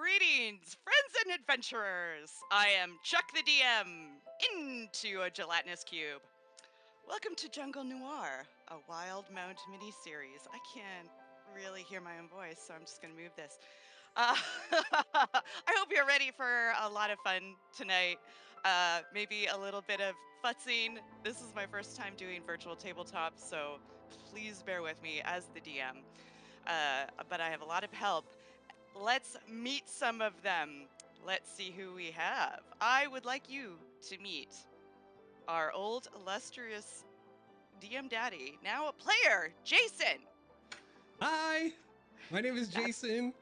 Greetings, friends and adventurers! I am Chuck the DM, into a gelatinous cube. Welcome to Jungle Noir, a Wildemount mini-series. I can't really hear my own voice, so I'm just going to move this. I hope you're ready for a lot of fun tonight. Maybe a little bit of futzing. This is my first time doing virtual tabletop, so please bear with me as the DM. But I have a lot of help. Let's meet some of them. Let's see who we have. I would like you to meet our old illustrious DM daddy, now a player, Jason. Hi, my name is Jason.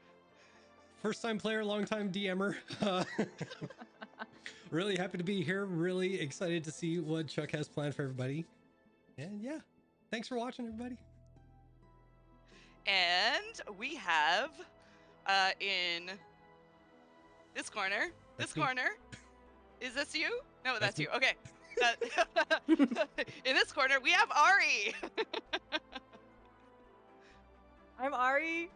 First time player, long time DMer. Really happy to be here. Really excited to see what Chuck has planned for everybody. And yeah, thanks for watching, everybody. And we have in this corner, is this you? No, that's you. Okay. In this corner, we have Ari. I'm Ari,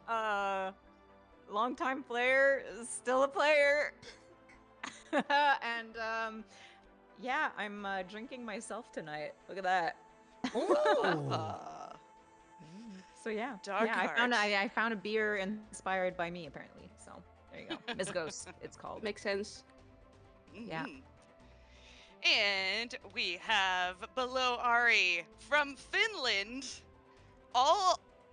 longtime player, still a player. And yeah, I'm drinking myself tonight. Look at that. Oh, So yeah, Dark yeah, Heart. I found a beer inspired by me apparently. So there you go, Miss Ghost, it's called. Makes sense. Yeah. And we have below Ari from Finland.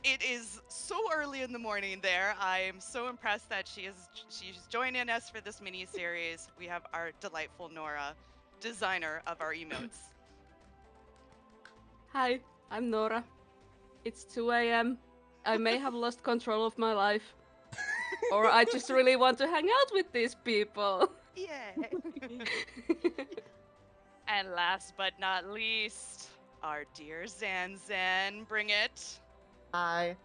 It is so early in the morning there. I am so impressed that she's joining us for this mini series. We have our delightful Nora, designer of our emotes. Hi, I'm Nora. It's 2 a.m. I may have lost control of my life. Or I just really want to hang out with these people. Yeah. And last but not least, our dear Zanzan. Bring it. Hi,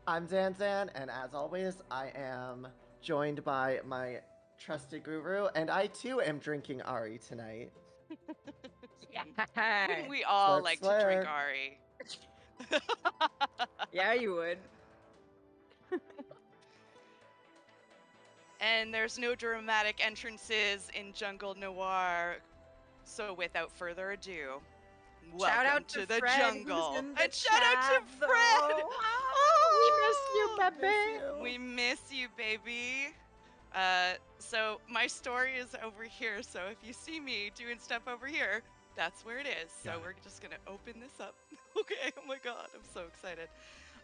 I'm Zanzan, and as always, I am joined by my trusted guru, and I too am drinking Ari tonight. Wouldn't we all Slurp, like slurp. to drink Ari? Yeah, you would. And there's no dramatic entrances in Jungle Noir. So without further ado, Shout welcome out to to the Fred, jungle. who's in the And shout out to chat, Fred. though. Oh, We miss you, baby. we miss you, baby. So my story is over here. So if you see me doing stuff over here, that's where it is. So we're just gonna open this up. Okay. Oh my God, I'm so excited.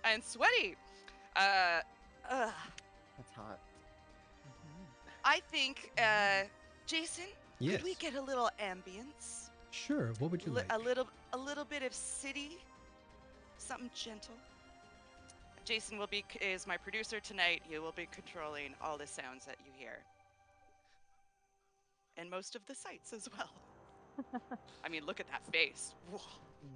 And sweaty. That's hot. I think, Jason, yes. could we get a little ambience? Sure. What would you like? A little bit of city, something gentle. Jason is my producer tonight. He will be controlling all the sounds that you hear, and most of the sights as well. I mean, look at that face. Whoa.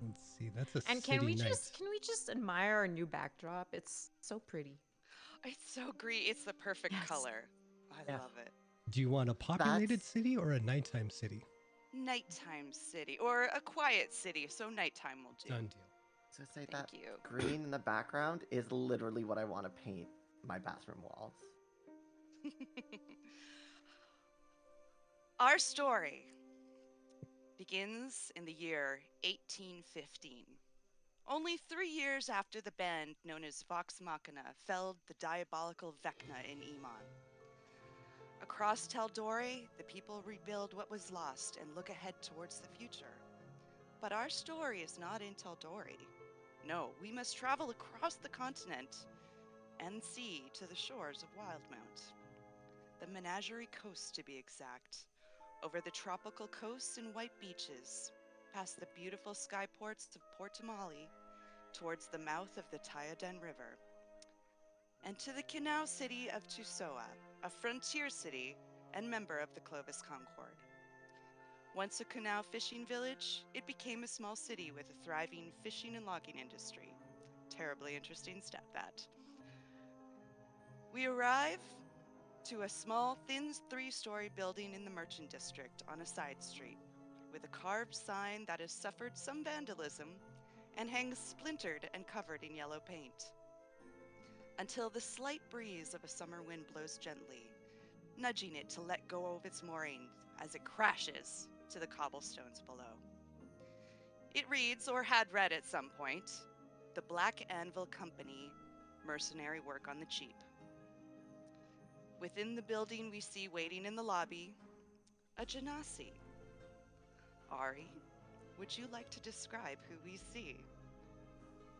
Let's see. That's a And city can we night. just admire our new backdrop? It's so pretty. It's so green. It's the perfect Yes. color. I Yeah. love it. Do you want a populated That's- city or a nighttime city? Nighttime city, or a quiet city, so nighttime will do. Done deal. So say Thank that you. green in the background is literally what I want to paint my bathroom walls. Our story begins in the year 1815. Only 3 years after the band known as Vox Machina felled the diabolical Vecna in Iman. Across Taldore, the people rebuild what was lost and look ahead towards the future. But our story is not in Taldore. No, we must travel across the continent and sea to the shores of Wildemount. The Menagerie Coast, to be exact. Over the tropical coasts and white beaches, past the beautiful skyports of Port Tamale, towards the mouth of the Tyoden River, and to the canal city of Tusoa, a frontier city and member of the Clovis Concord. Once a canal fishing village, it became a small city with a thriving fishing and logging industry. Terribly interesting stuff, that. We arrive to a small, thin 3-story building in the Merchant District on a side street, with a carved sign that has suffered some vandalism and hangs splintered and covered in yellow paint. Until the slight breeze of a summer wind blows gently, nudging it to let go of its mooring as it crashes to the cobblestones below. It reads, or had read at some point, the Black Anvil Company, mercenary work on the cheap. Within the building, we see waiting in the lobby a genasi. Ari, would you like to describe who we see?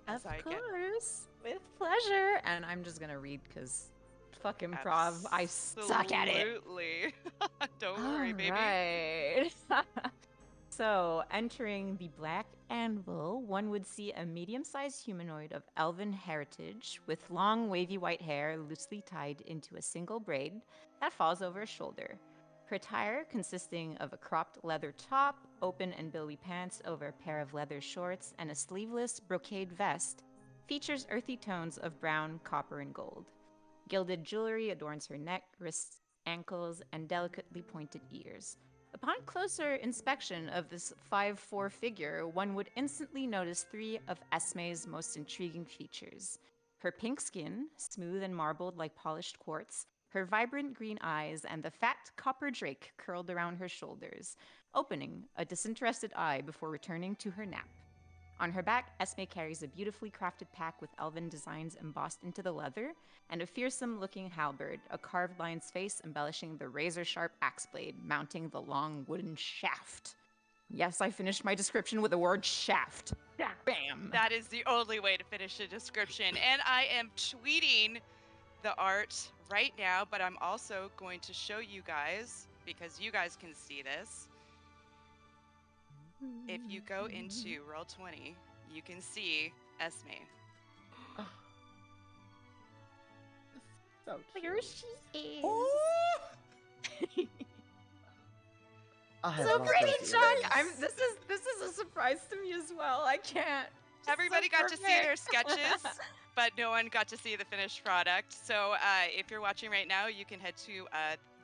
Of I get- course, with pleasure. And I'm just gonna read because fuck improv. I suck at it. Absolutely. Don't worry, baby. Right. So, entering the Black Anvil, one would see a medium-sized humanoid of elven heritage with long, wavy white hair loosely tied into a single braid that falls over his shoulder. Her attire, consisting of a cropped leather top, open and billowy pants over a pair of leather shorts, and a sleeveless brocade vest, features earthy tones of brown, copper, and gold. Gilded jewelry adorns her neck, wrists, ankles, and delicately pointed ears. Upon closer inspection of this 5'4" figure, one would instantly notice three of Esme's most intriguing features. Her pink skin, smooth and marbled like polished quartz, her vibrant green eyes, and the fat copper drake curled around her shoulders, opening a disinterested eye before returning to her nap. On her back, Esme carries a beautifully crafted pack with elven designs embossed into the leather, and a fearsome-looking halberd, a carved lion's face embellishing the razor-sharp axe blade mounting the long wooden shaft. Yes, I finished my description with the word shaft. Bam! That is the only way to finish a description. And I am tweeting the art right now, but I'm also going to show you guys, because you guys can see this. If you go into Roll20, you can see Esme. So Here cute. she is. Oh! I So love pretty, those Chuck. earrings. This is a surprise to me as well. I can't. Everybody got to see their sketches, but no one got to see the finished product. So if you're watching right now, you can head to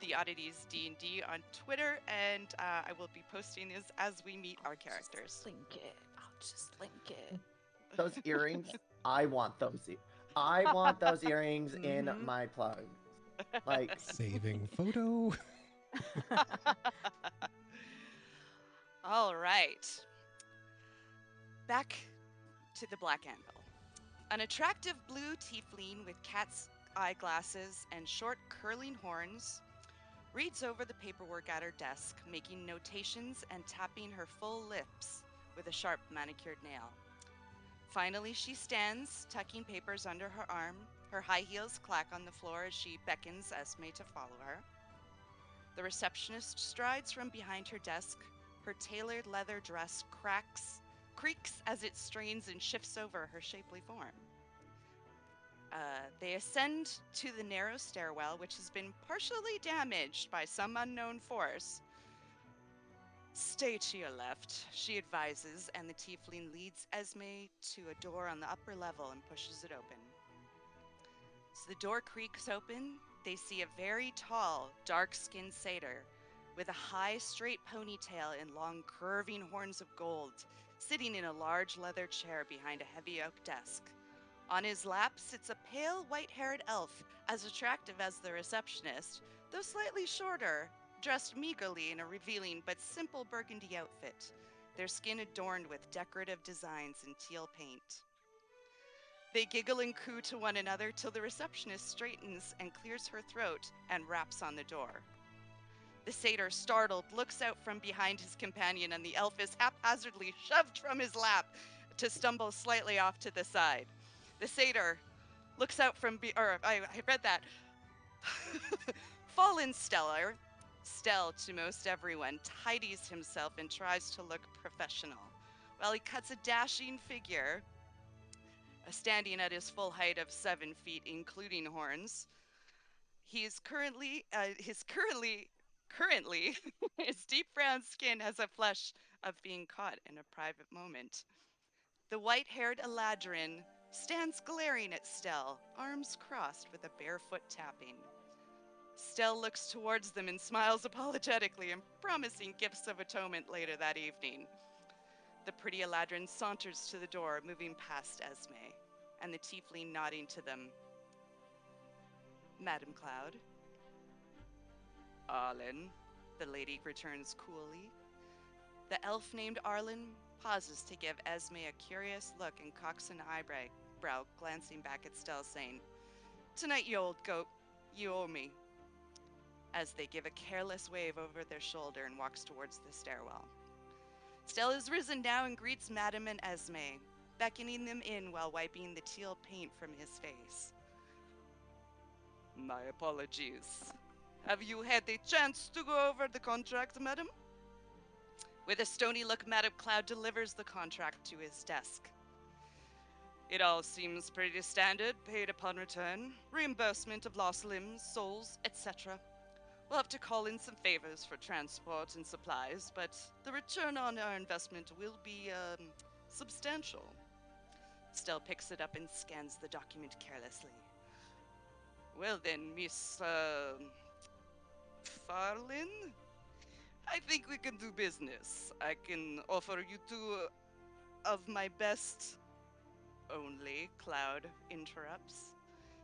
the Oddities D&D on Twitter, and I will be posting this as we meet our characters. I'll just link it. Those earrings, I want those. I want those earrings in Mhm. my plug. Like, Saving photo. All right. Back to the Black Anvil. An attractive blue tiefling with cat's eyeglasses and short curling horns reads over the paperwork at her desk, making notations and tapping her full lips with a sharp manicured nail. Finally, she stands, tucking papers under her arm. Her high heels clack on the floor as she beckons Esme to follow her. The receptionist strides from behind her desk. Her tailored leather dress creaks as it strains and shifts over her shapely form. They ascend to the narrow stairwell, which has been partially damaged by some unknown force. Stay to your left, she advises, and the tiefling leads Esme to a door on the upper level and pushes it open. As the door creaks open, they see a very tall, dark-skinned satyr with a high, straight ponytail and long, curving horns of gold, sitting in a large leather chair behind a heavy oak desk. On his lap sits a pale, white-haired elf, as attractive as the receptionist, though slightly shorter, dressed meagerly in a revealing but simple burgundy outfit, their skin adorned with decorative designs in teal paint. They giggle and coo to one another till the receptionist straightens and clears her throat and raps on the door. The satyr, startled, looks out from behind his companion, and the elf is haphazardly shoved from his lap to stumble slightly off to the side. The satyr looks out from I read that. Fallen Stell to most everyone, tidies himself and tries to look professional. While he cuts a dashing figure, standing at his full height of 7 feet, including horns. His deep brown skin has a flush of being caught in a private moment. The white-haired Eladrin stands glaring at Stell, arms crossed with a barefoot tapping. Stell looks towards them and smiles apologetically and promising gifts of atonement later that evening. The pretty Eladrin saunters to the door, moving past Esme, and the tiefling nodding to them. Madam Cloud. Arlen, the lady returns coolly. The elf named Arlen pauses to give Esme a curious look and cocks an eyebrow, glancing back at Stell, saying, "Tonight, you old goat, you owe me," as they give a careless wave over their shoulder and walks towards the stairwell. Stell is risen now and greets Madame and Esme, beckoning them in while wiping the teal paint from his face. "My apologies. Have you had a chance to go over the contract, madam?" With a stony look, Madame Cloud delivers the contract to his desk. "It all seems pretty standard, paid upon return, reimbursement of lost limbs, souls, etc. We'll have to call in some favors for transport and supplies, but the return on our investment will be, substantial." Stell picks it up and scans the document carelessly. "Well then, Miss, Farlin? I think we can do business. I can offer you two of my best..." "Only," Cloud interrupts.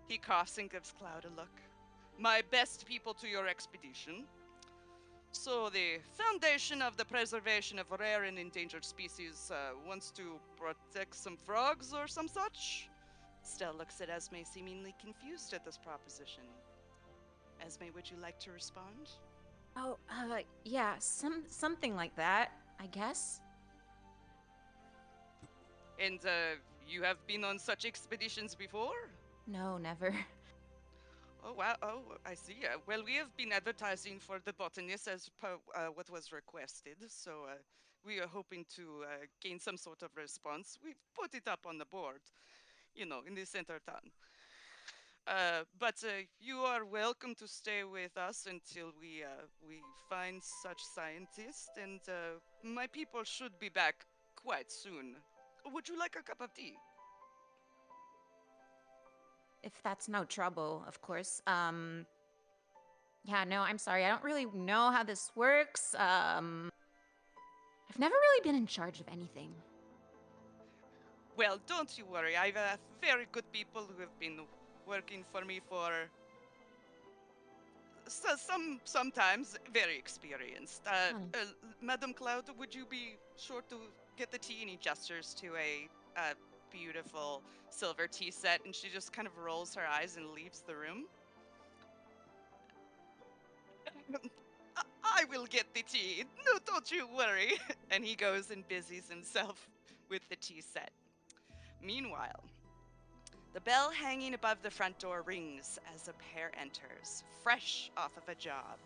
He coughs and gives Cloud a look. "My best people to your expedition. So the Foundation of the Preservation of Rare and Endangered Species wants to protect some frogs or some such?" Stell looks at Esme, seemingly confused at this proposition. Esme, would you like to respond? Oh, yeah, something like that, I guess. "And you have been on such expeditions before?" No, never. "Oh, wow. Oh, I see. Well, we have been advertising for the botanist as per what was requested, so we are hoping to gain some sort of response. We've put it up on the board, in the center town. But you are welcome to stay with us until we find such scientists, and my people should be back quite soon. Would you like a cup of tea?" If that's no trouble, of course. Yeah, no, I'm sorry. I don't really know how this works. I've never really been in charge of anything. "Well, don't you worry. I've very good people who have been working for me for sometimes very experienced. Oh. Madam Cloud, would you be sure to get the tea?" And he gestures to a beautiful silver tea set, and she just kind of rolls her eyes and leaves the room. "I will get the tea. No, don't you worry." And he goes and busies himself with the tea set. Meanwhile, the bell hanging above the front door rings as a pair enters, fresh off of a job.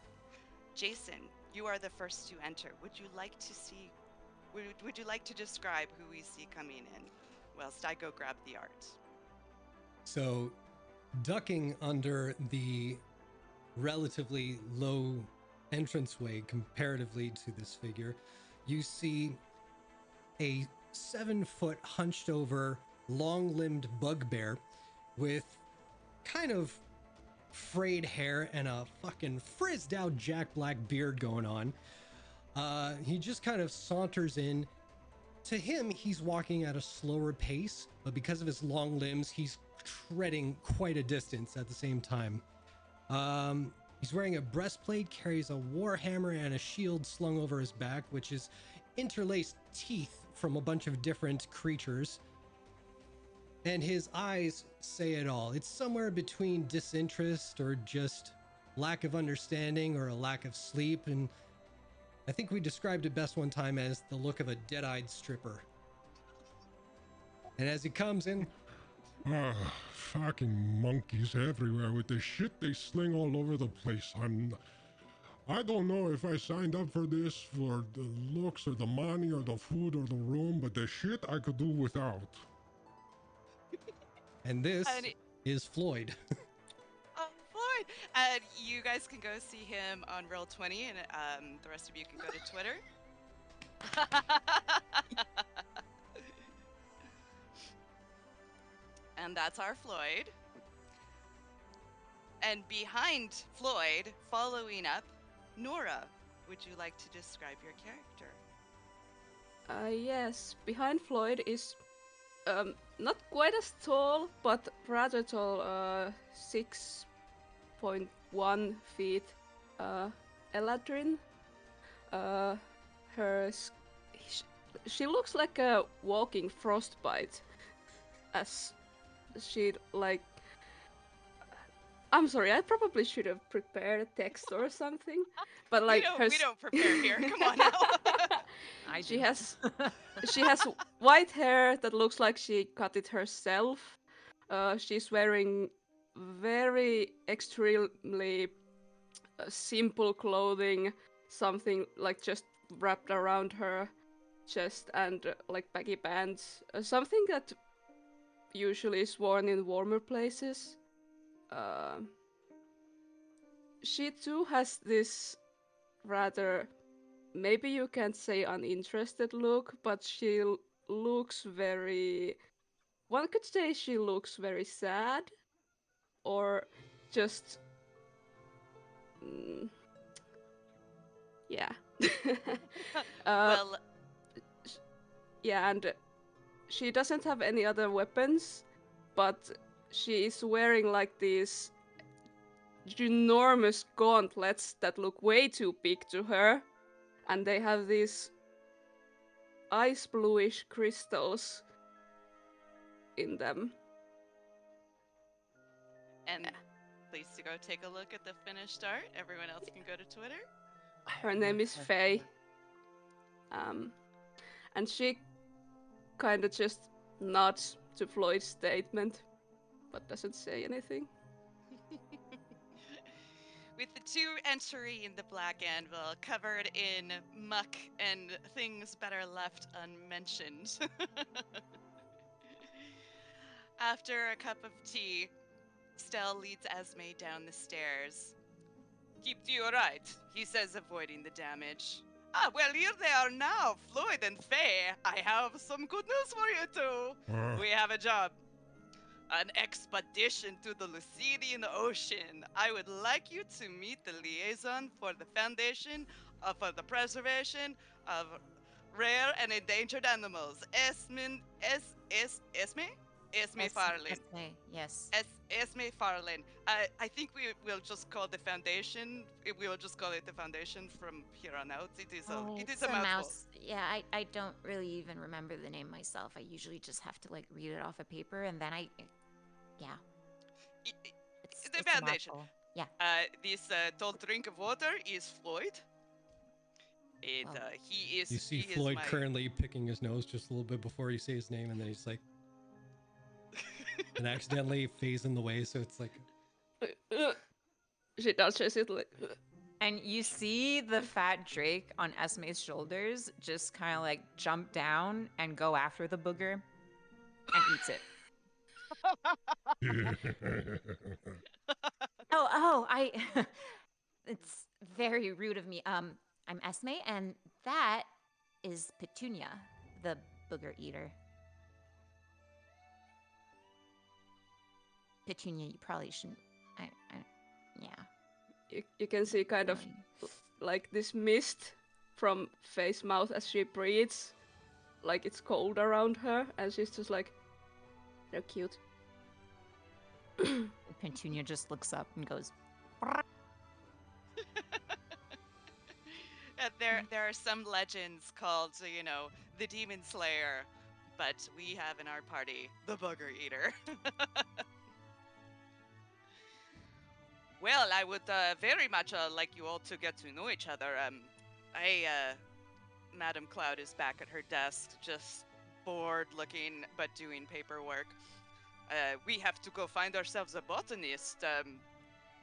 Jason, you are the first to enter. Would you like to describe who we see coming in? Whilst I go grab the art. So, ducking under the relatively low entranceway comparatively to this figure, you see a 7-foot hunched over, long limbed bugbear with kind of frayed hair and a fucking frizzed out Jack Black beard going on. He just kind of saunters in. To him, he's walking at a slower pace, but because of his long limbs, he's treading quite a distance at the same time. He's wearing a breastplate, carries a warhammer and a shield slung over his back, which is interlaced teeth from a bunch of different creatures. And his eyes say it all. It's somewhere between disinterest or just lack of understanding or a lack of sleep. And I think we described it best one time as the look of a dead-eyed stripper. And as he comes in, Fucking monkeys everywhere with the shit they sling all over the place. I don't know if I signed up for this for the looks or the money or the food or the room, but the shit I could do without. and this And is Floyd. Floyd, you guys can go see him on Roll20, and the rest of you can go to Twitter. And that's our Floyd. And behind Floyd, following up, Nora, would you like to describe your character? Yes, behind Floyd is not quite as tall, but rather tall, 6.1 feet. Eladrin. Her she looks like a walking frostbite, as she like. I'm sorry, I probably should have prepared a text or something, but like we don't prepare here. Come on now. I she do. has she has white hair that looks like she cut it herself. She's wearing very extremely simple clothing, something like just wrapped around her chest and like baggy pants, something that usually is worn in warmer places. Uh, she too has this rather, maybe you can't say uninterested look, but she looks very. One could say she looks very sad, or just. Mm, yeah. Well, Yeah, and she doesn't have any other weapons, but she is wearing like these enormous gauntlets that look way too big to her, and they have these ice bluish crystals in them. and please to go take a look at the finished art. Everyone else can go to Twitter. Her name is Faye. And she kind of just nods to Floyd's statement, but doesn't say anything. With the 2 entry in the black anvil covered in muck and things better left unmentioned. After a cup of tea, Stell leads Esme down the stairs. Keep to your right, he says, avoiding the damage. Ah, well, here they are now, Floyd and Faye. I have some good news for you two. We have a job. An expedition to the Lucidian Ocean. I would like you to meet the liaison for the Foundation for the Preservation of Rare and Endangered Animals, Esme Farlin. Esme, yes. Esme Farlin. I think we will just call the Foundation. We will just call it the Foundation from here on out. It is It's a mouthful. mouse. Yeah, I don't really even remember the name myself. I usually just have to like read it off a paper, and then yeah. It's The a Foundation. mouthful. Yeah. This tall drink of water is Floyd. And Wow. he is. You see he Floyd is my... currently picking his nose just a little bit before you say his name, and then he's like, and accidentally phase in the way, so it's like. She touches it like. And you see the fat Drake on Esme's shoulders just kind of like jump down and go after the booger and eats it. I it's very rude of me. I'm Esme, and that is Petunia, the booger eater. Petunia, you probably shouldn't. Yeah. You can see kind of like this mist from Faye's mouth as she breathes, like it's cold around her, and she's just like, they're cute. Petunia just looks up and goes. There are some legends called, the Demon Slayer, but we have in our party the Booger Eater. Well, I would very much like you all to get to know each other. Madame Cloud is back at her desk, just bored looking, but doing paperwork. We have to go find ourselves a botanist,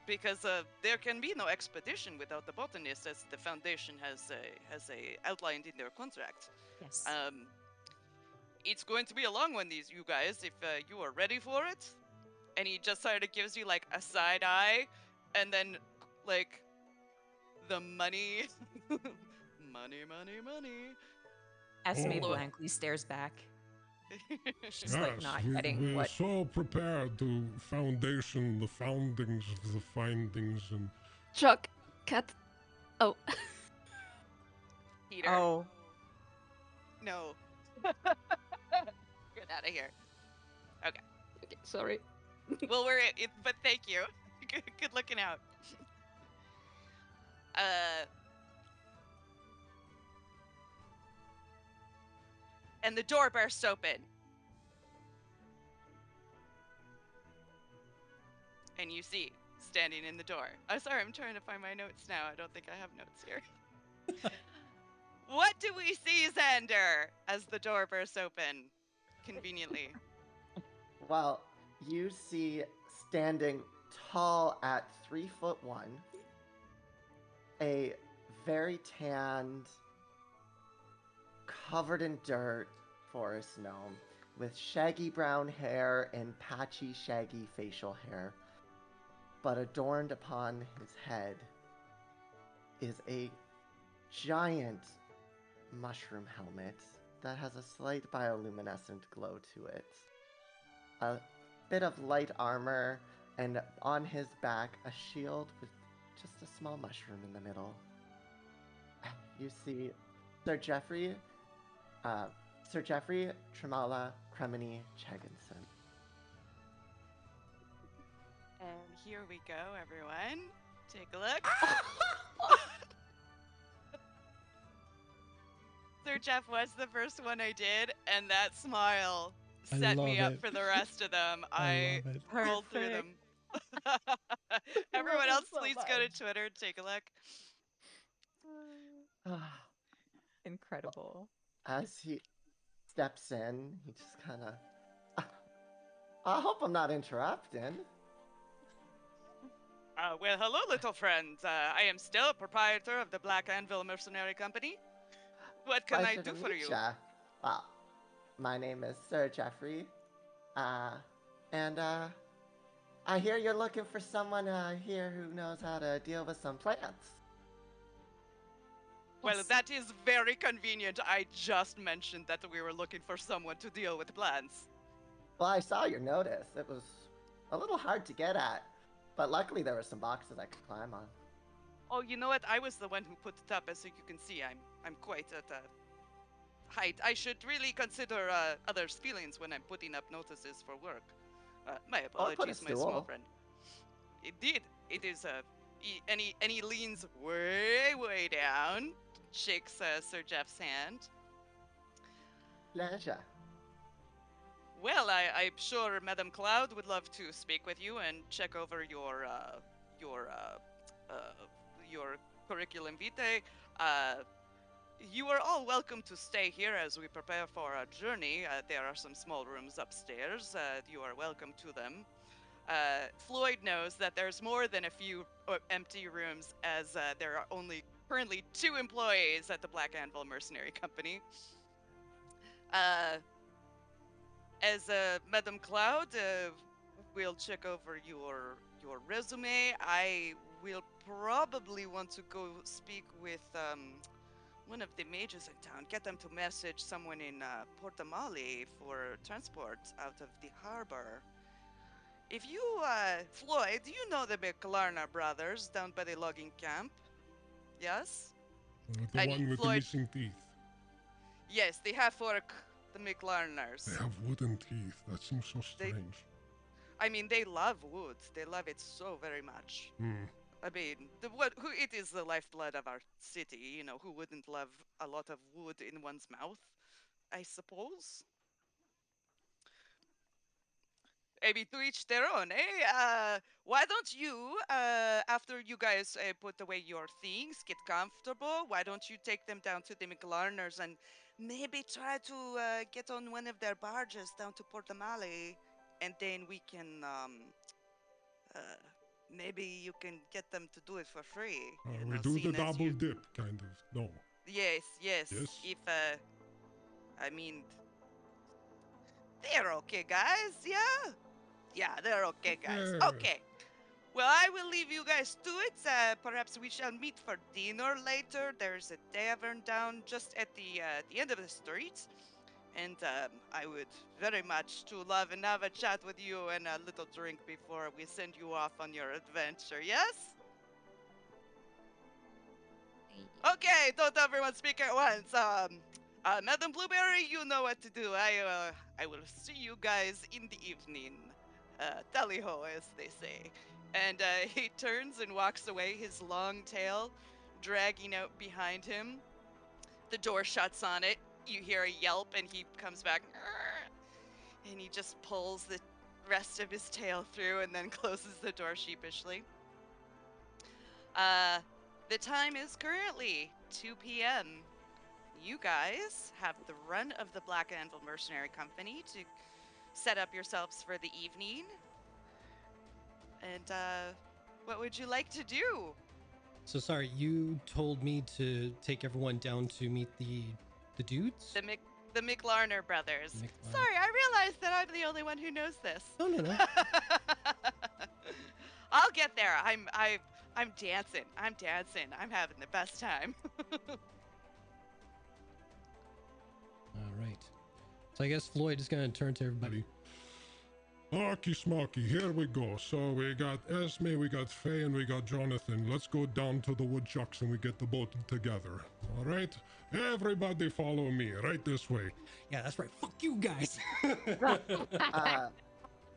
because there can be no expedition without the botanist, as the Foundation has outlined in their contract. Yes. It's going to be a long one, you guys, if you are ready for it. And he just sort of gives you like a side eye, and then like the money, money. Esme Oh. blankly stares back. She's Yes, like not we getting we're what. so prepared to foundation the foundings of the findings and Chuck, cat. Oh. Peter. Oh. No. Get out of here. Okay, Sorry. well, but thank you. Good looking out. And the door bursts open. And you see, standing in the door. I'm sorry, I'm trying to find my notes now. I don't think I have notes here. What do we see, Xander, as the door bursts open? Conveniently. Well, you see standing tall at 3'1", a very tanned, covered in dirt forest gnome with shaggy brown hair and patchy, shaggy facial hair. But adorned upon his head is a giant mushroom helmet that has a slight bioluminescent glow to it. A bit of light armor, and on his back, a shield with just a small mushroom in the middle. You see Sir Jeffrey Tremala Cremini Chegginson. And here we go, everyone. Take a look. Sir Jeff was the first one I did, and that smile I set love me up it. for the rest of them. I love it. rolled through them. Everyone else, please go to Twitter, take a look. Incredible. As he steps in, he just kind of. I hope I'm not interrupting. Well, hello, little friends. I am still proprietor of the Black Anvil Mercenary Company. What can I Pleasure do to for meet you? ya. Well, my name is Sir Jeffrey. And I hear you're looking for someone here who knows how to deal with some plants. Well, that is very convenient. I just mentioned that we were looking for someone to deal with plants. Well, I saw your notice. It was a little hard to get at, but luckily there were some boxes I could climb on. Oh, you know what? I was the one who put it up, as you can see. I'm quite at a height. I should really consider others' feelings when I'm putting up notices for work. My Or put a apologies, my small stool. friend. Indeed, it is and he leans way down, shakes Sir Jeff's hand. Pleasure. Well, I'm sure Madame Cloud would love to speak with you and check over your curriculum vitae. You are all welcome to stay here as we prepare for our journey. There are some small rooms upstairs. You are welcome to them. Floyd knows that there's more than a few empty rooms, as there are only currently 2 employees at the Black Anvil Mercenary Company. As Madame Cloud, we'll check over your resume. I will probably want to go speak with one of the mages in town. Get them to message someone in Portamale for transport out of the harbor. If you, Floyd, you know the McLarner brothers down by the logging camp? Yes? The And one with Floyd- the missing teeth. Yes, the half-orc, the McLarners. They have wooden teeth. That seems so strange. I mean, they love wood. They love it so very much. I mean, it is the lifeblood of our city, you know, who wouldn't love a lot of wood in one's mouth, I suppose? Maybe to each their own, eh? Why don't you, after you guys put away your things, get comfortable, why don't you take them down to the McLarners and maybe try to get on one of their barges down to Portamale, and then we can, uh, maybe you can get them to do it for free. You We know, do the seeing as double you... dip, kind of. No. Yes. Yes? If, I mean, they're okay guys, yeah? Yeah, they're okay guys. Yeah. Okay. Well, I will leave you guys to it. Perhaps we shall meet for dinner later. There's a tavern down just at the end of the street. And I would very much to love and have a chat with you and a little drink before we send you off on your adventure, yes? Okay, don't everyone speak at once. Madam Blueberry, you know what to do. I will see you guys in the evening. Tally ho, as they say. And he turns and walks away, his long tail dragging out behind him. The door shuts on it. You hear a yelp, and he comes back, and he just pulls the rest of his tail through and then closes the door sheepishly. The time is currently 2 p.m. You guys have the run of the Black Anvil Mercenary Company to set up yourselves for the evening. And what would you like to do? So sorry, you told me to take everyone down to meet the dudes? The McLarner brothers. McLarner. Sorry, I realized that I'm the only one who knows this. No, no, no. I'll get there. I'm dancing. I'm dancing. I'm having the best time. All right. So I guess Floyd is going to turn to everybody. Hockey smoky, here we go. So we got Esme, we got Faye, and we got Jonathan. Let's go down to the woodchucks and we get the boat together. All right? Everybody follow me, right this way. Yeah, that's right. Fuck you guys.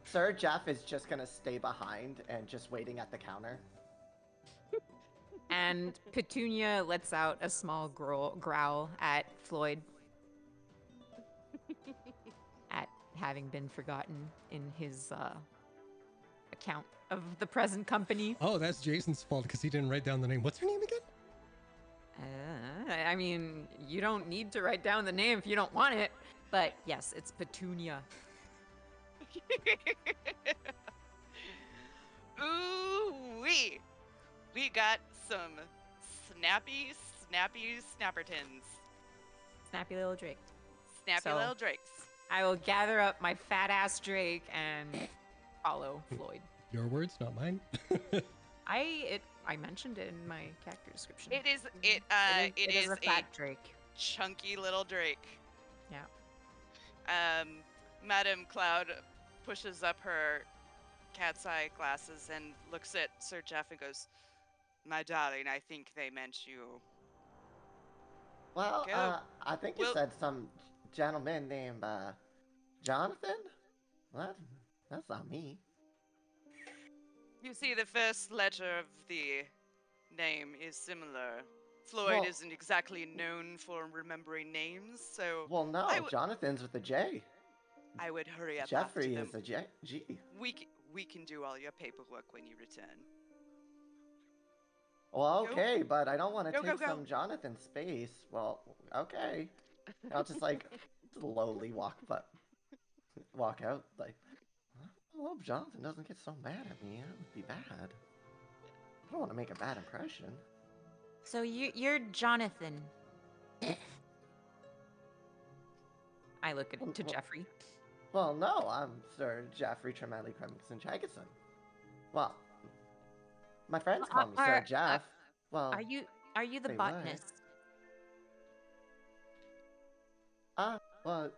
Sir Jeff is just gonna stay behind and just waiting at the counter. And Petunia lets out a small growl at Floyd at having been forgotten in his account of the present company. Oh, that's Jason's fault because he didn't write down the name. What's her name again? I mean, you don't need to write down the name if you don't want it. But yes, it's Petunia. Ooh-wee. We got some snappy snappertons. Snappy little Drake. Snappy So- little drakes. I will gather up my fat ass Drake and follow Floyd. Your words, not mine. I mentioned it in my character description. It is a fat Drake. chunky little drake. Yeah. Madame Cloud pushes up her cat's eye glasses and looks at Sir Jeff and goes, "My darling, I think they meant you." Well, Go. I think you Well- said some gentleman named Jonathan. That's not me. You see, the first letter of the name is similar. Floyd Well- isn't exactly known for remembering names, so Well, no, Jonathan's with a J. I would hurry up Jeffrey after them. is a G. We can do all your paperwork when you return. Well, Go. okay, but I don't want to Go, go, take go. some Jonathan space. Well, okay. I'll just like slowly walk out. Like, I hope Jonathan doesn't get so mad at me. That would be bad. I don't want to make a bad impression. So you're Jonathan. I look to Jeffrey. Well, no, I'm Sir Jeffrey Tremelli Cremington Chagason. Well, my friends call me Sir Jeff. Well, Are you the say what? botanist? Well,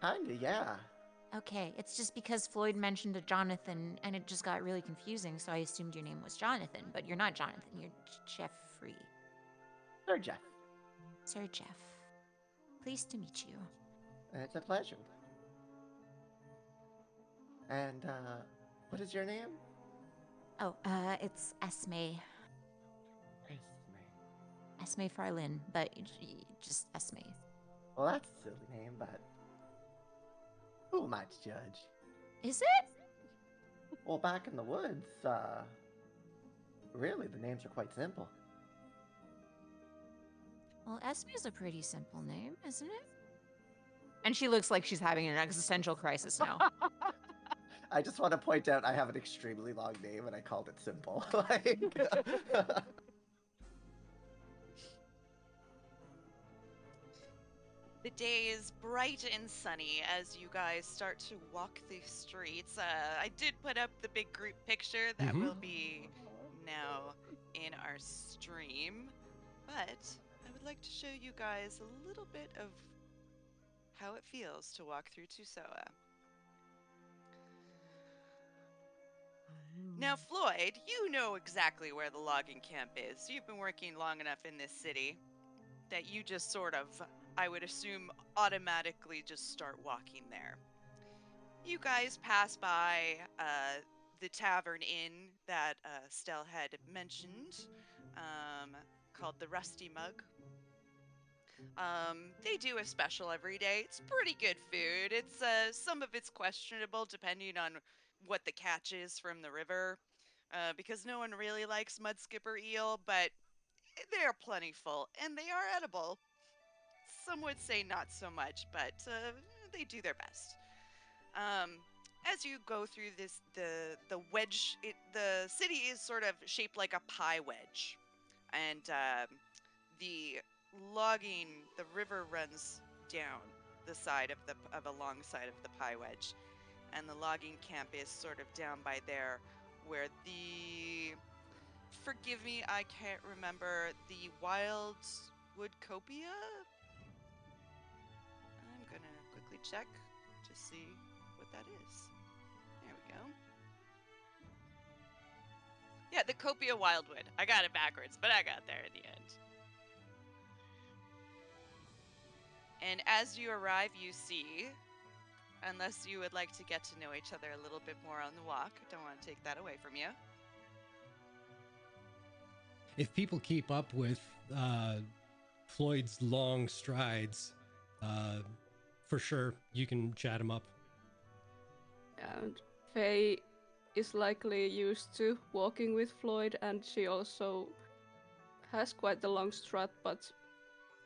kinda, yeah. Okay, it's just because Floyd mentioned a Jonathan, and it just got really confusing. So I assumed your name was Jonathan, but you're not Jonathan. You're Jeffrey. Sir Jeff. Sir Jeff. Pleased to meet you. It's a pleasure. And, what is your name? Oh, it's Esme. Esme. Esme Farlin, but just Esme. Well, that's a silly name, but who am I to judge? Is it? Well, back in the woods, really, the names are quite simple. Well, Esme is a pretty simple name, isn't it? And she looks like she's having an existential crisis now. I just want to point out I have an extremely long name and I called it simple. Like, The day is bright and sunny as you guys start to walk the streets. I did put up the big group picture that will be now in our stream, but I would like to show you guys a little bit of how it feels to walk through Tusoa. Now, Floyd, you know exactly where the logging camp is. You've been working long enough in this city that you just sort of, I would assume, automatically just start walking there. You guys pass by the tavern inn that Stell had mentioned, called the Rusty Mug. They do a special every day. It's pretty good food. It's some of it's questionable depending on what the catch is from the river, because no one really likes mudskipper eel, but they are plentiful and they are edible. Some would say not so much, but they do their best. Um, as you go through this, the wedge, the city is sort of shaped like a pie wedge, and the river runs down the side of a long side of the pie wedge, and the logging camp is sort of down by there, where the forgive me, I can't remember the Wildwood Copia. I'm gonna quickly check to see what that is. There we go. Yeah, the Copia Wildwood. I got it backwards, but I got there in the end. And as you arrive, you see, unless you would like to get to know each other a little bit more on the walk, I don't want to take that away from you. If people keep up with Floyd's long strides, for sure you can chat him up. And Faye is likely used to walking with Floyd, and she also has quite the long strut, but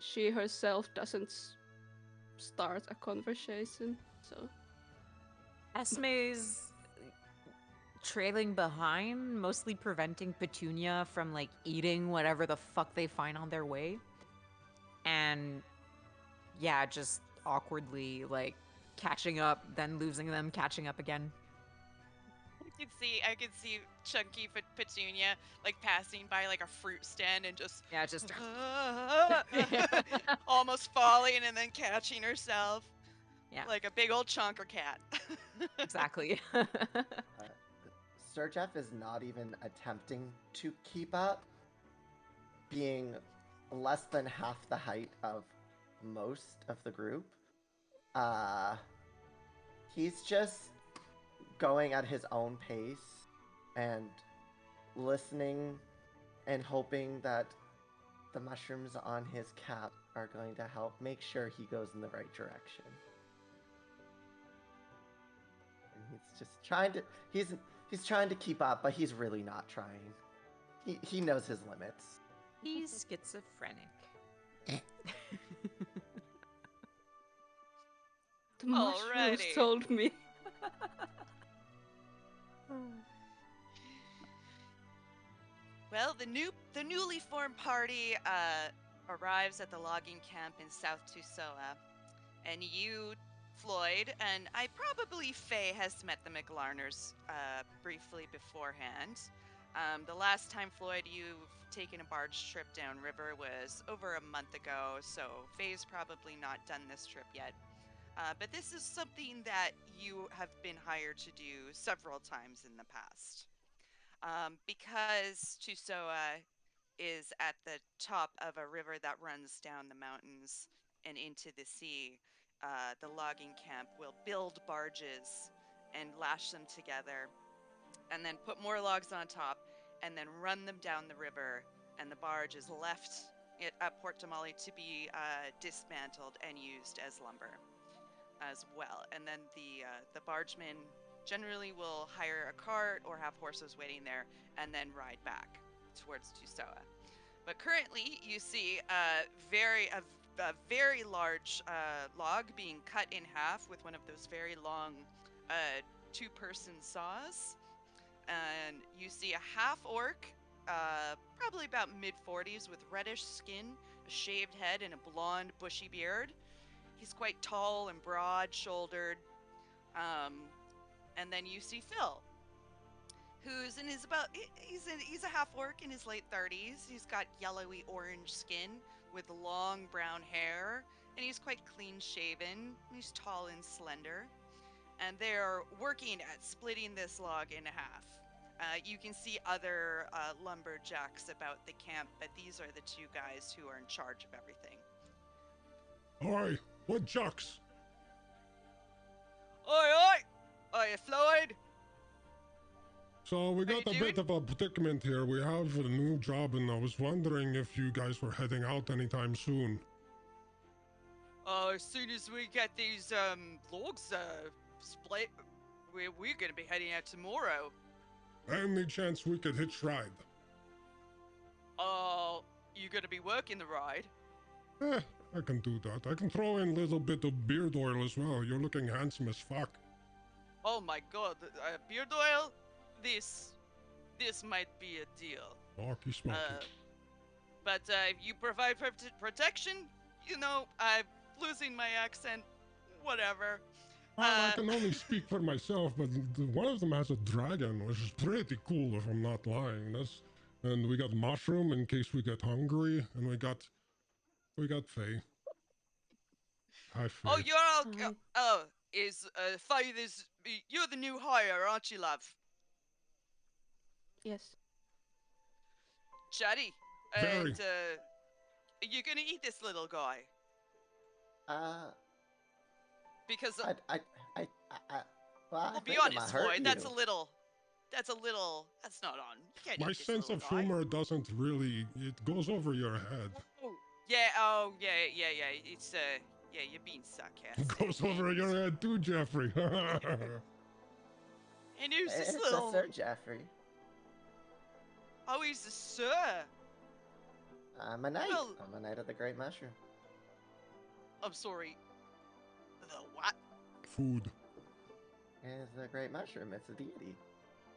she herself doesn't start a conversation, so... Esme's trailing behind, mostly preventing Petunia from, like, eating whatever the fuck they find on their way. And, yeah, just awkwardly, like, catching up, then losing them, catching up again. I could see Chunky Petunia like passing by like a fruit stand and just Yeah, just almost falling and then catching herself. Yeah. Like a big old chonker cat. Exactly. Sir Jeff is not even attempting to keep up, being less than half the height of most of the group. He's just going at his own pace and listening and hoping that the mushrooms on his cap are going to help make sure he goes in the right direction. And he's just trying to he's trying to keep up, but he's really not trying. He knows his limits. He's schizophrenic. The mushrooms Alrighty. told me. Well, the newly formed party arrives at the logging camp in South Tusoa, and you, Floyd, and I probably Faye has met the McLarners briefly beforehand. The last time, Floyd, you've taken a barge trip downriver was over a month ago, so Faye's probably not done this trip yet. But this is something that you have been hired to do several times in the past. Because Tusoa is at the top of a river that runs down the mountains and into the sea, the logging camp will build barges and lash them together, and then put more logs on top, and then run them down the river, and the barge is left at Port Damali to be dismantled and used as lumber as well. And then the bargemen generally will hire a cart or have horses waiting there and then ride back towards Tusoa. But currently, you see a very large log being cut in half with one of those very long two-person saws. And you see a half-orc, probably about mid-40s, with reddish skin, a shaved head, and a blonde, bushy beard. He's quite tall and broad-shouldered. And then you see Phil, who's in his he's a half orc in his late 30s. He's got yellowy orange skin with long brown hair, and he's quite clean shaven. He's tall and slender, and they're working at splitting this log in half. You can see other lumberjacks about the camp, but these are the two guys who are in charge of everything. Oi, what jacks? Oi, oi! Oi, Floyd! So we got you a bit of a predicament here. We have a new job, and I was wondering if you guys were heading out anytime soon. As soon as we get these logs split, we're gonna be heading out tomorrow. Any chance we could hitch ride? You gonna be working the ride? I can do that. I can throw in a little bit of beard oil as well. You're looking handsome as fuck. Oh my god, beard oil? This might be a deal. Smoky, smoky. But if you provide protection, you know, I'm losing my accent, whatever. Well, I can only speak for myself, but one of them has a dragon, which is pretty cool if I'm not lying. And we got mushroom in case we get hungry, and we got Faye. Hi, Faye. Oh, you're all. Faye, you're the new hire, aren't you, love? Yes. Chatty. Very. And are you gonna eat this little guy? Because well, I'll be honest, Floyd. That's not on. You can't My eat this sense little of guy. humor doesn't really. It goes over your head. Yeah. It's you're being sarcastic. It goes over your head too, Jeffrey. And who's this It's little? a Sir Jeffrey. Oh, he's a sir. I'm a knight. Well- I'm a knight of the Great Mushroom. I'm sorry. The what? Food. It's the Great Mushroom. It's a deity.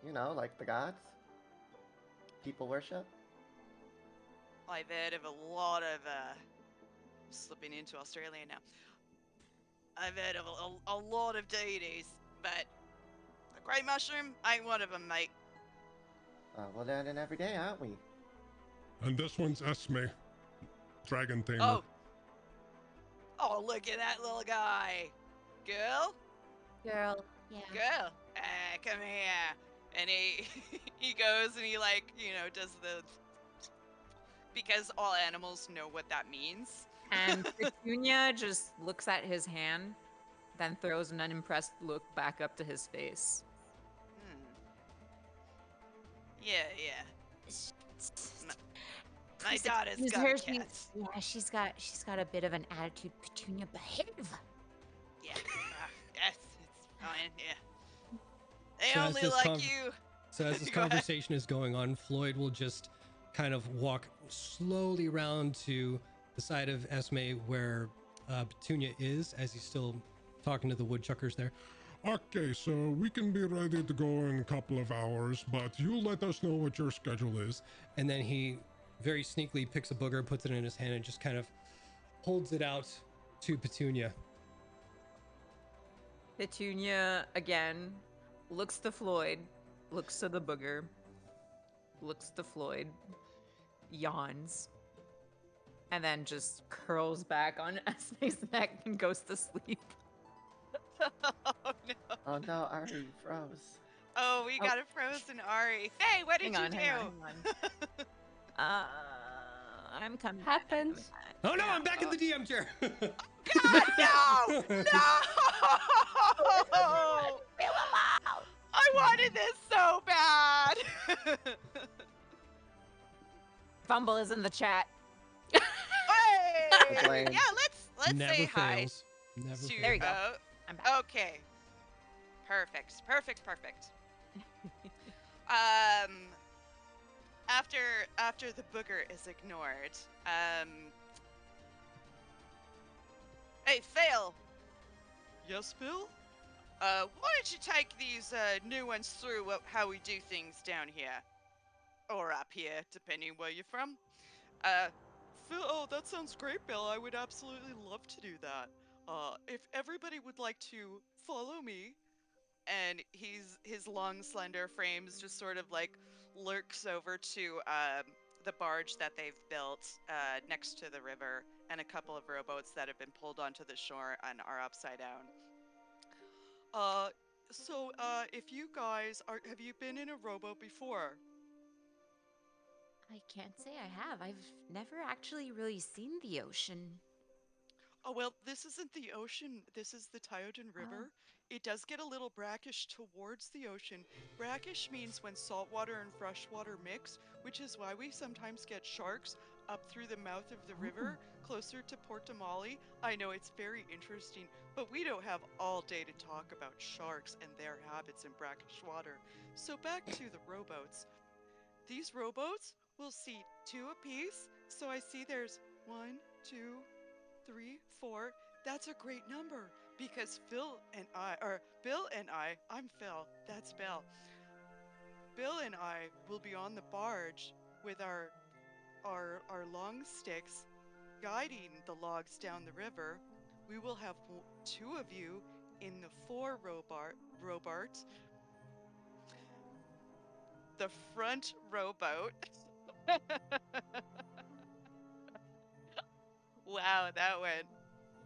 You know, like the gods. People worship. I've heard of a lot of slipping into Australia now. I've heard of a lot of deities, but the Great Mushroom ain't one of them, mate. We're learning every day, aren't we? And this one's Esme. Dragon tamer. Oh, look at that little guy. Girl? Girl. Yeah. Girl, come here. And he he goes and he does the, because all animals know what that means. And Petunia just looks at his hand, then throws an unimpressed look back up to his face. Yeah. S- My Please daughter's excuse got her, a cat. she's got a bit of an attitude. Petunia, behave. Yeah. It's fine, yeah. They So as only this like you. So as this Go ahead. conversation is going on, Floyd will just kind of walk slowly around to the side of Esme where Petunia is, as he's still talking to the woodchuckers there. Okay, so we can be ready to go in a couple of hours, but you let us know what your schedule is. And then he very sneakily picks a booger, puts it in his hand, and just kind of holds it out to Petunia. Petunia, again, looks to Floyd, looks to the booger, looks to Floyd, yawns, and then just curls back on Esme's neck and goes to sleep. Oh no. Oh no, Ari froze. Oh, we got a frozen Ari. Faye, what did you do? Hang on. I'm coming. Happens. Oh no, I'm back in the DM chair. God, no! No! I wanted this so bad. Fumble is in the chat. Hey! Blame. Yeah, let's Never say hi fails. Never to. fails. There you go. I'm back. Okay. Perfect. After the booger is ignored, hey, Fail. Yes, Bill? Why don't you take these new ones through how we do things down here? Or up here, depending where you're from. Phil, oh, that sounds great, Bill. I would absolutely love to do that. If everybody would like to follow me, and his long, slender frames just sort of like lurks over to the barge that they've built next to the river, and a couple of rowboats that have been pulled onto the shore and are upside down. So if you guys have you been in a rowboat before? I can't say I have. I've never actually really seen the ocean. Oh, well, this isn't the ocean. This is the Tyoden River. It does get a little brackish towards the ocean. Brackish means when saltwater and freshwater mix, which is why we sometimes get sharks up through the mouth of the river closer to Portamali. I know it's very interesting, but we don't have all day to talk about sharks and their habits in brackish water. So back to the rowboats. These rowboats will seat 2 apiece. So I see there's 1, 2, 3, 4. That's a great number because Bill and I'm Phil, that's Bill. Bill and I will be on the barge with our long sticks guiding the logs down the river. We will have 2 of you in the 4 rowboats. The front rowboat. Wow, that went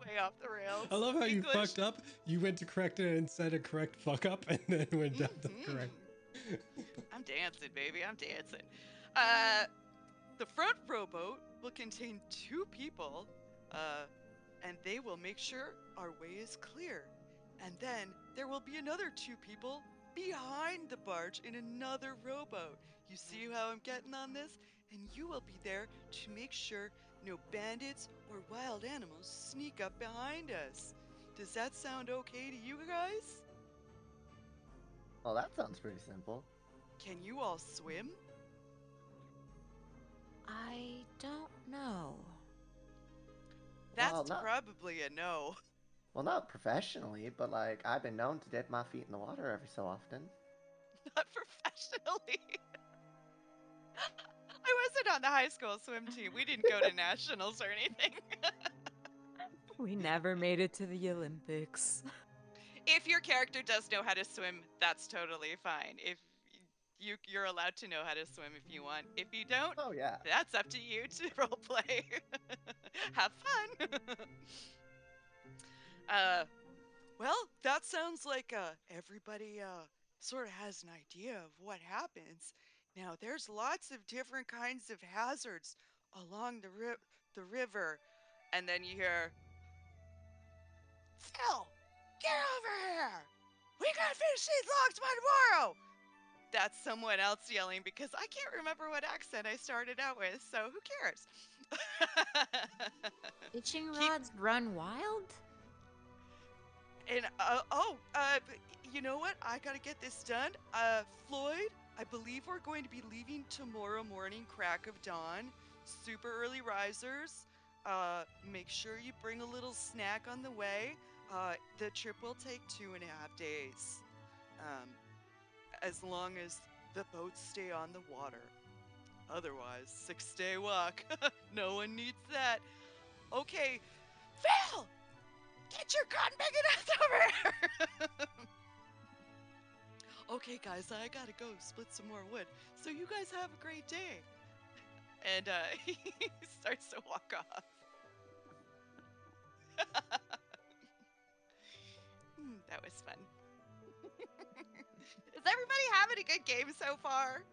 way off the rails. I love how you English. fucked up. You went to correct it and said a correct fuck up, and then went down to correct. I'm dancing, baby. I'm dancing. The front rowboat will contain 2 people, and they will make sure our way is clear. And then there will be another 2 people behind the barge in another rowboat. You see how I'm getting on this? And you will be there to make sure no bandits or wild animals sneak up behind us. Does that sound okay to you guys? Well, that sounds pretty simple. Can you all swim? I don't know. That's Well, not probably a no. well, not professionally, but like I've been known to dip my feet in the water every so often. Not professionally. I wasn't on the high school swim team. We didn't go to nationals or anything. We never made it to the Olympics. If your character does know how to swim, that's totally fine. If you're allowed to know how to swim if you want. If you don't, Oh yeah. that's up to you to roleplay. Have fun. Well, that sounds like everybody sort of has an idea of what happens. Now, there's lots of different kinds of hazards along the river, and then you hear, Phil, get over here! We gotta finish these logs by tomorrow! That's someone else yelling because I can't remember what accent I started out with, so who cares? Fishing Keep rods run wild? And you know what? I gotta get this done. Floyd, I believe we're going to be leaving tomorrow morning, crack of dawn. Super early risers. Make sure you bring a little snack on the way. The trip will take 2.5 days. As long as the boats stay on the water. Otherwise, 6-day walk. No one needs that. Okay, Phil! Get your gun big enough over here! Okay, guys, I gotta go split some more wood. So you guys have a great day. And he starts to walk off. That was fun. Is everybody having a good game so far?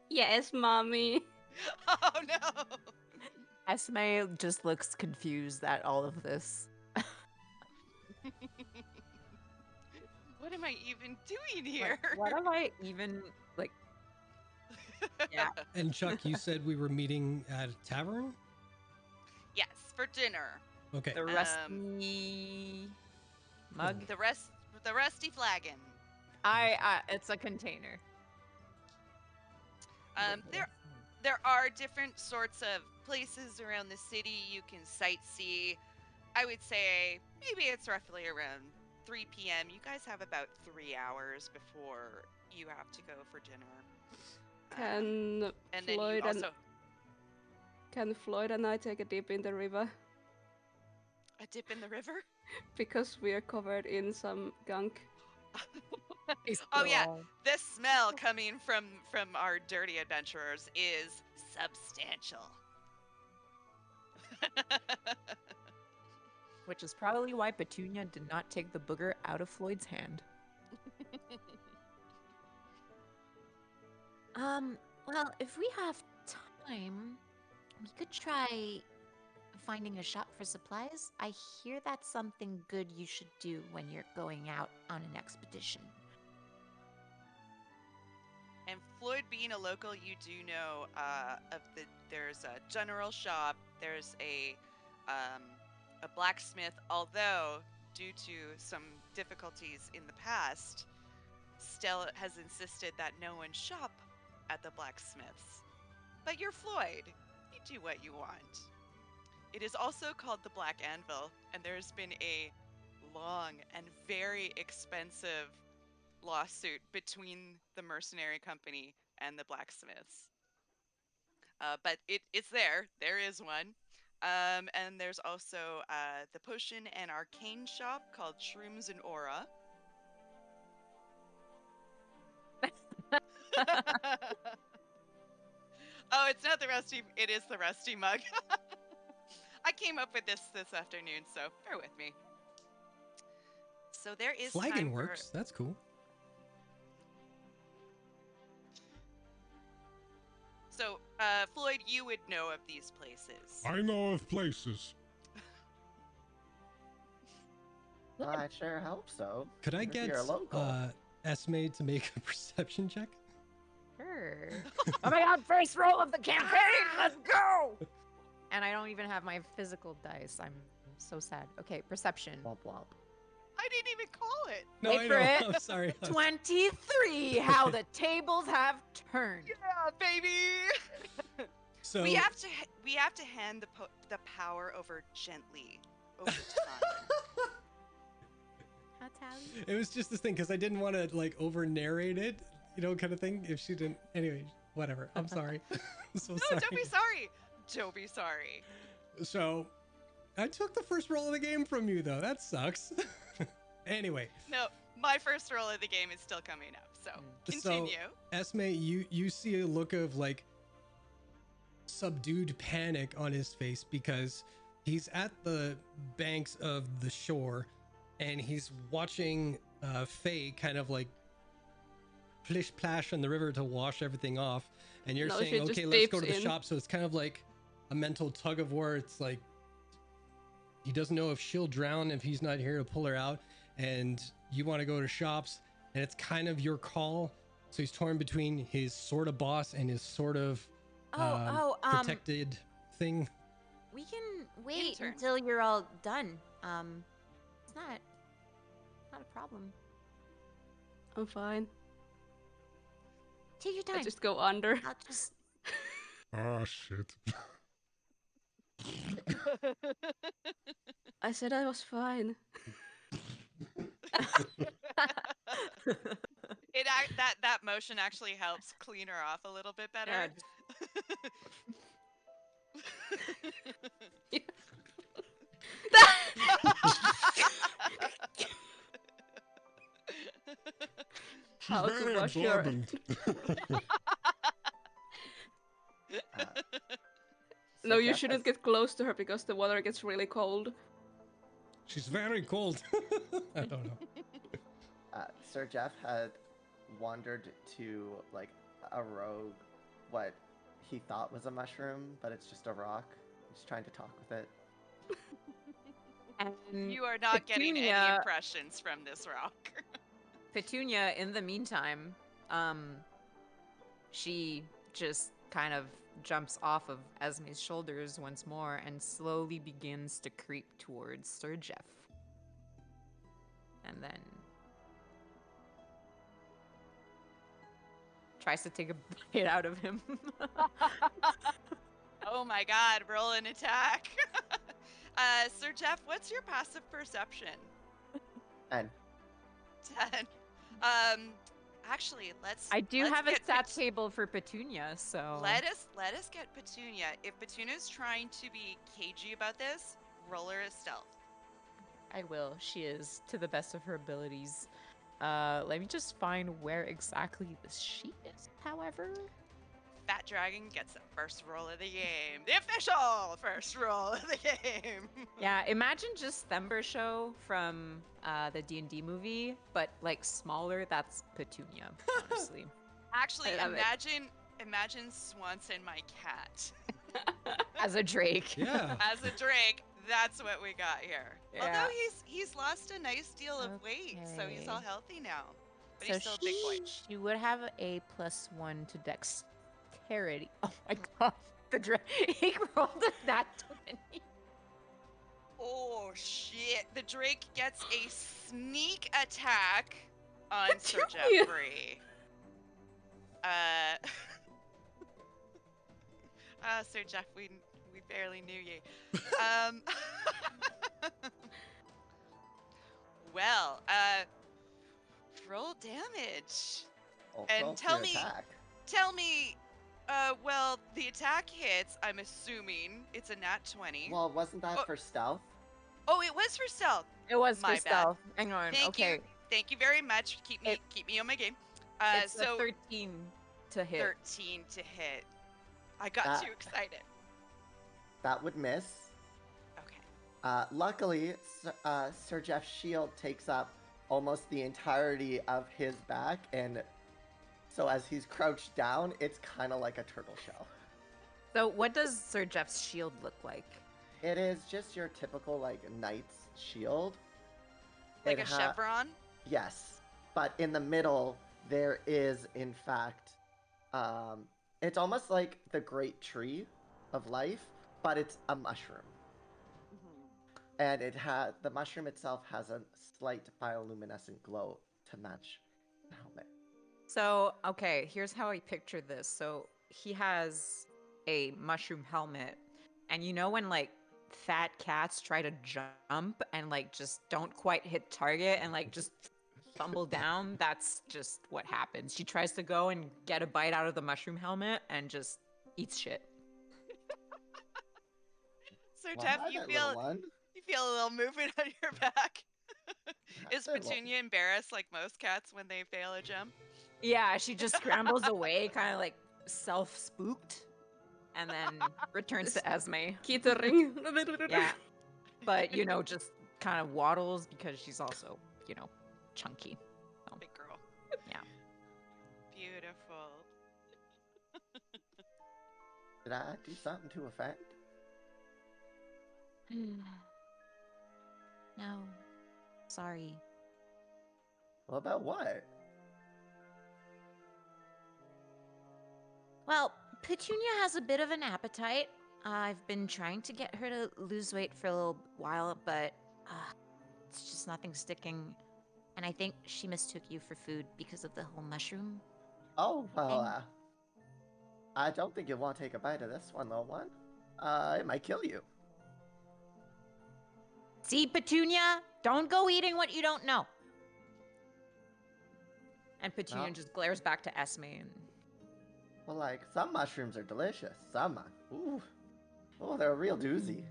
Yes, mommy. Oh no! Esme just looks confused at all of this. What am I even doing here? Like, what am I even like? Yeah. And Chuck, you said we were meeting at a tavern? Yes, for dinner. Okay. The rusty mug. The rusty flagon. It's a container. There are different sorts of places around the city you can sightsee. I would say maybe it's roughly around 3 p.m. You guys have about 3 hours before you have to go for dinner. Can And then Floyd you also Can Floyd and I take a dip in the river? a dip in the river. Because we are covered in some gunk. Oh yeah, this smell coming from our dirty adventurers is substantial. Which is probably why Petunia did not take the booger out of Floyd's hand. Well, if we have time, we could try finding a shop for supplies? I hear that's something good you should do when you're going out on an expedition. And Floyd, being a local, you do know there's a general shop, there's a blacksmith, although due to some difficulties in the past, Stella has insisted that no one shop at the blacksmith's. But you're Floyd. You do what you want. It is also called the Black Anvil, and there's been a long and very expensive lawsuit between the mercenary company and the blacksmiths. But it's there. There is one. And there's also the potion and arcane shop called Shrooms and Aura. Oh, it's not the rusty. It is the rusty mug. I came up with this afternoon, so bear with me. So there is Flagon time works. That's cool. So, Floyd, you would know of these places. I know of places. I sure hope so. Could I If get you're local. Esme to make a perception check? Sure. Oh my god, first roll of the campaign! Let's go! And I don't even have my physical dice. I'm so sad. Okay, perception. Womp womp. I didn't even call it. No, Wait I for know. it. I'm sorry. 23! How the tables have turned. Yeah, baby. So we have to hand the power over gently over time. How tally? it was just this thing because I didn't want to like over narrate it, kind of thing. If she didn't, anyway, whatever. I'm sorry. I'm so No, sorry. don't be sorry. Don't be sorry. So, I took the first roll of the game from you, though. That sucks. Anyway. No, my first roll of the game is still coming up, so continue. So, Esme, you see a look of like subdued panic on his face because he's at the banks of the shore and he's watching Faye kind of like plish plash on the river to wash everything off. And you're No, saying, she just okay, let's go to dips the in. shop. So it's kind of like a mental tug of war. It's like he doesn't know if she'll drown if he's not here to pull her out. And you want to go to shops and it's kind of your call. So he's torn between his sort of boss and his sort of protected thing. We can wait Intern. until you're all done. It's not a problem. I'm fine. Take your I time. just go under. I'll just. Ah, shit. I said I was fine. That motion actually helps clean her off a little bit better. Yeah. She's How to very wash your- absorbent. No, you Jeff shouldn't has- get close to her because the water gets really cold. She's very cold. I don't know. Sir Jeff had wandered to like a rogue, what he thought was a mushroom, but it's just a rock. He's trying to talk with it. And You are not getting any Petunia- impressions from this rock. Petunia, in the meantime, she just kind of jumps off of Esme's shoulders once more and slowly begins to creep towards Sir Jeff. And then tries to take a bite out of him. Oh my god, roll an attack. Sir Jeff, what's your passive perception? And 10. Actually, let's I do let's have a get stat table for Petunia, so Let us get Petunia. If Petunia's trying to be cagey about this, roll her a stealth. I will. She is to the best of her abilities. Let me just find where exactly this sheet is, however. Fat Dragon gets the first roll of the game. The official first roll of the game. Yeah, imagine just Thember Show from the D&D movie, but like smaller. That's Petunia, honestly. Actually, I love it. imagine Swanson, my cat. As a drake. Yeah. As a drake, that's what we got here. Yeah. Although he's lost a nice deal of weight, so he's all Okay. healthy now. But So he's still a big boy. she would have a +1 to dexterity. Oh my god. The drake rolled a nat 20. Oh shit! The Drake gets a sneak attack on Sir Petunia. Jeffrey. Sir Jeff, we barely knew you. Well, roll damage. Also, And tell your me- attack. Tell me, well, the attack hits. I'm assuming it's a nat 20. Well, wasn't that Oh. for stealth? Oh, it was for stealth. It was My for bad. stealth. Hang on. Thank okay. you. Thank you very much. Keep me on my game. It's So a 13 to hit. 13 to hit. I got That- too excited. That would miss. Okay. Luckily, Sir Jeff's shield takes up almost the entirety of his back, and so as he's crouched down, it's kind of like a turtle shell. So what does Sir Jeff's shield look like? It is just your typical, like, knight's shield. Like It a chevron. Yes, but in the middle, there is, in fact, it's almost like the great tree of life, but it's a mushroom. And the mushroom itself has a slight bioluminescent glow to match the helmet. So, okay, here's how I picture this. So, he has a mushroom helmet, and you know when like fat cats try to jump and like just don't quite hit target and like just fumble down? That's just what happens. She tries to go and get a bite out of the mushroom helmet and just eats shit. Sir Well, Jeff, hi you there, feel little one. a little movement on your back. Is there, little- Petunia embarrassed like most cats when they fail a jump? Yeah, she just scrambles away, kind of like self-spooked, and then returns to Esme. Kittering. Yeah. But, you know, just kind of waddles because she's also, you know, chunky. Big girl. Yeah. Beautiful. Did I do something to offend? No. Sorry. Well, about what? Well, Petunia has a bit of an appetite. I've been trying to get her to lose weight for a little while, but it's just nothing sticking. And I think she mistook you for food because of the whole mushroom. Oh, well, And- I don't think you'll want to take a bite of this one, little one. It might kill you. See, Petunia? Don't go eating what you don't know. And Petunia Well- just glares back to Esme and... Well, like, some mushrooms are delicious. Some, ooh. Oh, they're a real doozy.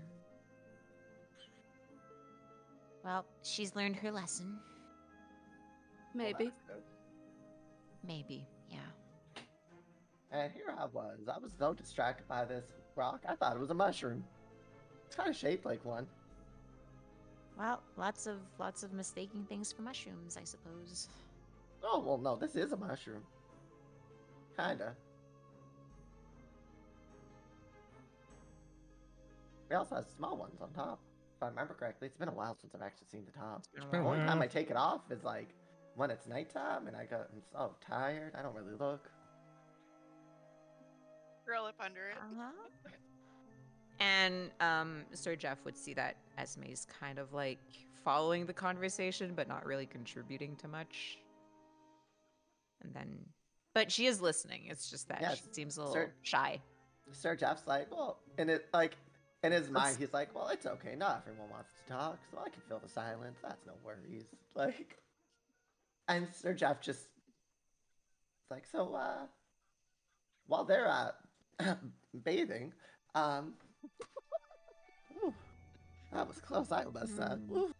Well, she's learned her lesson. Well, Maybe. that's good. Maybe, yeah. And here I was so distracted by this rock, I thought it was a mushroom. It's kind of shaped like one. Well, lots of mistaking things for mushrooms, I suppose. Oh, well, no, this is a mushroom. Kinda. We also have small ones on top. If I remember correctly, it's been a while since I've actually seen the top. It's The been a only time while. I take it off is like when it's nighttime and I'm so tired, I don't really look. Curl up under it. Uh-huh. And Sir Jeff would see that Esme's kind of like following the conversation, but not really contributing to much. And then, but she is listening. It's just that Yes, she seems a little Sir- shy. Sir Jeff's like, well, and it like in his mind, Let's- he's like, well, it's okay. Not everyone wants to talk, so I can fill the silence. That's no worries. Like, and Sir Jeff just it's like, so while they're bathing, ooh, that was close. I almost ooh.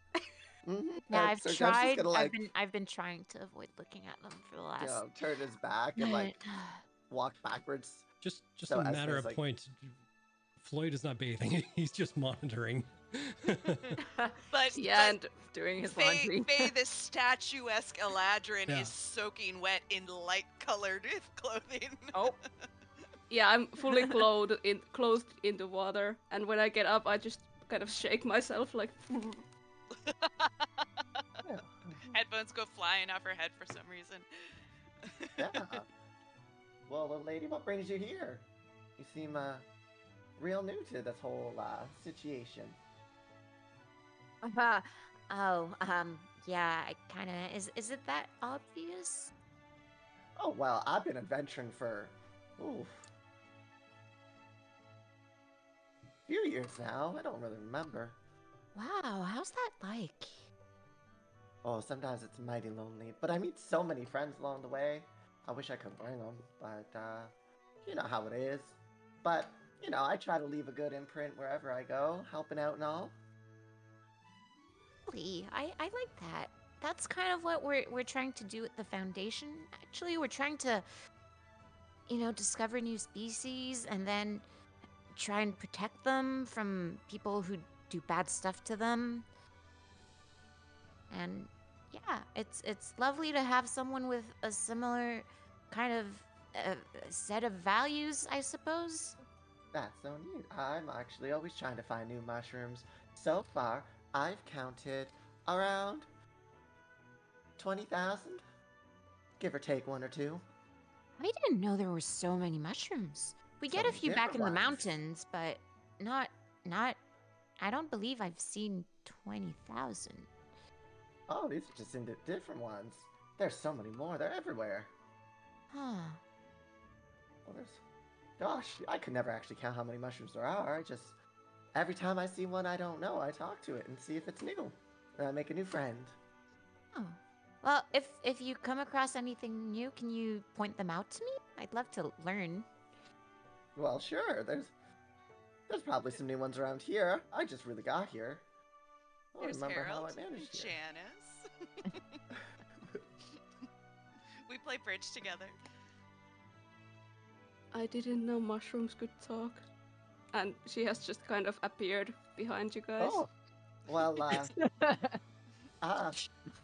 Mhm. Yeah, And I've Sir Jeff's just tried. gonna, like, I've been trying to avoid looking at them for the you last know, turn his back and like minute. walk backwards. Just So a matter Esme's of like- point. Floyd is not bathing. He's just monitoring. But Yeah, and doing his laundry. Faye, the statuesque Eladrin Yeah. is soaking wet in light-colored clothing. Oh, Yeah, I'm fully clothed in the water, and when I get up, I just kind of shake myself like. Yeah. Headphones go flying off her head for some reason. Yeah. Well, little lady, what brings you here? You seem real new to this whole situation. Uh, oh, yeah, I kind of. Is it that obvious? Oh well, I've been adventuring for, oof, a few years now. I don't really remember. Wow, how's that like? Oh, sometimes it's mighty lonely, but I meet so many friends along the way. I wish I could bring them, but you know how it is. But you know, I try to leave a good imprint wherever I go, helping out and all. Really, I like that. That's kind of what we're trying to do at the foundation. Actually, we're trying to, discover new species and then try and protect them from people who do bad stuff to them. And yeah, it's lovely to have someone with a similar kind of set of values, I suppose. That's so neat. I'm actually always trying to find new mushrooms. So far, I've counted around 20,000, give or take one or two. I didn't know there were so many mushrooms. We So get a many few back different in the ones. mountains, but not. I don't believe I've seen 20,000. Oh, these are just different ones. There's so many more. They're everywhere. Huh. Well, gosh, I could never actually count how many mushrooms there are. Every time I see one I don't know, I talk to it and see if it's new. And I make a new friend. Oh. Well, if you come across anything new, can you point them out to me? I'd love to learn. Well, sure. There's probably some new ones around here. I just really got here. I don't Here's remember how Harold I managed and here. Janice. We play bridge together. I didn't know mushrooms could talk. And she has just kind of appeared behind you guys. Oh, well, uh,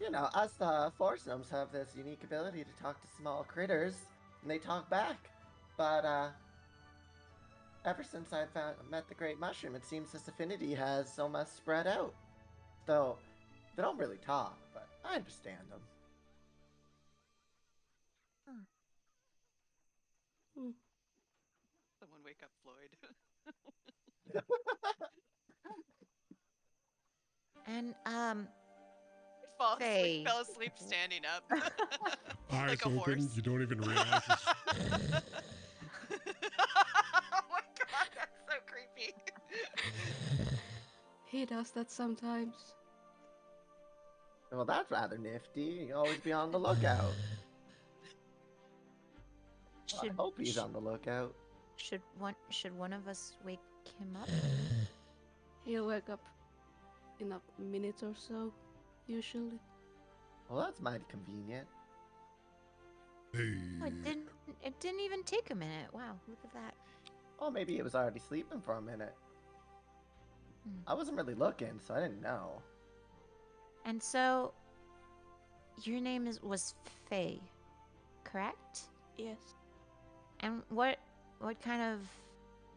you know, us forest gnomes have this unique ability to talk to small critters, and they talk back. But ever since met the great mushroom, it seems this affinity has so much spread out. Though they don't really talk, but I understand them. Hmm. Someone wake up Floyd. And Faye. Fell asleep standing up. Eyes Like a open, horse. you don't even realize it's. Oh my god, that's so creepy. He does that sometimes. Well, that's rather nifty. You always be on the lookout. Well, I hope he's on the lookout. Should one of us wake him up? He'll wake up in a minute or so, usually. Well, that's mighty convenient. Hey. Oh, it didn't even take a minute. Wow, look at that. Oh, maybe he was already sleeping for a minute. Hmm. I wasn't really looking, so I didn't know. And so your name was Faye, correct? Yes. And what kind of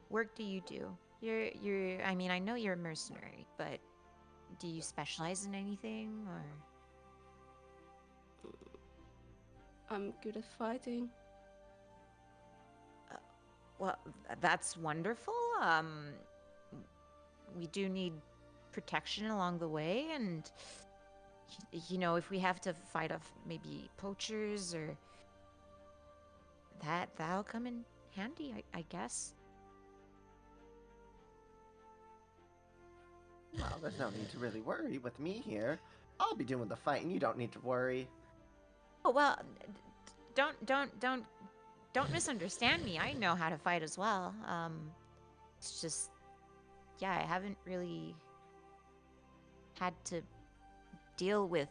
work do you do? You're I mean, I know you're a mercenary, but do you specialize in anything or I'm good at fighting. well, that's wonderful. We do need protection along the way, and if we have to fight off maybe poachers or that'll come in handy, I guess. Well, there's no need to really worry with me here. I'll be doing the fighting. You don't need to worry. Oh well, don't misunderstand me. I know how to fight as well. It's just, yeah, I haven't really had to deal with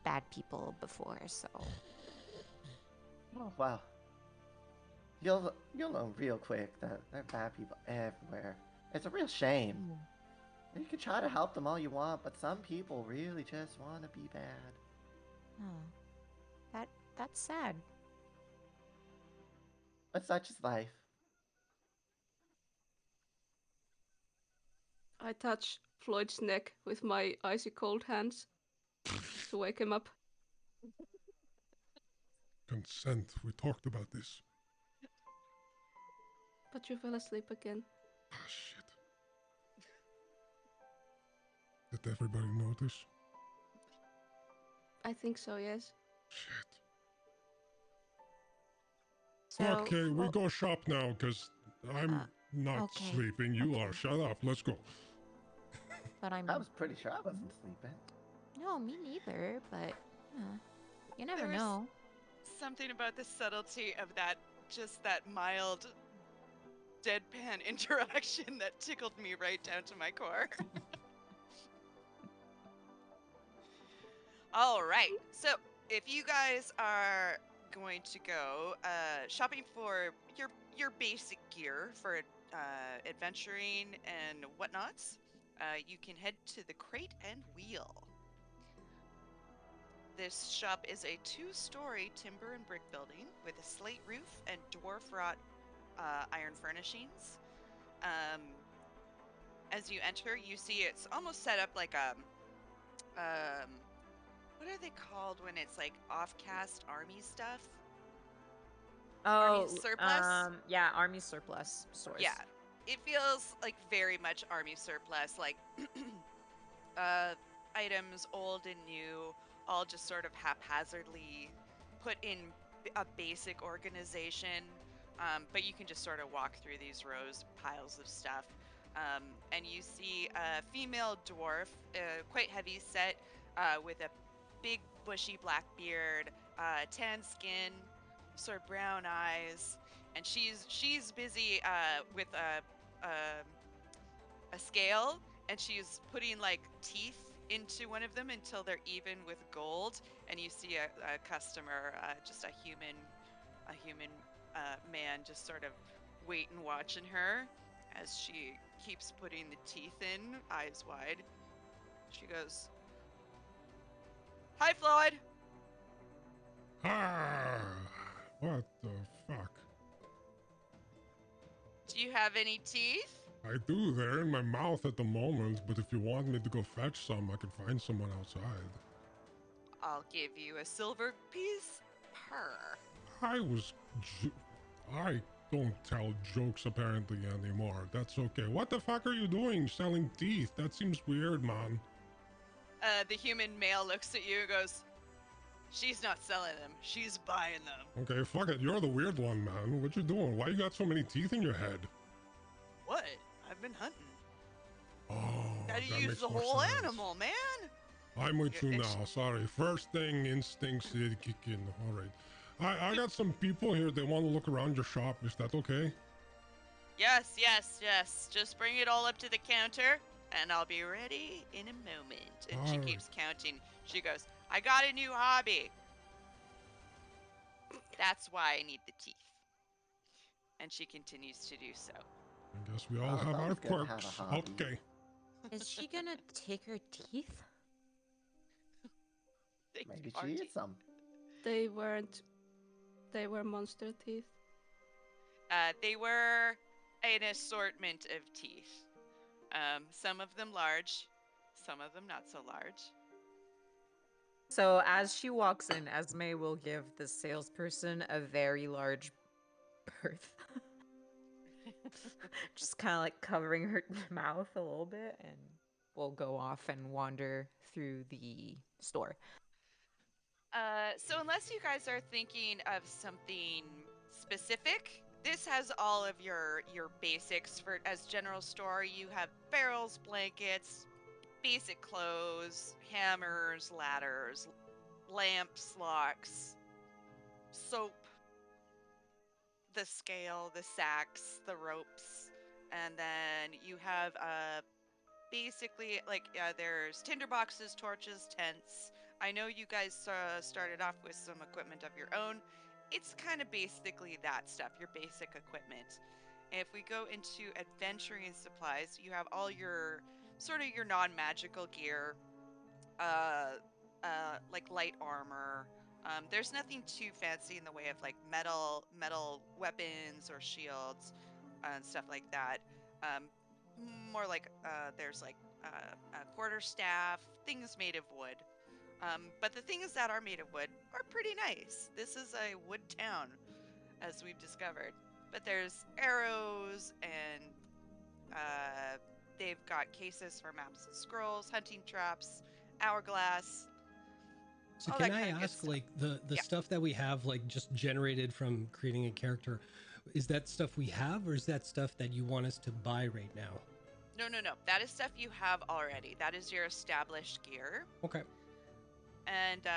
bad people before, so. Oh, well. You'll know real quick that there are bad people everywhere. It's a real shame. You can try to help them all you want, but some people really just want to be bad. Oh, that's sad. But such is life. I touch Floyd's neck with my icy cold hands to wake him up. Consent. We talked about this. But you fell asleep again. Ah, shit. Did everybody notice? I think so, yes. Shit. So, Okay, we go shop now, because I'm not okay, sleeping. You are. Shut up. Let's go. but I'm. I was pretty sure I wasn't sleeping. No, me neither. But you never There was- know. Something about the subtlety of that, just that mild deadpan interaction that tickled me right down to my core. All right. So, if you guys are going to go shopping for your basic gear for adventuring and whatnots, you can head to the Crate and Wheel. This shop is a 2-story timber and brick building with a slate roof and dwarf-wrought iron furnishings. As you enter, you see it's almost set up like a what are they called when it's like off-cast army stuff? Army surplus? Yeah, army surplus stores. Yeah, it feels like very much army surplus, like items old and new, all just sort of haphazardly put in a basic organization. But you can just sort of walk through these rows, piles of stuff. And you see a female dwarf, quite heavy set, with a big bushy black beard, tan skin, sort of brown eyes, and she's busy with a scale, and she's putting like teeth into one of them until they're even with gold. And you see a customer, just a human man, just sort of waiting, watching her as she keeps putting the teeth in, eyes wide. She goes, "Hi, Floyd." Ah, what the fuck? Do you have any teeth? I do. They're in my mouth at the moment, but if you want me to go fetch some, I can find someone outside. I'll give you a silver piece per. I don't tell jokes apparently anymore. That's okay. What the fuck are you doing selling teeth? That seems weird, man. The human male looks at you and goes, "She's not selling them. She's buying them." Okay, fuck it. You're the weird one, man. What you doing? Why you got so many teeth in your head? What? I've been hunting. Oh, Gotta that use makes the more whole sense. animal, man. I'm with you And now. Sorry. First thing, instincts did kick in. All right. I got some people here. They want to look around your shop. Is that okay? Yes, yes, yes. Just bring it all up to the counter, and I'll be ready in a moment. And she Alright. keeps counting. She goes, "I got a new hobby. That's why I need the teeth." And she continues to do so. I guess we all Well, it's have our always good to have a quirks. hobby. Okay. Is she gonna take her teeth? They Maybe are she teeth. eats some. They weren't. They were monster teeth. They were an assortment of teeth. Some of them large, some of them not so large. So as she walks in, Esme will give the salesperson a very large berth. Just kind of like covering her mouth a little bit, and we'll go off and wander through the store. So unless you guys are thinking of something specific, this has all of your basics for as general store. You have barrels, blankets, basic clothes, hammers, ladders, lamps, locks, soap, the scale, the sacks, the ropes, and then you have basically like there's tinder boxes, torches, tents. I know you guys started off with some equipment of your own. It's kind of basically that stuff, your basic equipment. If we go into adventuring supplies, you have all your sort of your non-magical gear, uh, like light armor. There's nothing too fancy in the way of like metal weapons or shields and stuff like that. Um, more like there's like a quarterstaff, things made of wood. But the things that are made of wood are pretty nice. This is a wood town, as we've discovered. But there's arrows and they've got cases for maps and scrolls, hunting traps, hourglass, So all can that I kind of good ask, stuff. like, the Yeah. stuff that we have, like, just generated from creating a character, is that stuff we have, or is that stuff that you want us to buy right now? No, no, no. That is stuff you have already. That is your established gear. Okay. And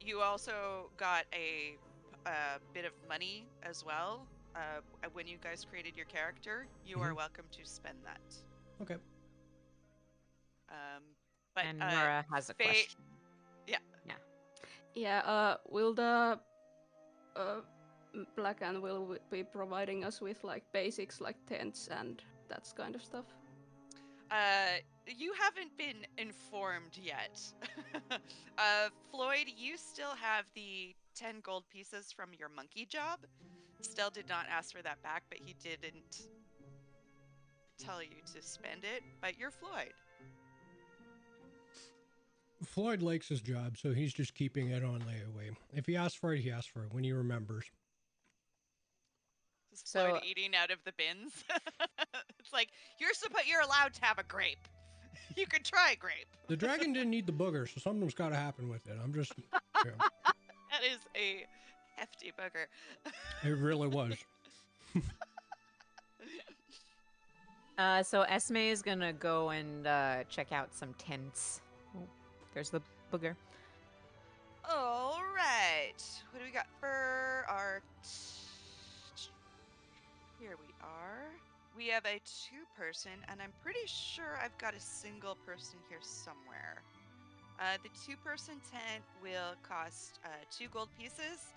you also got a bit of money as well. When you guys created your character, you are welcome to spend that. Okay. But And Nora has a question. Yeah. Yeah, will the Black Ann will be providing us with like basics like tents and that kind of stuff? You haven't been informed yet. Floyd, you still have the 10 gold pieces from your monkey job. Still did not ask for that back, but he didn't tell you to spend it. But you're Floyd. Floyd likes his job, so he's just keeping it on layaway. If he asks for it, he asks for it when he remembers. Is So- Floyd eating out of the bins? It's like you're allowed to have a grape. You could try a grape. The dragon didn't eat the booger, so something's got to happen with it. I'm just, yeah, That is a hefty booger. it really was. So Esme is gonna go and check out some tents. Oh, there's the booger. All right. What do we got for our... Here we are. We have a two-person, and I'm pretty sure I've got a single person here somewhere. The two-person tent will cost 2 gold pieces,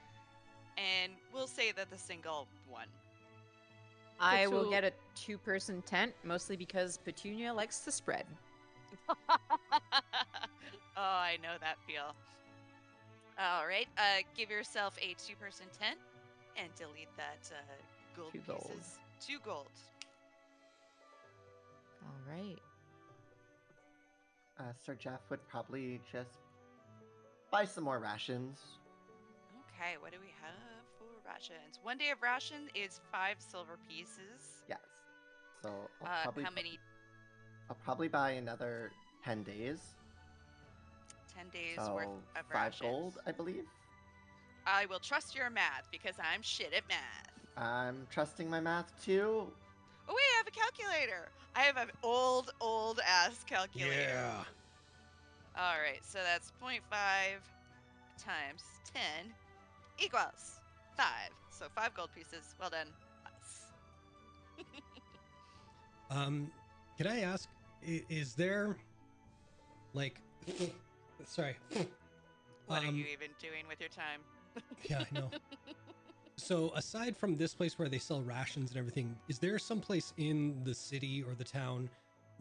and we'll say that the single one. I will two- get a two-person tent, mostly because Petunia likes to spread. Oh, I know that feel. All right. Give yourself a two-person tent, and delete that gold 2 gold. pieces. 2 gold. All right. Sir Jeff would probably just buy some more rations. Okay, what do we have for rations? 1 day of ration is 5 silver pieces. Yes. So I'll probably How many? I'll probably buy another 10 days. 10 days So worth of 5 rations. gold, I believe. I will trust your math because I'm shit at math. I'm trusting my math too. Oh wait, I have a calculator. I have an old ass calculator. All right, so that's 0.5 times 10 equals 5. So 5 gold pieces. Well done. Us. Can I ask, is there, like, sorry. What are you even doing with your time? Yeah, I know. So aside from this place where they sell rations and everything, is there some place in the city or the town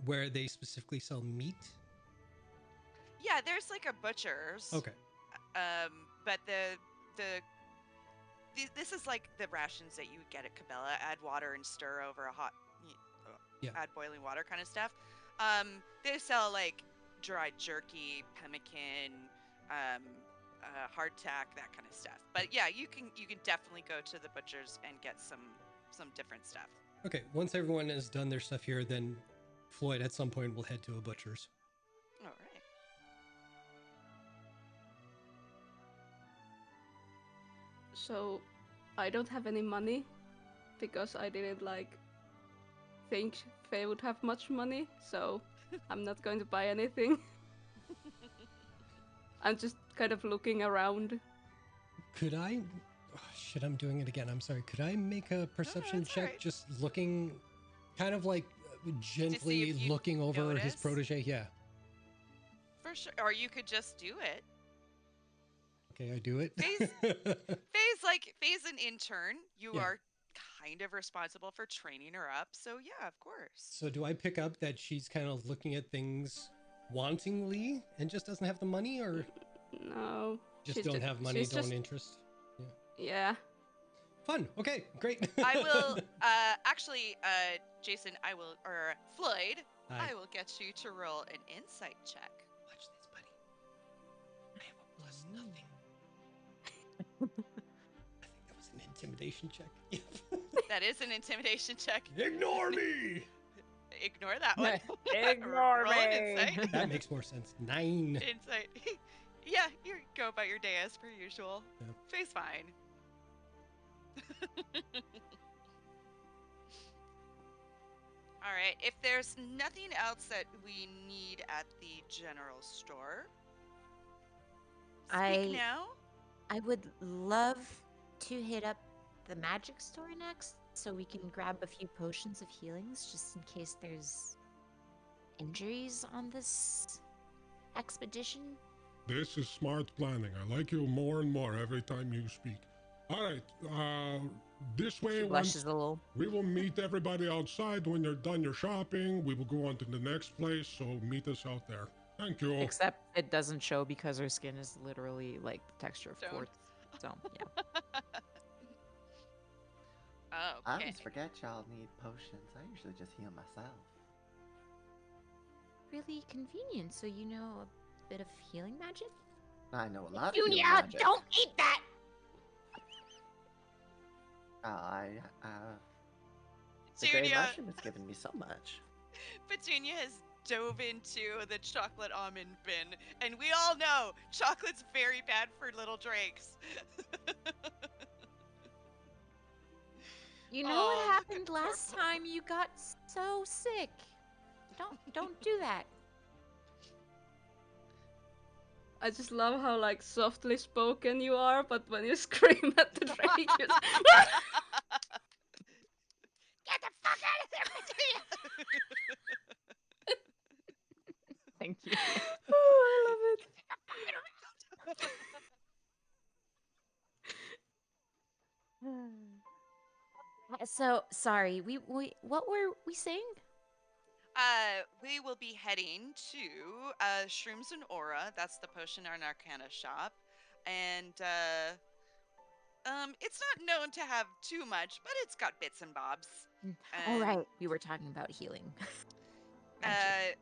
where they specifically sell meat? Yeah, there's like a butcher's. Okay. But this is like the rations that you would get at Cabela. Add water and stir over a hot, Yeah. add boiling water kind of stuff. They sell like dried jerky, pemmican, hardtack, that kind of stuff. But yeah, you can definitely go to the butcher's and get some different stuff. Okay, once everyone has done their stuff here, then Floyd at some point will head to a butcher's. All right. So I don't have any money because I didn't like think Faye would have much money, so I'm not going to buy anything. I'm just kind of looking around. Could I? Oh, shit, I'm doing it again. I'm sorry. Could I make a perception it's check, alright. just looking, kind of like gently if you looking over his notice? protege? Yeah. For sure. Or you could just do it. Okay, I do it. Faye's an intern. You Yeah. are kind of responsible for training her up. So yeah, of course. So do I pick up that she's kind of looking at things wantingly and just doesn't have the money, or No. just she's don't ju- have money, she's don't just- interest? Yeah. Fun. Okay, great. I will actually, Jason, or Floyd, Hi. I will get you to roll an insight check. Watch this, buddy. I have a plus nothing. I think that was an intimidation check. That is an intimidation check. Ignore me. Ignore that one. Ignore Roll an me. insight. That makes more sense. 9. Insight. Yeah, you go about your day as per usual. Yeah. Face fine. All right. If there's nothing else that we need at the general store, speak now. I would love to hit up the magic store next so we can grab a few potions of healings just in case there's injuries on this expedition. This is smart planning. I like you more and more every time you speak. All right, this way, She once blushes a little. we will meet everybody outside when you're done your shopping. We will go on to the next place, so meet us out there. Thank you. Except it doesn't show because her skin is literally like the texture of Stone. quartz. So, yeah. I Okay. always forget y'all need potions. I usually just heal myself. Really convenient. So you know a bit of healing magic? I know a lot of healing Junior, magic. don't eat that! The gray Petunia, mushroom has given me so much. Petunia has dove into the chocolate almond bin, and we all know chocolate's very bad for little drakes. You know Oh, what look at happened poor last Flo. time you got so sick? Don't do that. I just love how like softly spoken you are, but when you scream at the drake, you Get the fuck out of there, Petunia! Thank you. oh, I love it. So sorry. We what were we saying? We will be heading to Shrooms and Aura. That's the potion and arcana shop. And it's not known to have too much, but it's got bits and bobs. All And, right, we were talking about healing. Magic.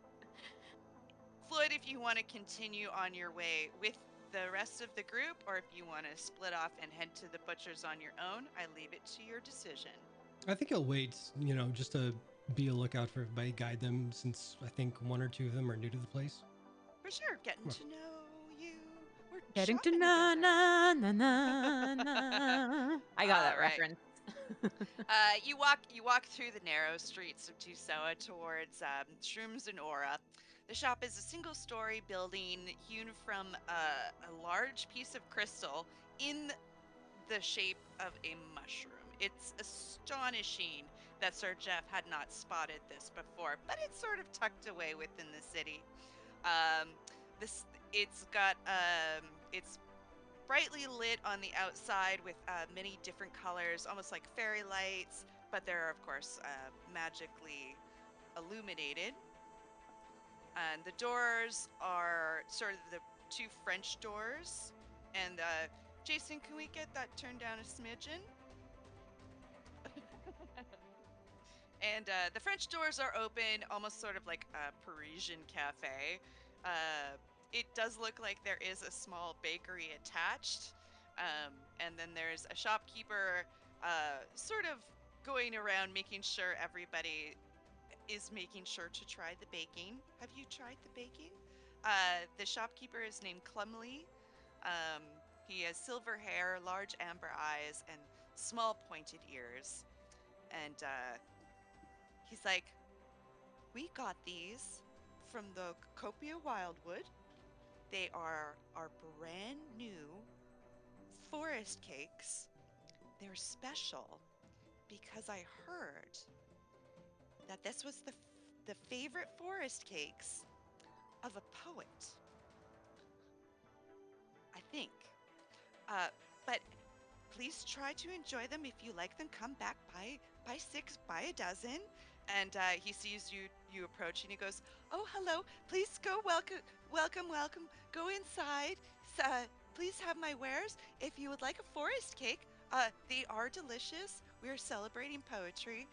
Floyd, if you want to continue on your way with the rest of the group, or if you want to split off and head to the butcher's on your own, I leave it to your decision. I think I'll wait, just to be a lookout for everybody, guide them, since I think one or two of them are new to the place. For sure, getting to know you. We're Getting to shopping na together. na na na na. I got that All right. reference. You walk through the narrow streets of Tusoa towards Shrooms and Aura. The shop is a single-story building hewn from a large piece of crystal in the shape of a mushroom. It's astonishing that Sir Jeff had not spotted this before, but it's sort of tucked away within the city. It's brightly lit on the outside with many different colors, almost like fairy lights, but they're of course magically illuminated. And the doors are sort of the two French doors. And Jason, can we get that turned down a smidgen? And the French doors are open, almost sort of like a Parisian cafe. It does look like there is a small bakery attached. And then there's a shopkeeper sort of going around making sure everybody is making sure to try the baking. Have you tried the baking? The shopkeeper is named Clumley. He has silver hair, large amber eyes, and small pointed ears. And he's like, we got these from the Copia Wildwood. They are our brand new forest cakes. They're special because I heard that this was the favorite forest cakes of a poet. I think. But please try to enjoy them. If you like them, come back, buy 6, buy a dozen. And he sees you approach, and he goes, "Oh, hello. Please go. Welcome. Go inside. Please have my wares. If you would like a forest cake, They are delicious. We're celebrating poetry,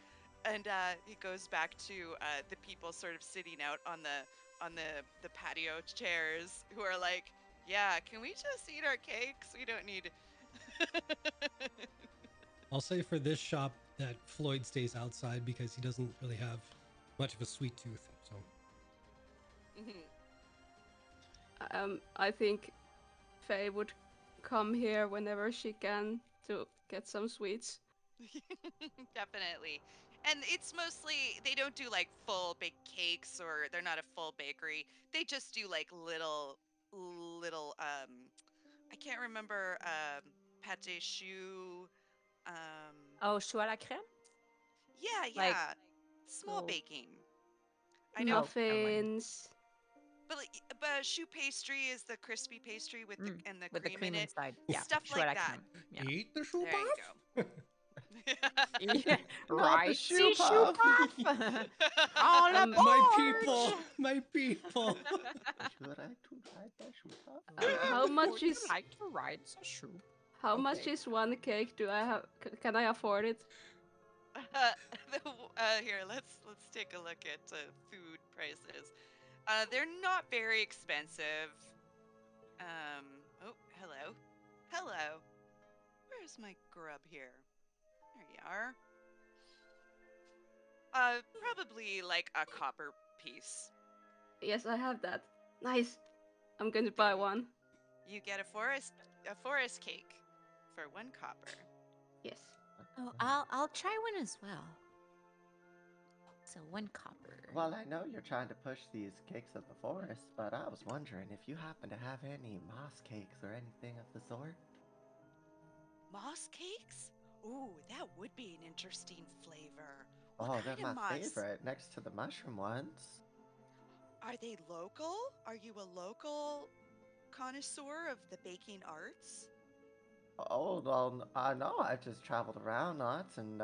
and it goes back to the people sort of sitting out on the patio chairs who are like, "Yeah, can we just eat our cakes? We don't need." I'll say for this shop that Floyd stays outside because he doesn't really have much of a sweet tooth. So I think Faye would come here whenever she can to get some sweets. Definitely. And it's mostly, they don't do like full baked cakes, or they're not a full bakery. They just do like little, I can't remember, pâté choux. Oh, choux à la crème? Yeah, Like, yeah. Small little- baking. I know. Muffins. But choux pastry is the crispy pastry with the and the with the cream in it. inside. Yeah, Stuff choux à like la that. crème. Yeah. eat the shoe There you puff. Yeah. Not the Right. shoe See, puff. On a My board. people, my people. Would you like to ride the shoe puff? How much Would you is like to ride a shoe? how much Okay. is one cake? Do I have? Can I afford it? Here, let's take a look at food prices. They're not very expensive. Oh, hello. Hello. Where's my grub here? There you are. Probably like a copper piece. Yes, I have that. Nice. I'm going to buy one. You get a forest cake for 1 copper. Yes. Oh, I'll try one as well. So 1 copper. Well, I know you're trying to push these cakes of the forest, but I was wondering if you happen to have any moss cakes or anything of the sort. Moss cakes? Ooh, that would be an interesting flavor. Oh, What they're kind of my moss? favorite, next to the mushroom ones. Are they local? Are you a local connoisseur of the baking arts? Oh, well, no, I've just traveled around lots, and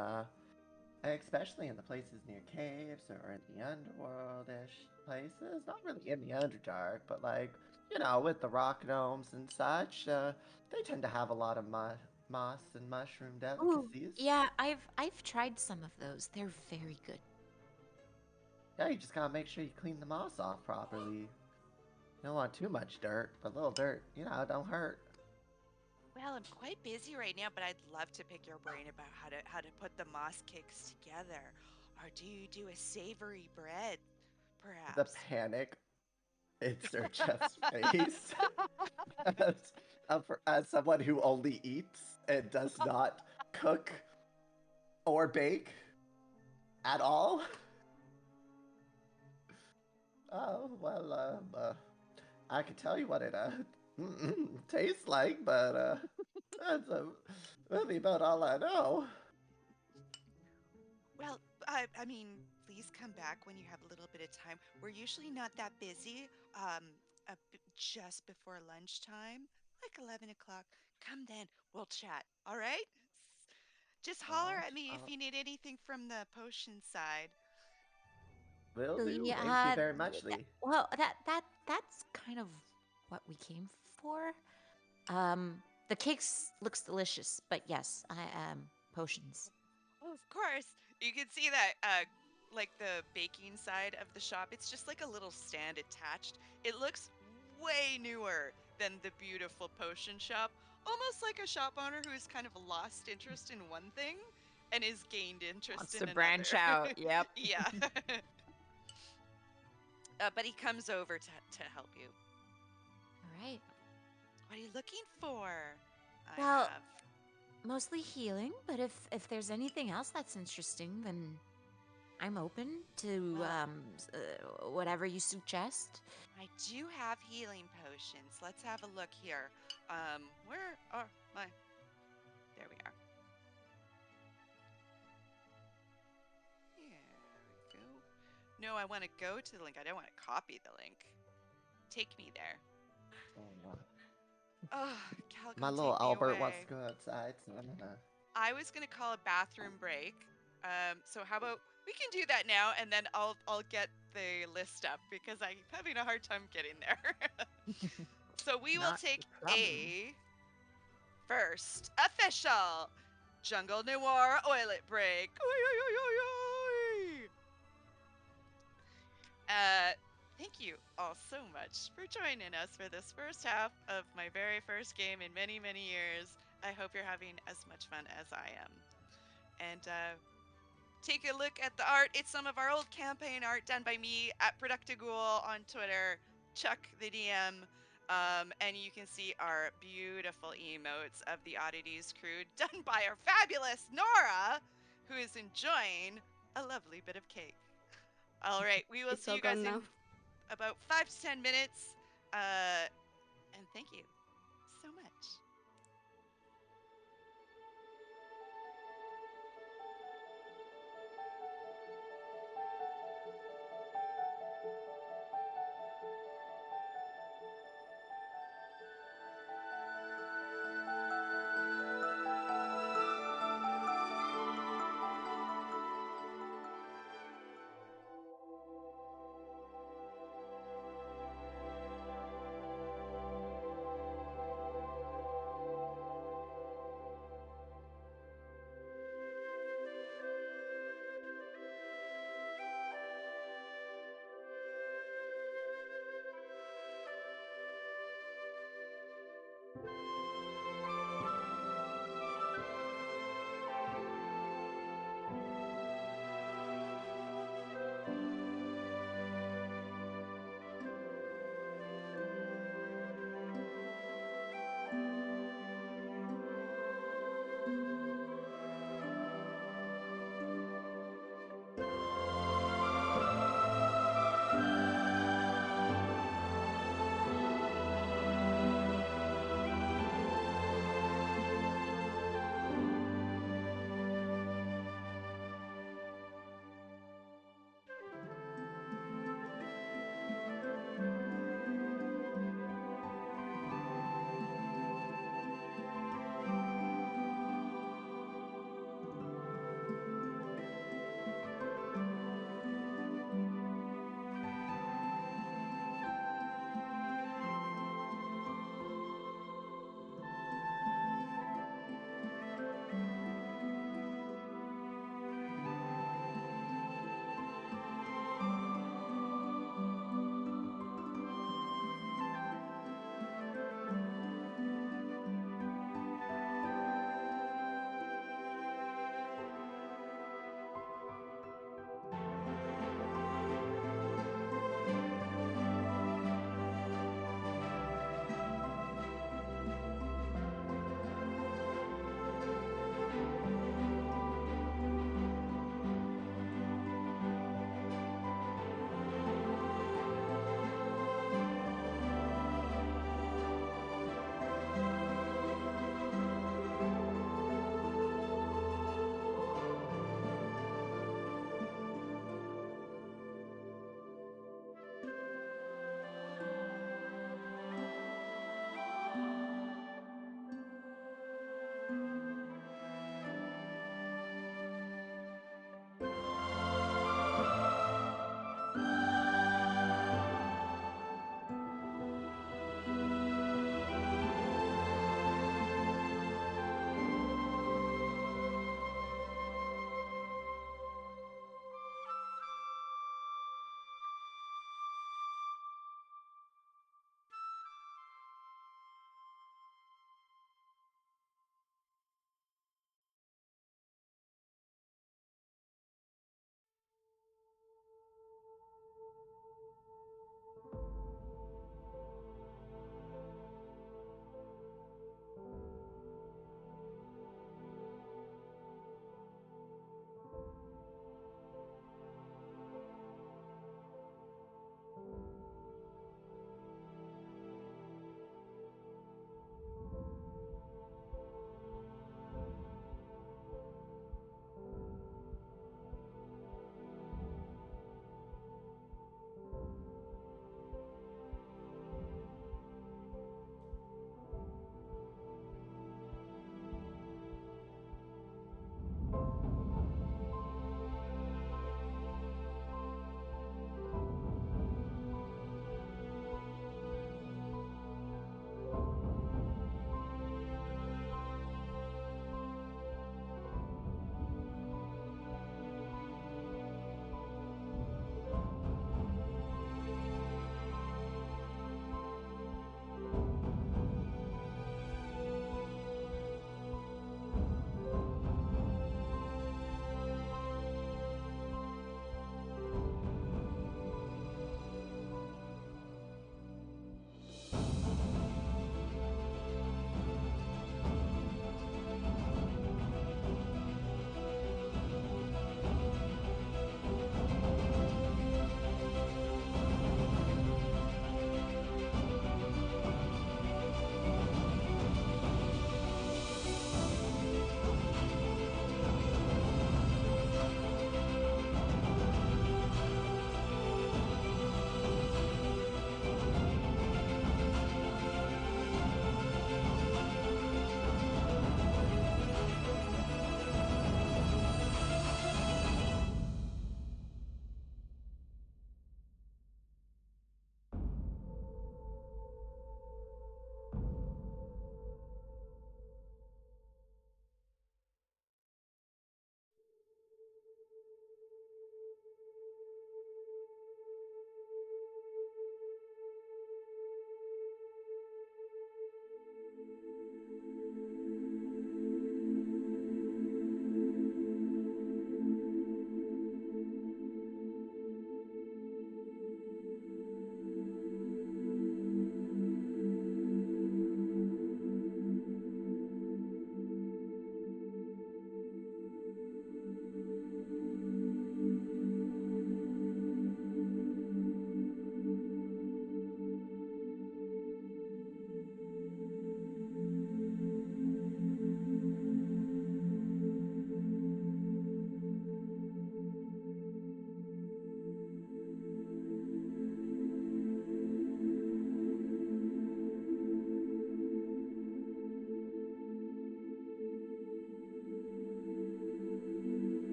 especially in the places near caves or in the underworld-ish places. Not really in the Underdark, but like, with the rock gnomes and such, they tend to have a lot of moss and mushroom Ooh, delicacies. yeah, I've tried some of those. They're very good. Yeah, you just gotta make sure you clean the moss off properly. You don't want too much dirt, but a little dirt, don't hurt. Well, I'm quite busy right now, but I'd love to pick your brain about how to put the moss cakes together. Or do you do a savory bread, perhaps? The panic in Sir Jeff's face as someone who only eats and does not cook or bake at all. Oh, well, I could tell you what it tastes like, but that's really about all I know. Well, I mean, please come back when you have a little bit of time. We're usually not that busy. Just before lunchtime, like 11 o'clock. Come then, we'll chat. All right? Just holler at me if you need anything from the potion side. Will So, do. Thank you very much, Lee. Well, that's kind of what we came for. The cakes looks delicious, but yes, I potions. Of course. You can see that, like the baking side of the shop, it's just like a little stand attached. It looks way newer than the beautiful potion shop. Almost like a shop owner who's kind of lost interest in one thing and is gained interest Wants in to another. branch out. Yep. Yeah. But he comes over to help you. All right. What are you looking for? Well, mostly healing, but if there's anything else that's interesting, then I'm open to whatever you suggest. I do have healing potions. Let's have a look here. Where are my... There we are. Here we go. No, I want to go to the link. I don't want to copy the link. Take me there. Oh, Calico, My little take me Albert away. wants to go outside, so I'm gonna... I was gonna call a bathroom break. So how about we can do that now, and then I'll get the list up because I'm having a hard time getting there. So we will Not take a problem. a first official Jungle Noir Oilet Break. Thank you all so much for joining us for this first half of my very first game in many, many years. I hope you're having as much fun as I am. And take a look at the art. It's some of our old campaign art done by me at Productigul on Twitter. Chuck the DM. And you can see our beautiful emotes of the Oddities crew done by our fabulous Nora, who is enjoying a lovely bit of cake. All right, we will It's see all you guys gone in now. about 5 to 10 minutes. And thank you so much.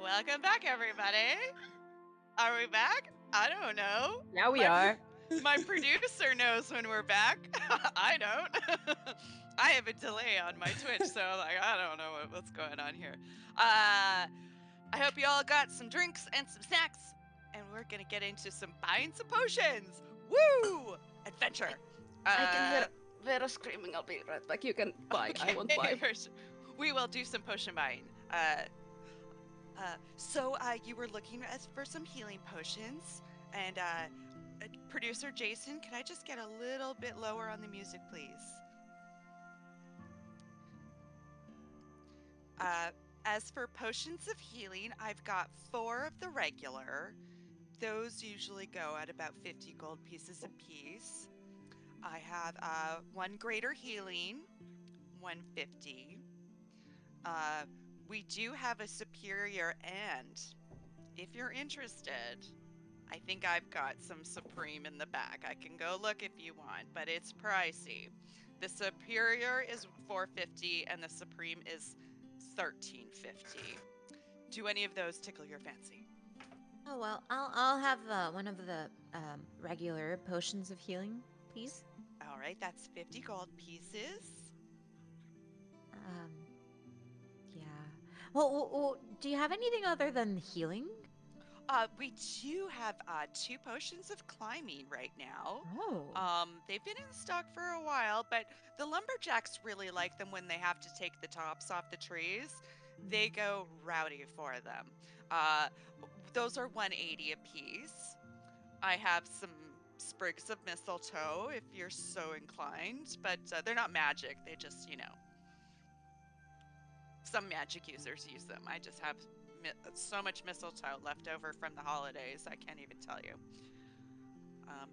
Welcome back, everybody. Are we back? I don't know. Yeah, we My- are. My producer knows when we're back. I don't. I have a delay on my Twitch, so like I don't know what's going on here. I hope you all got some drinks and some snacks, and we're gonna get into some buying some potions. Woo! Adventure. I can hear Vera screaming. I'll be right back. You can buy. I won't buy. We will do some potion buying. So you were looking for some healing potions, and producer Jason, can I just get a little bit lower on the music, please? As for potions of healing, I've got 4 of the regular. Those usually go at about 50 gold pieces a piece. I have 1 greater healing, 150. We do have a superior, and if you're interested, I think I've got some supreme in the back. I can go look if you want, but it's pricey. The superior is 450 and the supreme is 1350. Do any of those tickle your fancy? Oh well, I'll have one of the regular potions of healing, please. All right, that's 50 gold pieces. Yeah. Well, do you have anything other than healing? We do have 2 potions of climbing right now. Oh. They've been in stock for a while, but the lumberjacks really like them when they have to take the tops off the trees. They go rowdy for them. Those are 180 a piece. I have some sprigs of mistletoe if you're so inclined, but they're not magic. They just, some magic users use them. I just have so much mistletoe left over from the holidays. I can't even tell you.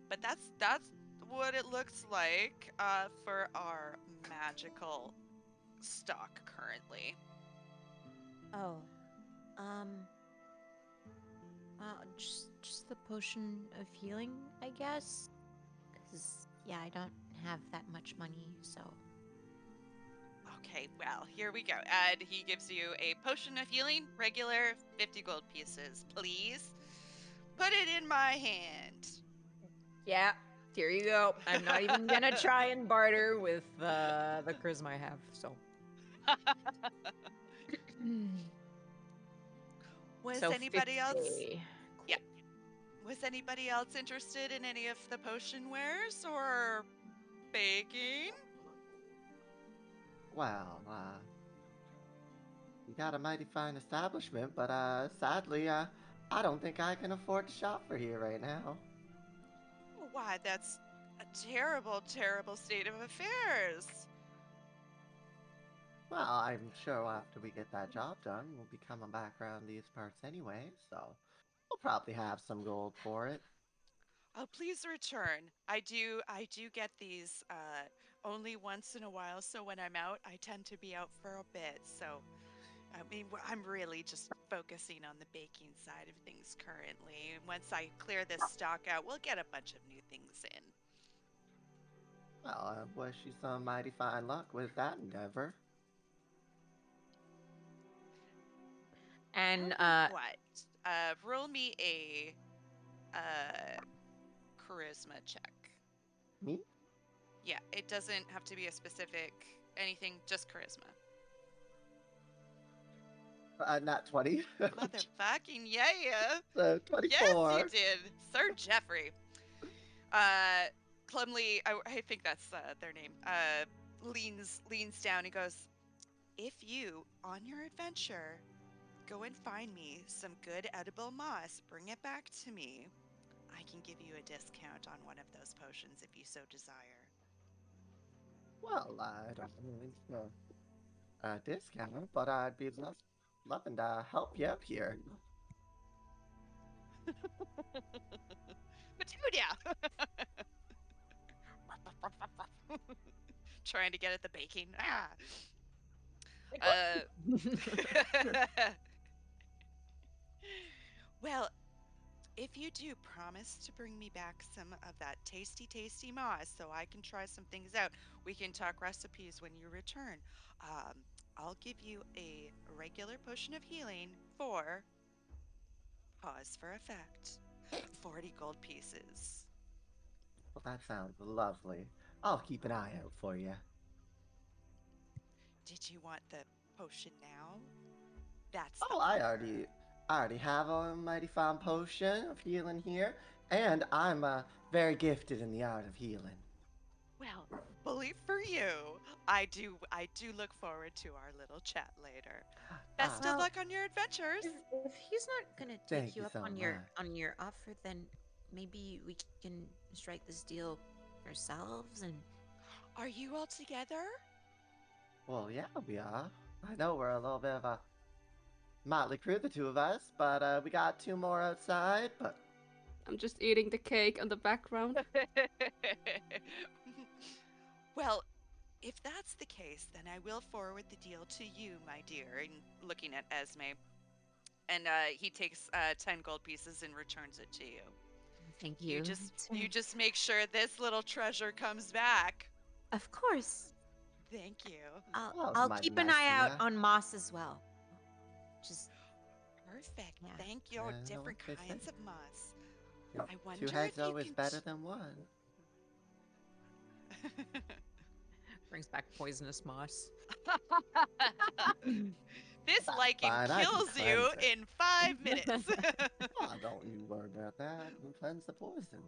But that's what it looks like for our magical stock currently. Oh. Just the potion of healing, I guess. Cause yeah, I don't have that much money, so. Okay, well, here we go. And he gives you a potion of healing, regular 50 gold pieces. Please put it in my hand. Yeah. Here you go. I'm not even gonna try and barter with the charisma I have. So. Was So anybody else? 50. Yeah. Was anybody else interested in any of the potion wares or baking? Well, you got a mighty fine establishment, but sadly, I don't think I can afford to shop for you right now. Why, that's a terrible, terrible state of affairs. Well, I'm sure after we get that job done, we'll be coming back around these parts anyway, so we'll probably have some gold for it. Oh, please return. I do get these only once in a while, so when I'm out, I tend to be out for a bit. So, I mean, I'm really just focusing on the baking side of things currently. Once I clear this stock out, we'll get a bunch of new things in. Well, I wish you some mighty fine luck with that endeavor. And Tell you what, roll me a charisma check. Me? Yeah, it doesn't have to be a specific anything, just charisma. Not 20. Motherfucking yeah. So, Yes, 24. you did, Sir Jeffrey. Plumley, I think that's their name. Leans down and goes, "If you, on your adventure, go and find me some good edible moss, bring it back to me. I can give you a discount on one of those potions if you so desire." Well, I don't really know a discount, but I'd be loving to help you up here. Petunia! Trying to get at the baking. Ah. Well, if you do promise to bring me back some of that tasty, tasty moss so I can try some things out, we can talk recipes when you return. Um, I'll give you a regular potion of healing for, pause for effect, 40 gold pieces. Well, that sounds lovely. I'll keep an eye out for you. Did you want the potion now? That's Oh, the I offer. already have a mighty fine potion of healing here, and I'm very gifted in the art of healing. Well, bully for you. I do look forward to our little chat later. Best of Ah, Well, luck on your adventures. if he's not gonna take thank you you up so on much. your offer, then maybe we can strike this deal ourselves and Are you all together? Well, yeah, we are. I know we're a little bit of a motley crew, the two of us, but we got two more outside, but I'm just eating the cake on the background. Well, if that's the case, then I will forward the deal to you, my dear. And looking at Esme, and he takes 10 gold pieces and returns it to you. thank You you. just It's you very- just make sure this little treasure comes back. Of course. Thank you. that was I'll mighty keep an nice eye of out ya. on moss as well. Just Perfect. Yeah. Thank you. Different Like they say, kinds of moss. two I wonder heads if you always can. better than one. brings back poisonous moss. This That's lichen fine, I can kills you cleanse it. in 5 minutes. Oh, don't you worry about that. I can cleanse the poison.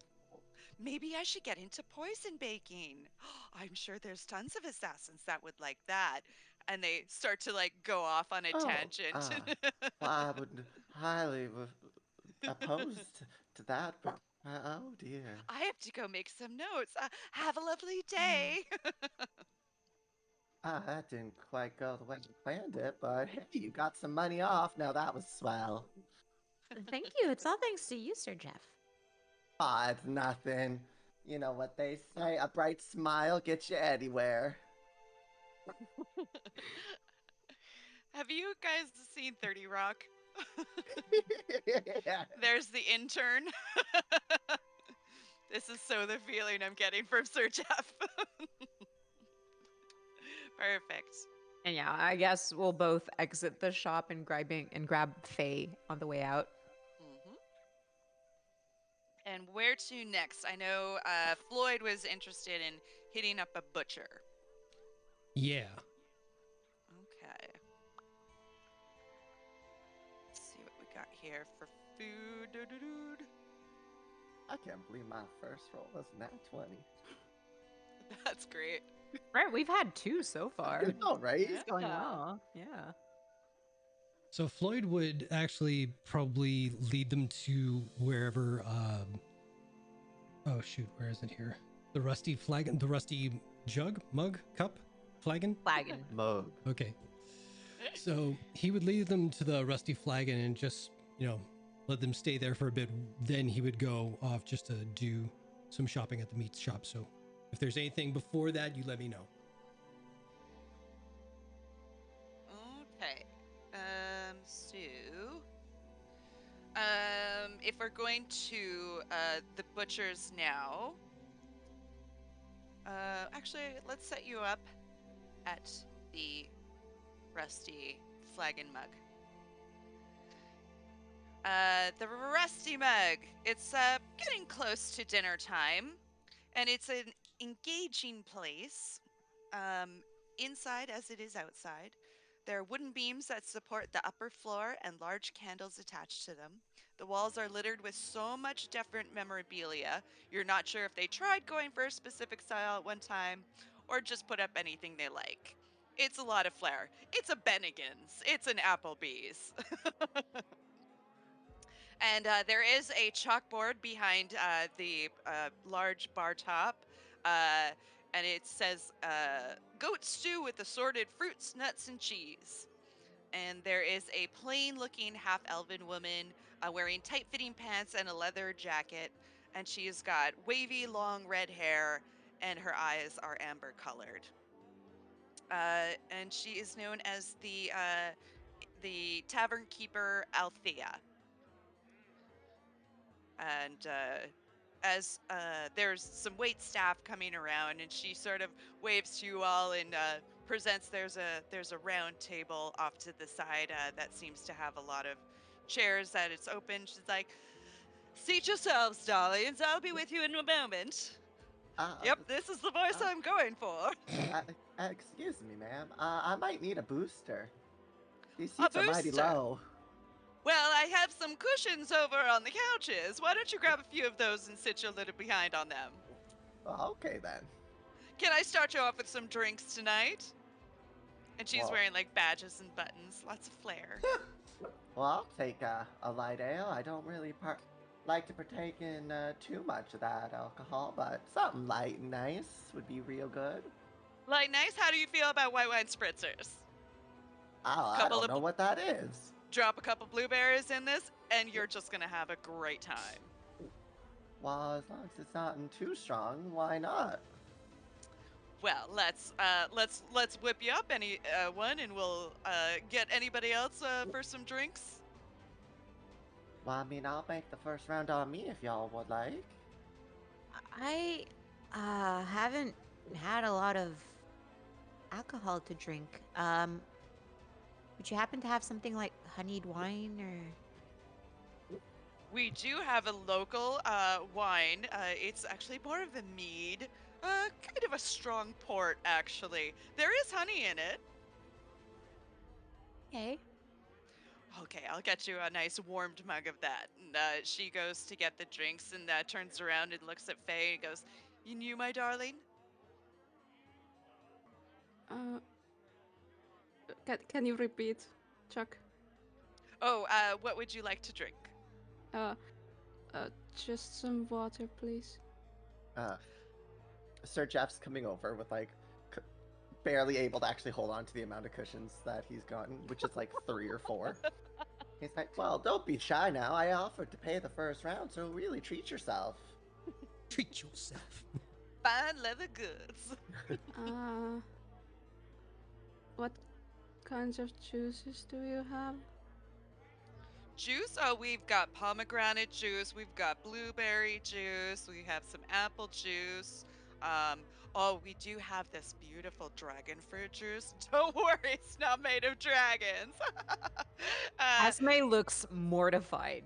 Maybe I should get into poison baking. I'm sure there's tons of assassins that would like that. And they start to like go off on a Oh, tangent. well, I would highly oppose to that, but oh dear. I have to go make some notes. Have a lovely Mm. day. That didn't quite go the way you planned it, but hey, you got some money off. Now that was swell. thank you. It's all thanks to you, Sir Jeff. It's nothing. You know what they say, a bright smile gets you anywhere. Have you guys seen 30 Rock? There's the intern. This is so the feeling I'm getting from Sir Jeff. Perfect. And yeah, I guess we'll both exit the shop and grab Faye on the way out. Mhm. And where to next? I know Floyd was interested in hitting up a butcher. Yeah. Okay. Let's see what we got here for food. Doo-doo-doo. I can't believe my first roll was nat 20. That's great. Right, we've had 2 so far. I know, right? It's going well. Yeah. So Floyd would actually probably lead them to wherever. Oh shoot, where is it here? The rusty flagon, the rusty jug, mug, cup, flagon. Flagon. Mode. Okay. So he would lead them to the rusty flagon and just, let them stay there for a bit. Then he would go off just to do some shopping at the meat shop. So if there's anything before that, you let me know. Okay. So, if we're going to the butcher's now, actually, let's set you up at the rusty flagon mug. The rusty mug. It's getting close to dinner time, and it's an engaging place, inside as it is outside. There are wooden beams that support the upper floor and large candles attached to them. The walls are littered with so much different memorabilia, you're not sure if they tried going for a specific style at one time or just put up anything they like. It's a lot of flair. It's a Bennigan's. It's an Applebee's. And there is a chalkboard behind the large bar top, and it says goat stew with assorted fruits, nuts, and cheese. And there is a plain looking half elven woman wearing tight fitting pants and a leather jacket. And she's got wavy, long red hair, and her eyes are amber colored. And she is known as the tavern keeper Althea. And as there's some wait staff coming around, and she sort of waves to you all and presents. There's a round table off to the side that seems to have a lot of chairs that it's open. She's like, "Seat yourselves, darlings. I'll be with you in a moment." Yep, this is the voice I'm going for. Excuse me, ma'am. I might need a booster. These A seats are mighty booster? low. Well, I have some cushions over on the couches. Why don't you grab a few of those and sit your little behind on them? Well, okay then. Can I start you off with some drinks tonight? And she's Well- wearing like badges and buttons, lots of flair. Well, I'll take a light ale. I don't really like to partake in too much of that alcohol, but something light and nice would be real good. Like, nice. How do you feel about white wine spritzers? Oh, I Couple don't of know what that is. Drop a couple blueberries in this, and you're just gonna have a great time. Well, as long as it's not too strong, why not? Well, let's whip you up any one, and we'll get anybody else for some drinks. Well, I mean, I'll make the first round on me if y'all would like. I haven't had a lot of alcohol to drink. Would you happen to have something like honeyed wine or? We do have a local wine. It's actually more of a mead, kind of a strong port, actually. There is honey in it. Okay. Okay, I'll get you a nice warmed mug of that. And she goes to get the drinks and turns around and looks at Faye and goes, "You knew, my darling?" Can you repeat, Chuck? Oh, what would you like to drink? Just some water, please. Sir Jeff's coming over with like barely able to actually hold on to the amount of cushions that he's gotten, which is like 3 or 4. He's like, "Well, don't be shy now. I offered to pay the first round, so really treat yourself." Treat yourself. Fine leather goods. What kinds of juices do you have? Juice? Oh, we've got pomegranate juice. We've got blueberry juice. We have some apple juice. Oh, we do have this beautiful dragon fruit juice. Don't worry, it's not made of dragons. Esme looks mortified.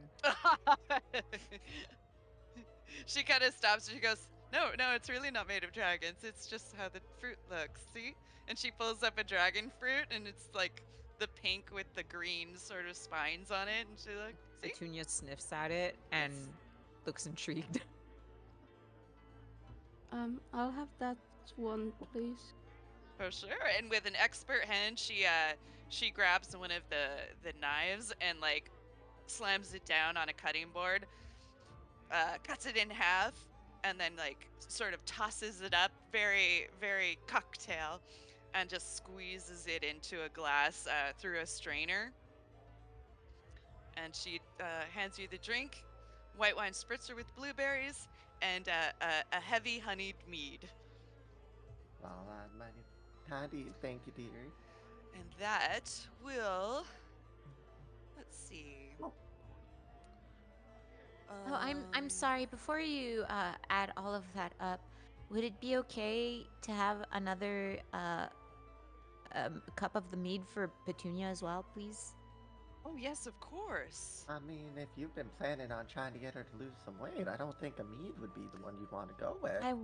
She kind of stops and she goes, no, it's really not made of dragons. It's just how the fruit looks. See? And she pulls up a dragon fruit, and it's like the pink with the green sort of spines on it. And she's like, see? Petunia sniffs at it and looks intrigued. I'll have that one, please. For sure. And with an expert hand, she grabs one of the knives and like slams it down on a cutting board, cuts it in half, and then like sort of tosses it up very, very cocktail, and just squeezes it into a glass through a strainer. And she hands you the drink, white wine spritzer with blueberries, and a heavy honeyed mead. Well, mighty handy. Thank you, dearie. And that will, let's see. Oh, I'm sorry. Before you add all of that up, would it be okay to have another cup of the mead for Petunia as well, please? Oh yes, of course. I mean, if you've been planning on trying to get her to lose some weight, I don't think a mead would be the one you'd want to go with. I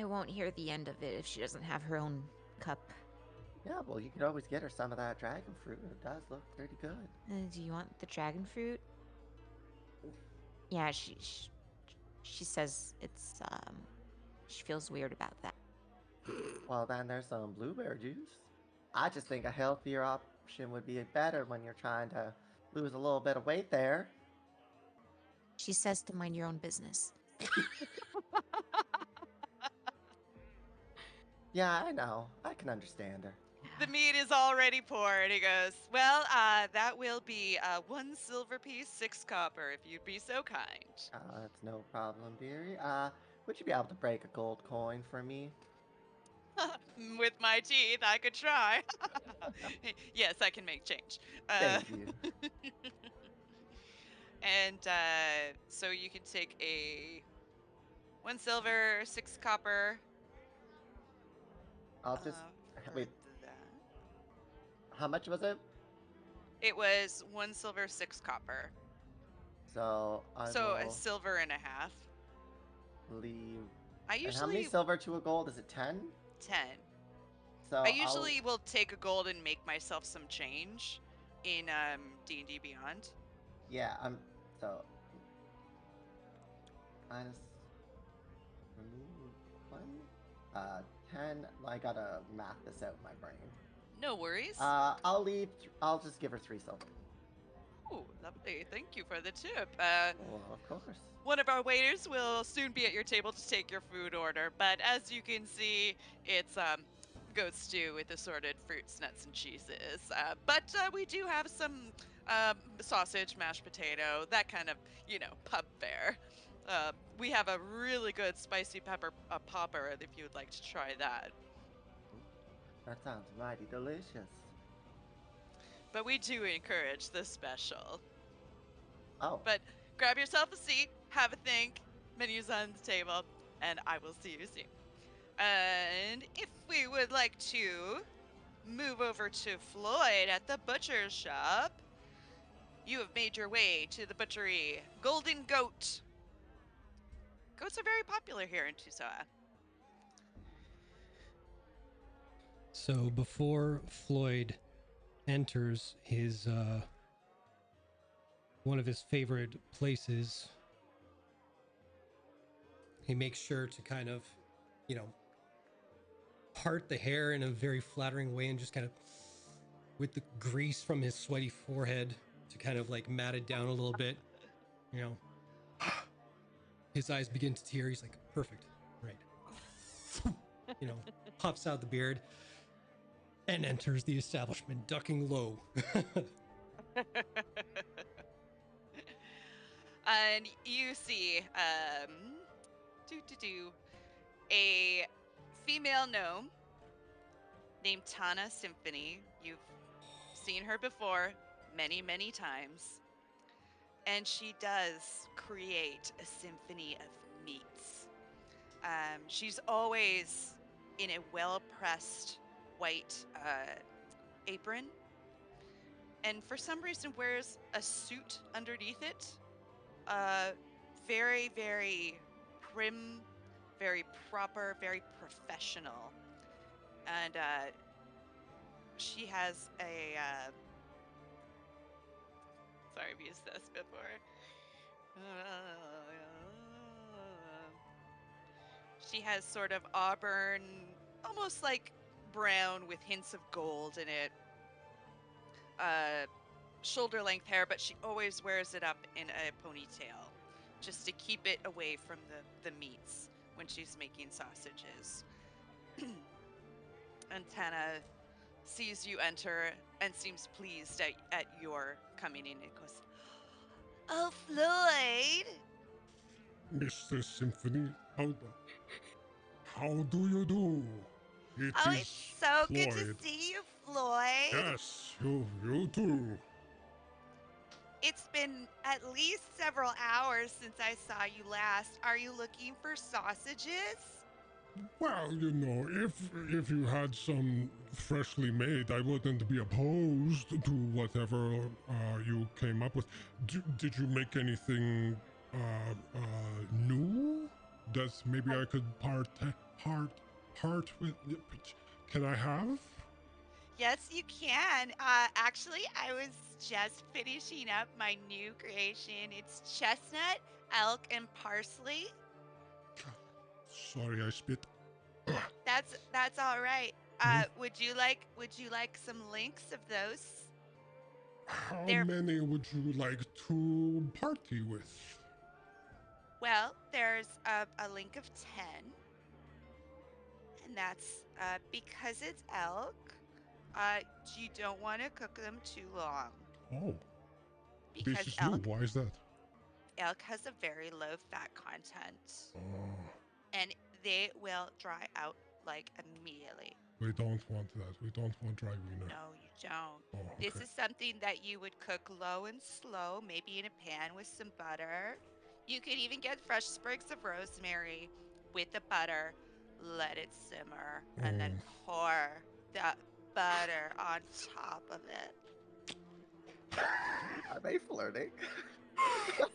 won't hear the end of it if she doesn't have her own cup. Yeah, well, you could always get her some of that dragon fruit. It does look pretty good. Do you want the dragon fruit? Yeah, she says it's she feels weird about that. Well, then there's some blueberry juice. I just think a healthier option would be better when you're trying to lose a little bit of weight there. She says to mind your own business. Yeah, I know. I can understand her. The meat is already poured. He goes, well, that will be 1 silver piece, 6 copper, if you'd be so kind. That's no problem, dearie. Would you be able to break a gold coin for me? With my teeth, I could try. Yes, I can make change. Thank you. And so you can take a 1 silver, 6 copper. I'll just For wait. that. How much was it? It was 1 silver, 6 copper. So I So a will silver and a half. leave. I And how many usually silver to a gold? Is it 10? 10. So I usually will take a gold and make myself some change in D&D Beyond. Yeah, so minus remove one. 10. I gotta math this out in my brain. No worries. I'll just give her 3 silver. Oh, lovely. Thank you for the tip. Well, of course. One of our waiters will soon be at your table to take your food order, but as you can see, it's goat stew with assorted fruits, nuts, and cheeses. But we do have some sausage, mashed potato, that kind of, pub fare. We have a really good spicy pepper popper if you would like to try that. That sounds mighty delicious. But we do encourage the special. Oh, But grab yourself a seat, have a think, menus on the table, and I will see you soon. And if we would like to move over to Floyd at the butcher's shop, you have made your way to the butchery Golden Goat. Goats are very popular here in Tusoa. So before Floyd enters his one of his favorite places, he makes sure to kind of, part the hair in a very flattering way and just kind of with the grease from his sweaty forehead to kind of like mat it down a little bit, His eyes begin to tear. He's like, perfect, right. Pops out the beard and enters the establishment, ducking low. And you see, a female gnome named Tana Symphony. You've seen her before many, many times. And she does create a symphony of meats. She's always in a well-pressed white apron. And for some reason wears a suit underneath it. Very, very prim, very proper, very professional. And she has a. Sorry, I've used this before. She has sort of auburn, almost like brown with hints of gold in it. Shoulder length hair, but she always wears it up in a ponytail just to keep it away from the meats when she's making sausages. And Tana sees you enter and seems pleased at your coming in and goes, "Oh, Floyd! Mr. Symphony, how do you do? It Oh, is it's so good to Floyd. see you, Floyd! Yes, you too. It's been at least several hours since I saw you last. Are you looking for sausages?" Well, you know, if you had some freshly made, I wouldn't be opposed to whatever you came up with. Did you make anything new that maybe I could part with? Can I have? Yes, you can. Actually, I was just finishing up my new creation. It's chestnut, elk, and parsley. Sorry, I spit. That's all right. Would you like some links of those? How They're many would you like to party with? Well, there's a link of 10, and that's because it's elk. You don't want to cook them too long Oh, this because is new. Why is that? elk has a very low fat content, Oh, and they will dry out like immediately. we don't want that. We don't want dry wiener. No, you don't. Oh, This okay. is something that you would cook low and slow, maybe in a pan with some butter. You could even get fresh sprigs of rosemary with the butter, let it simmer, and then pour the butter on top of it. Are they flirting? I'm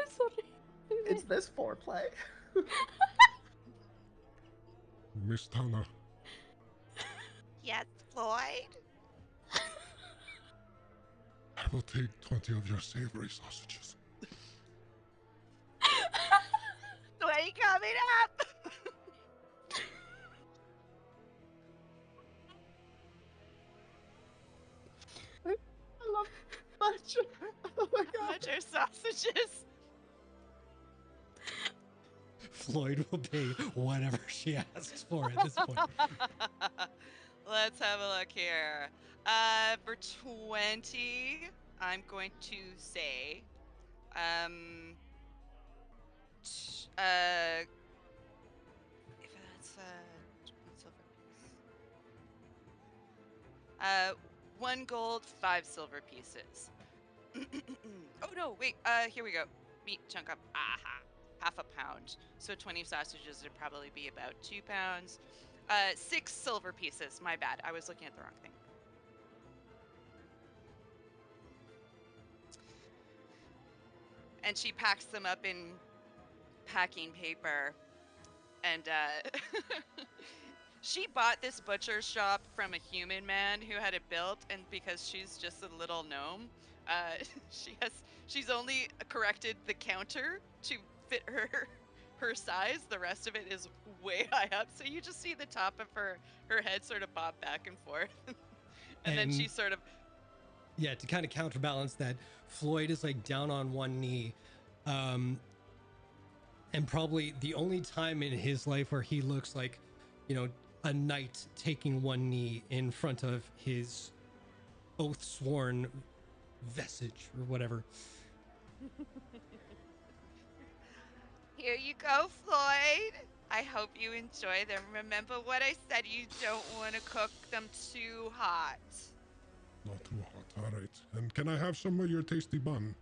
sorry. Is this foreplay? Miss Tana, Yes, Floyd? I will take 20 of your savory sausages. What are you coming up? I love much. Oh my god. Butcher sausages. Floyd will pay whatever she asks for at this point. Let's have a look here. For 20, I'm going to say, if that's one silver piece. 1 gold, 5 silver pieces. Oh no, wait. Here we go. Meat chunk up. Aha, half a pound. So 20 sausages would probably be about 2 pounds. 6 silver pieces. My bad. I was looking at the wrong thing. And she packs them up in packing paper. And she bought this butcher shop from a human man who had it built, and because she's just a little gnome, she's only corrected the counter to fit her size. The rest of it is way high up, so you just see the top of her head sort of bob back and forth. and then she sort of Yeah, to kind of counterbalance that, Floyd is like down on one knee. And probably the only time in his life where he looks like, you know, a knight taking one knee in front of his oath sworn vestige or whatever. Here you go, Floyd. I hope you enjoy them. Remember what I said, you don't want to cook them too hot. Not too hot, all right. And can I have some of your tasty bun?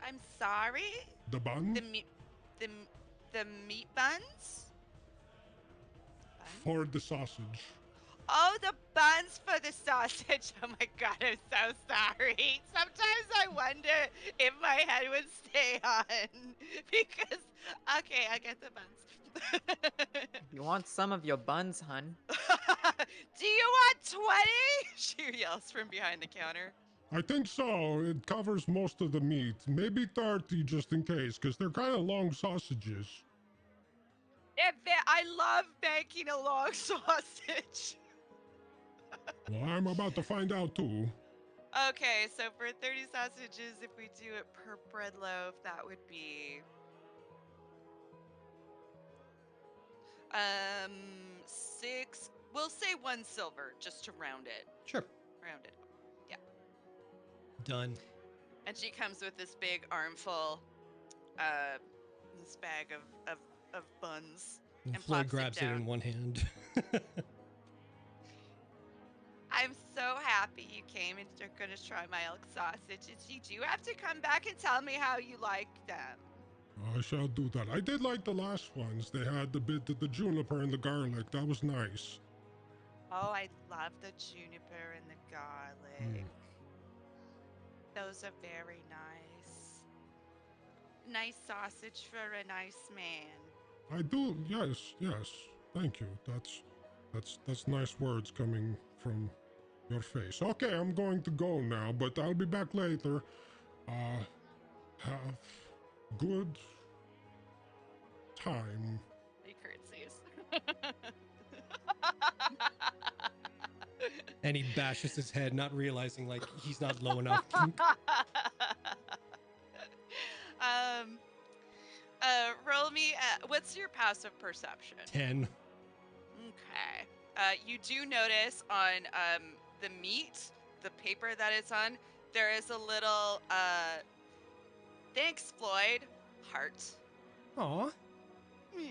I'm sorry? The bun? The meat the meat buns? For the sausage. Oh, the buns for the sausage. Oh my god, I'm so sorry. Sometimes I wonder if my head would stay on. Because, okay, I get the buns. You want some of your buns, hun? Do you want 20? She yells from behind the counter. I think so. It covers most of the meat. Maybe 30 just in case, because they're kind of long sausages. I love making a long sausage. Well, I'm about to find out too. Okay, so for 30 sausages, if we do it per bread loaf, that would be 6. We'll say 1 silver just to round it. Sure. Round it. Yeah. Done. And she comes with this big armful, this bag of buns. And And Floyd plops it grabs it down. in one hand. I'm so happy you came and you're gonna try my elk sausages. You do have to come back and tell me how you like them. I shall do that. I did like the last ones. They had the bit of the juniper and the garlic. That was nice. Oh, I love the juniper and the garlic. Those are very nice. Nice sausage for a nice man. I do. Yes. Thank you. That's nice words coming from your face. Okay, I'm going to go now, but I'll be back later. Have good time. He curtsies. And he bashes his head, not realizing like he's not low enough. Roll me. What's your passive perception? 10. Okay. You do notice on the meat, the paper that it's on, there is a little thanks, Floyd, heart. Aw. Yeah.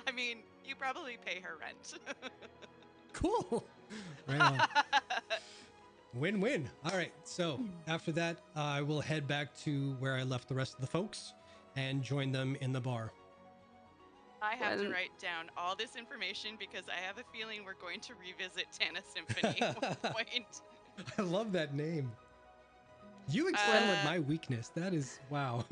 I mean, you probably pay her rent. Cool. Right on. Win-win. All right. So after that, I will head back to where I left the rest of the folks and join them in the bar. I have to Well- write down all this information because I have a feeling we're going to revisit Tana Symphony at one point. I love that name. You excel at my weakness. That is, wow.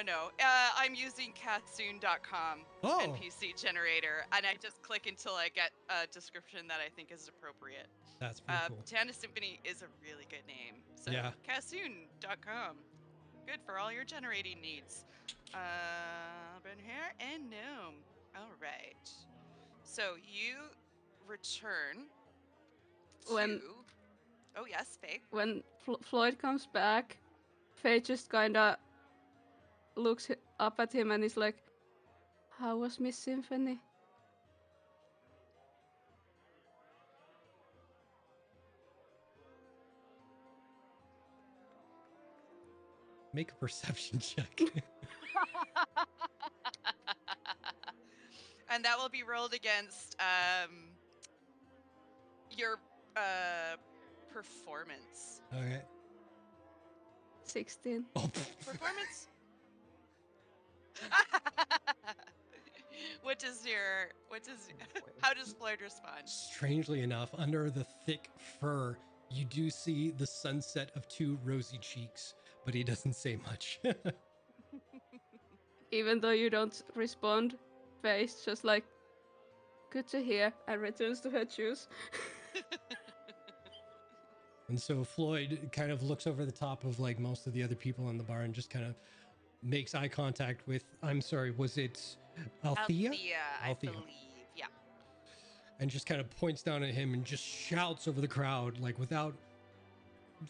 No. I'm using Catsoon.com Oh. NPC generator, and I just click until I get a description that I think is appropriate. That's pretty cool. Tana Symphony is a really good name. So Yeah. Catsoon.com. Good for all your generating needs. Urban Hair and Gnome. All right. So you return to... When- Oh, yes, Faye. When Floyd comes back, Faye just kinda looks up at him and is like, "How was Miss Symphony?" Make a perception check. And that will be rolled against your performance. Okay. 16. Oh, Performance? How does Floyd respond? strangely enough, under the thick fur, you do see the sunset of 2 rosy cheeks, but he doesn't say much. Even though you don't respond, Faye's just like, "Good to hear," and returns to her shoes. And so Floyd kind of looks over the top of like most of the other people in the bar and just kind of makes eye contact with, I'm sorry, was it Althea? I Althea. believe. Yeah. And just kind of points down at him and just shouts over the crowd, like without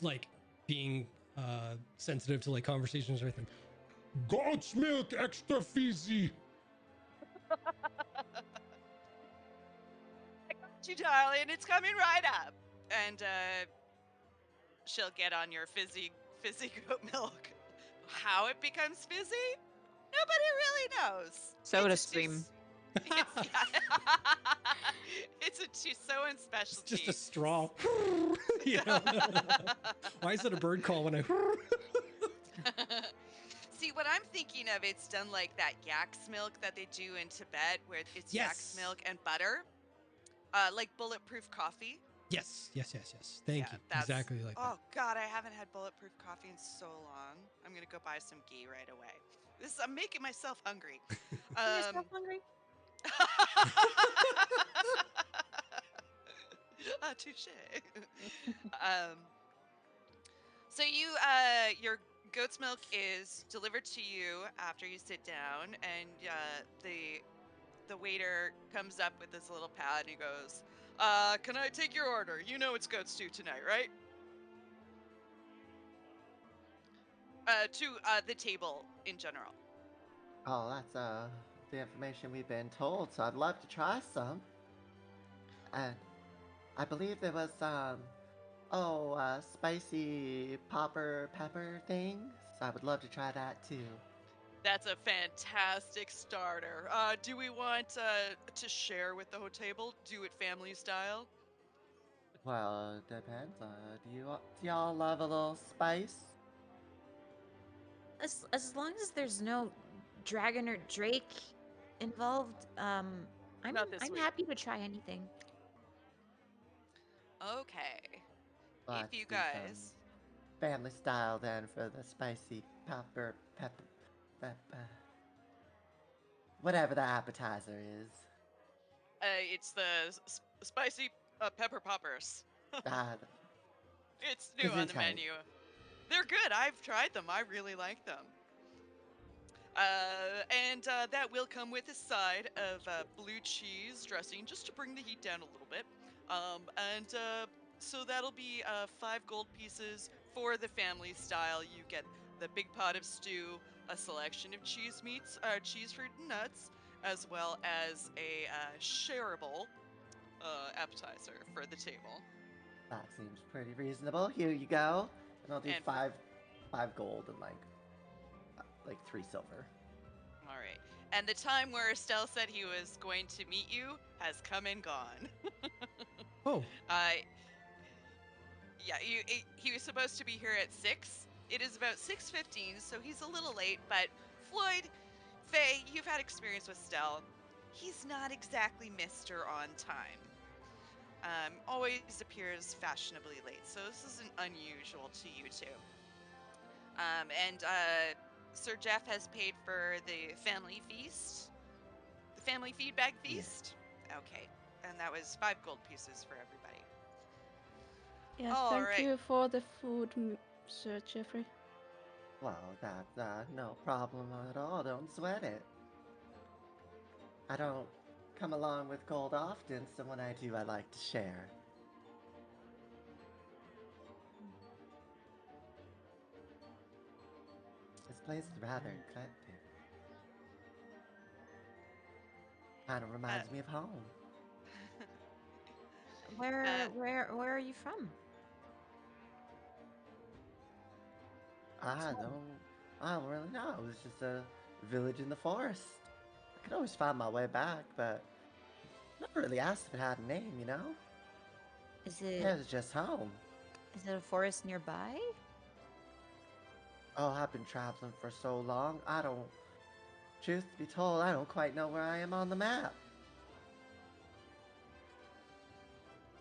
like being sensitive to like conversations or anything. Goat's milk extra fizzy. I got you, darling. It's coming right up. And she'll get on your fizzy goat milk. How it becomes fizzy? Nobody really knows. Soda It's stream. It's a Tusoan It's specialty. just a straw. You know? Why is it a bird call when I... See, what I'm thinking of, it's done like that yak's milk that they do in Tibet, where it's Yes. yak's milk and butter. Like bulletproof coffee. Yes. Thank Yeah, you. that's. Exactly like that. Oh God, I haven't had bulletproof coffee in so long. I'm gonna go buy some ghee right away. I'm making myself hungry. Making yourself hungry? Touche. um, so your goat's milk is delivered to you after you sit down, and the waiter comes up with this little pad and he goes, "Can I take your order? You know it's goat stew tonight, right?" To the table in general. Oh, that's the information we've been told, so I'd love to try some. And I believe there was spicy popper pepper thing, so I would love to try that too. That's a fantastic starter. Do we want to share with the whole table? Do it family style? Well, it depends. Do y'all love a little spice? As long as there's no dragon or drake involved, I'm Not this I'm week. happy to try anything. Okay. If Let's you do some guys, family style then for the spicy pepper, whatever the appetizer is. it's the spicy pepper poppers. Ah, It's new on the Gesundheit. menu. They're good. I've tried them. I really like them. And that will come with a side of blue cheese dressing, just to bring the heat down a little bit. And so that'll be 5 gold pieces for the family style. You get the big pot of stew, a selection of cheese meats, cheese, fruit, and nuts, as well as a shareable appetizer for the table. That seems pretty reasonable. Here you go. And I'll do And five gold and like 3 silver. all right. And the time where Estelle said he was going to meet you has come and gone. Oh, Uh, yeah, he was supposed to be here at 6. It is about 6:15, so he's a little late. But Floyd, Faye, you've had experience with Stell. He's not exactly Mr. On time. Always appears fashionably late, so this isn't unusual to you two. And Sir Jeff has paid for the family feast, the family feedback Yeah. feast. Okay, and that was 5 gold pieces for everybody. Yeah, All thank right. you for the food, Sir Jeffrey. Well, that's no problem at all. Don't sweat it. I don't come along with gold often, so when I do, I like to share. This place is rather eclectic. Kind of reminds me of home. uh, Where are you from? I don't, I don't really know. It was just a village in the forest. I could always find my way back, but never really asked if it had a name, you know? Is It it was just home. is it a forest nearby? Oh, I've been traveling for so long, truth be told, I don't quite know where I am on the map.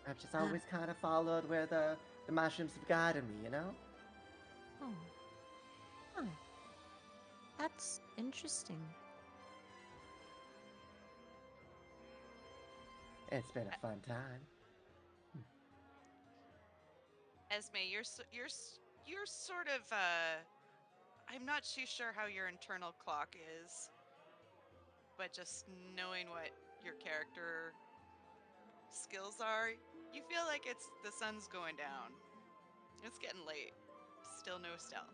I've just Ah. always kind of followed where the mushrooms have guided me, you know? Oh. Huh. That's interesting. It's been a fun time. Esme, you're sort of I'm not too sure how your internal clock is, but just knowing what your character skills are, you feel like it's the sun's going down. It's getting late. Still no Stell.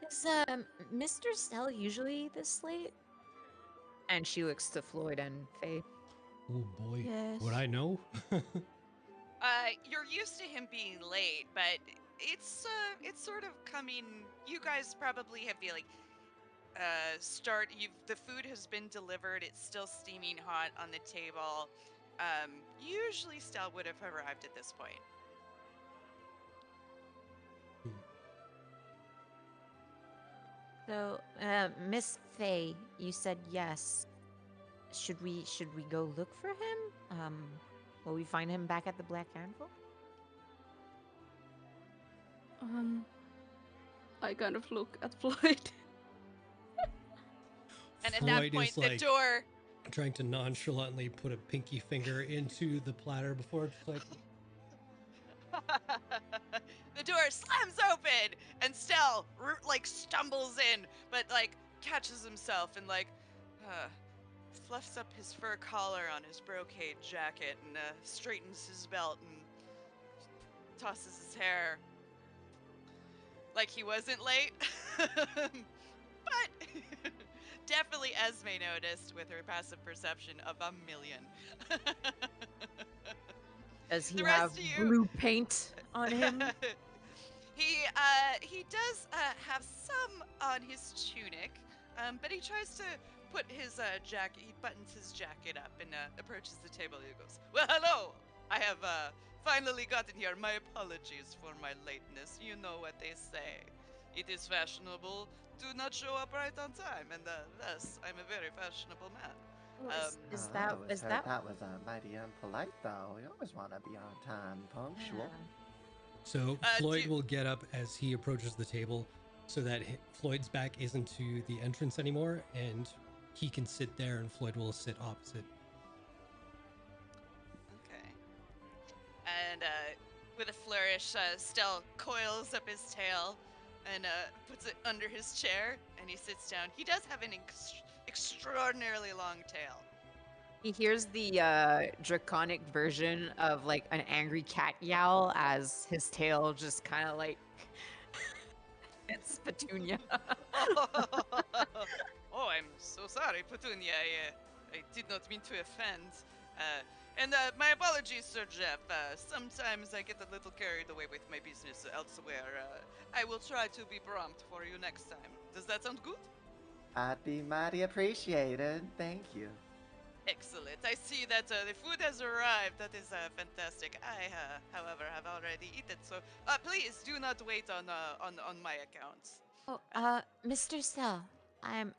Is Mr. Stell usually this late? And she looks to Floyd and Faye. oh boy. Yes. Would I know? You're used to him being late, but it's sort of coming. You guys probably have the the food has been delivered. It's still steaming hot on the table. Usually Stell would have arrived at this point. So, Miss Faye, you said yes. should we go look for him? Will we find him back at the Black Anvil? I kind of look at Floyd. And at Floyd that point, is the like door. trying to nonchalantly put a pinky finger into the platter before it's like, The door slams open, and Stell like stumbles in, but like catches himself and like fluffs up his fur collar on his brocade jacket and straightens his belt and tosses his hair like he wasn't late. But definitely Esme noticed with her passive perception of 1,000,000. Does he The have rest of you- blue paint on him? He does have some on his tunic, but he tries to put his jacket. He buttons his jacket up and approaches the table. He goes, "Well, hello. I have finally gotten here. My apologies for my lateness. You know what they say. It is fashionable to not show up right on time, and thus I'm a very fashionable man." Is I that always heard that was mighty impolite, though. You always want to be on time, punctual. so do Floyd you- will get up as he approaches the table so that Floyd's back isn't to the entrance anymore, and he can sit there and Floyd will sit opposite. Okay. And with a flourish, Stell coils up his tail and puts it under his chair, and he sits down. He does have an extraordinarily long tail. He hears the draconic version of like an angry cat yowl as his tail just kind of like hits Petunia. Oh, I'm so sorry, Petunia. I did not mean to offend. And my apologies, Sir Jeff. Sometimes I get a little carried away with my business elsewhere. I will try to be prompt for you next time. Does that sound good? I'd be mighty appreciated. Thank you. Excellent. I see that the food has arrived. That is fantastic. I, however, have already eaten, so please do not wait on my account. Oh, Mr. Stell, I'm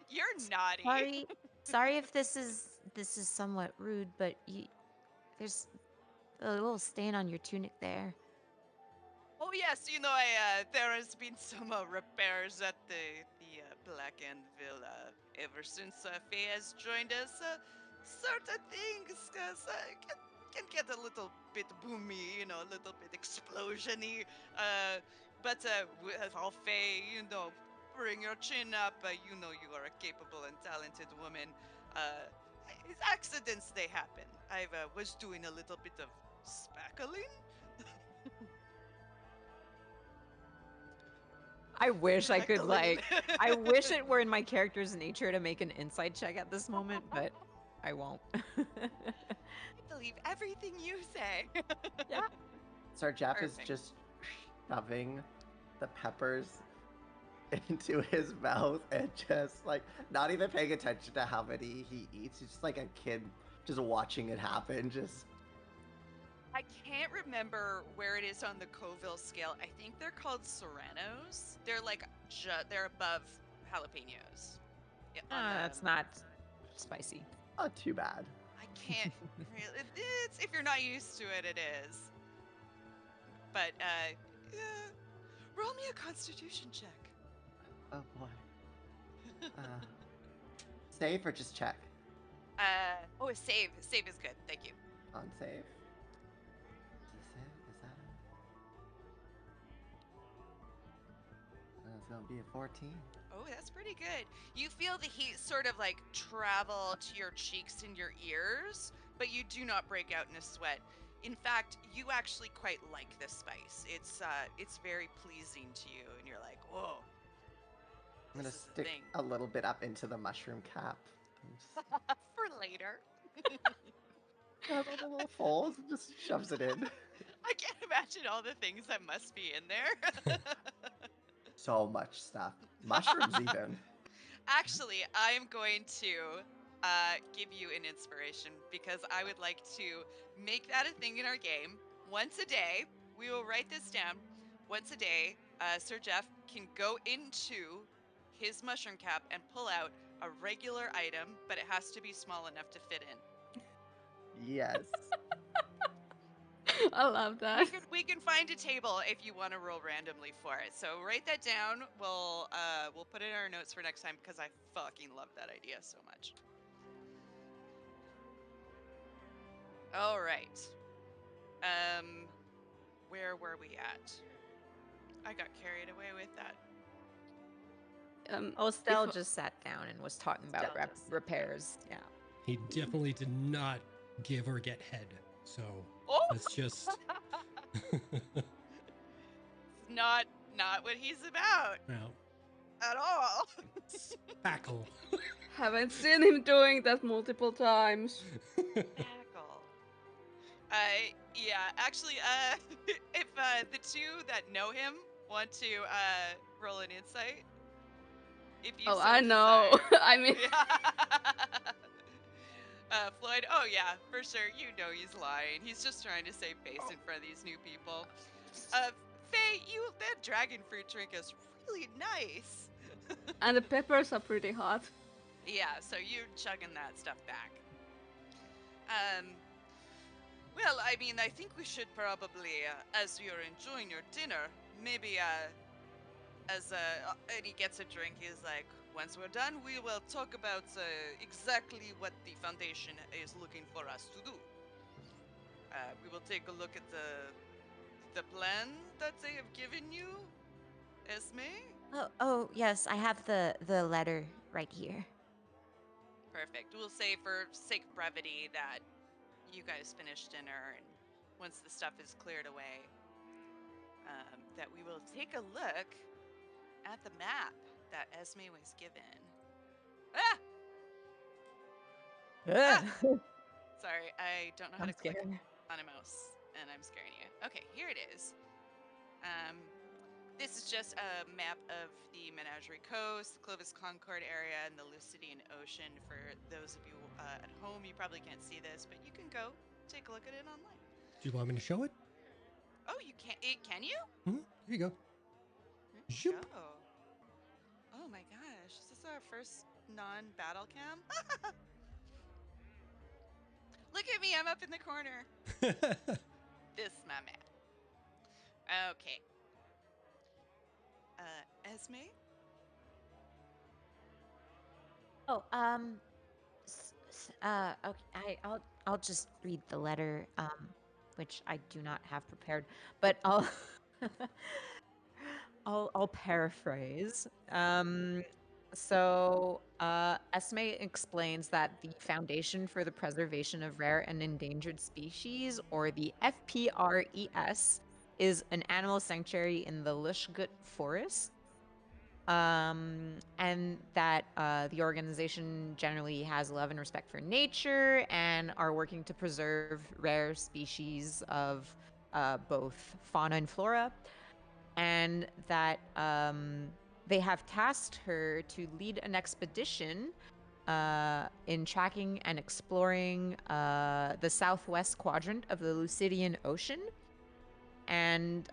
You're naughty. sorry if this is somewhat rude, but there's a little stain on your tunic there. Oh yes, there has been some repairs at the Black Anvil ever since Faye has joined us. Certain things can get a little bit boomy, a little bit explosion-y. But with all Faye, bring your chin up. You know you are a capable and talented woman. Uh, Accidents, they happen. I was doing a little bit of spackling. I wish I could Heckling. I wish it were in my character's nature to make an insight check at this moment, but I won't. I believe everything you say. Yeah. Sir Jeff is Perfect. just shoving the peppers into his mouth and just like not even paying attention to how many he eats. He's just like a kid just watching it happen. Just I can't remember where it is on the Coville scale. I think they're called serranos. They're like they're above jalapenos. Yeah, That's not spicy. not too bad. I can't really. It's if you're not used to it, it is. But yeah. Roll me a Constitution check. Oh boy. Save or just check? Oh, save. Save is good. Thank you. On save. Is that it? It's gonna be a 14. Oh, that's pretty good. You feel the heat sort of like travel to your cheeks and your ears, but you do not break out in a sweat. In fact, you actually quite like this spice. It's very pleasing to you, and you're like, whoa. I'm gonna This is a stick thing. a little bit up into the mushroom cap. For later. Has all the little folds and just shoves it in. I can't imagine all the things that must be in there. So much stuff. Mushrooms even. Actually, I am going to give you an inspiration because I would like to make that a thing in our game. Once a day, we will write this down. Once a day, Sir Jeff can go into his mushroom cap and pull out a regular item, but it has to be small enough to fit in. Yes. I love that. We can find a table if you want to roll randomly for it. So write that down. We'll put it in our notes for next time because I fucking love that idea so much. All right. Where were we at? I got carried away with that. Estelle if- just sat down and was talking about Estelle just sat down. repairs. Yeah. He definitely did not give or get head. So Oh, let's just. not what he's about Well, at all. spackle. Haven't seen him doing that multiple times. Tackle. Yeah, actually, if the two that know him want to roll an insight, if you Oh, so I know. desire. I mean, Floyd, oh yeah, for sure, you know he's lying. He's just trying to save face in front of these new people. Faye, that dragon fruit drink is really nice. and the peppers are pretty hot. Yeah, so you're chugging that stuff back. Well, I mean, I think we should probably, as you're enjoying your dinner, maybe, and he gets a drink, he's like, once we're done, we will talk about exactly what the Foundation is looking for us to do. We will take a look at the plan that they have given you, Esme. Oh, yes, I have the letter right here. Perfect. We'll say for sake of brevity that you guys finish dinner, and once the stuff is cleared away, that we will take a look at the map that Esme was given. Ah! Ah! Sorry, I don't know how to click on a mouse, and I'm scaring you. Okay, here it is. This is just a map of the Menagerie Coast, the Clovis Concord area, and the Lucidian Ocean. For those of you at home, you probably can't see this, but you can go take a look at it online. Do you want me to show it? Oh, you can? Can you? Here you go. Zoop. Oh my gosh, is this our first non-battle cam? Look at me, I'm up in the corner. This is my map. Okay. Esme? Oh, okay, I'll just read the letter, which I do not have prepared, but I'll I'll paraphrase. Esme explains that the Foundation for the Preservation of Rare and Endangered Species, or the FPRES, is an animal sanctuary in the Lushgut Forest. And that the organization generally has love and respect for nature and are working to preserve rare species of both fauna and flora, and that they have tasked her to lead an expedition in tracking and exploring the southwest quadrant of the Lucidian Ocean. And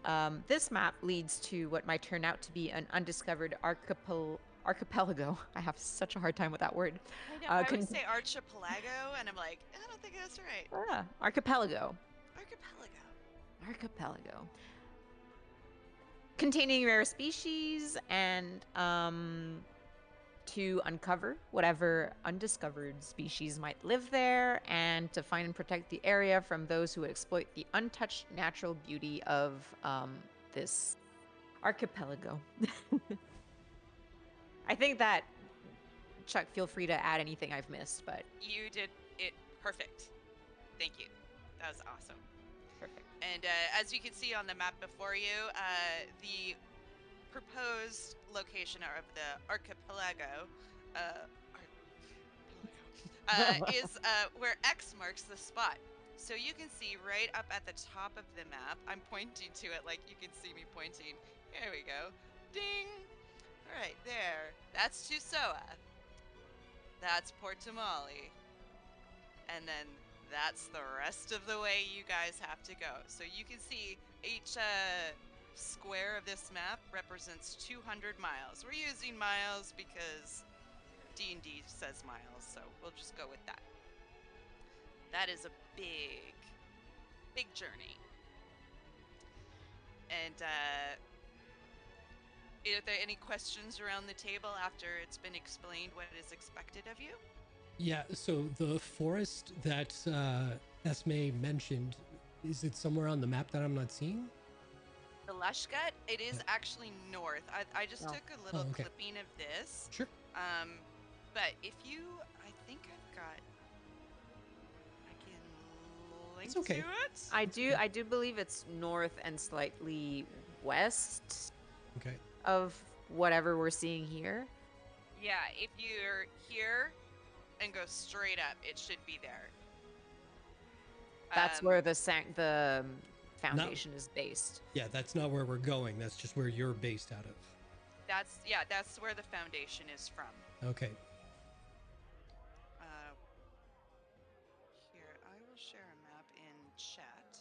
this map leads to what might turn out to be an undiscovered archipelago. I have such a hard time with that word. I know, I always say archipelago, and I'm like, I don't think that's right. Archipelago. Archipelago. Containing rare species and to uncover whatever undiscovered species might live there, and to find and protect the area from those who exploit the untouched natural beauty of this archipelago. I think that, Chuck, feel free to add anything I've missed, but You did it perfect. Thank you. That was awesome. perfect. And as you can see on the map before you, the proposed location of the archipelago is where X marks the spot. So you can see right up at the top of the map, I'm pointing to it like you can see me pointing. Here we go. Ding! Right there. That's Tusoa. That's Port Tamale. And then that's the rest of the way you guys have to go. So you can see each square of this map represents 200 miles. We're using miles because D&D says miles, so we'll just go with that. That is a big journey. And are there any questions around the table after it's been explained what is expected of you? Yeah, so the forest that Esme mentioned, is it somewhere on the map that I'm not seeing? The lush gut, it is Yeah. actually north. I just Oh. took a little okay. clipping of this. Sure. But if you, I think I've got, I can link It's okay. to it. I do believe it's north and slightly west Okay. of whatever we're seeing here. Yeah, if you're here and go straight up, it should be there. That's where the foundation is based. Yeah, that's not where we're going. That's just where you're based out of. That's where the foundation is from. Okay. Here, I will share a map in chat.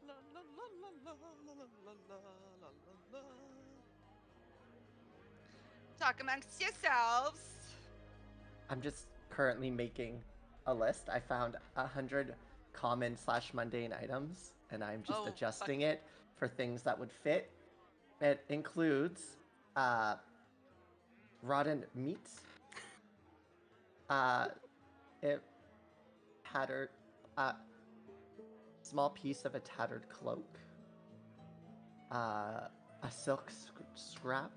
La la la la la la la la la la la. Talk amongst yourselves. I'm just currently making a list. I found 100 common/mundane items, and I'm just adjusting it for things that would fit. It includes rotten meats, it tattered, small piece of a tattered cloak, a silk scrap,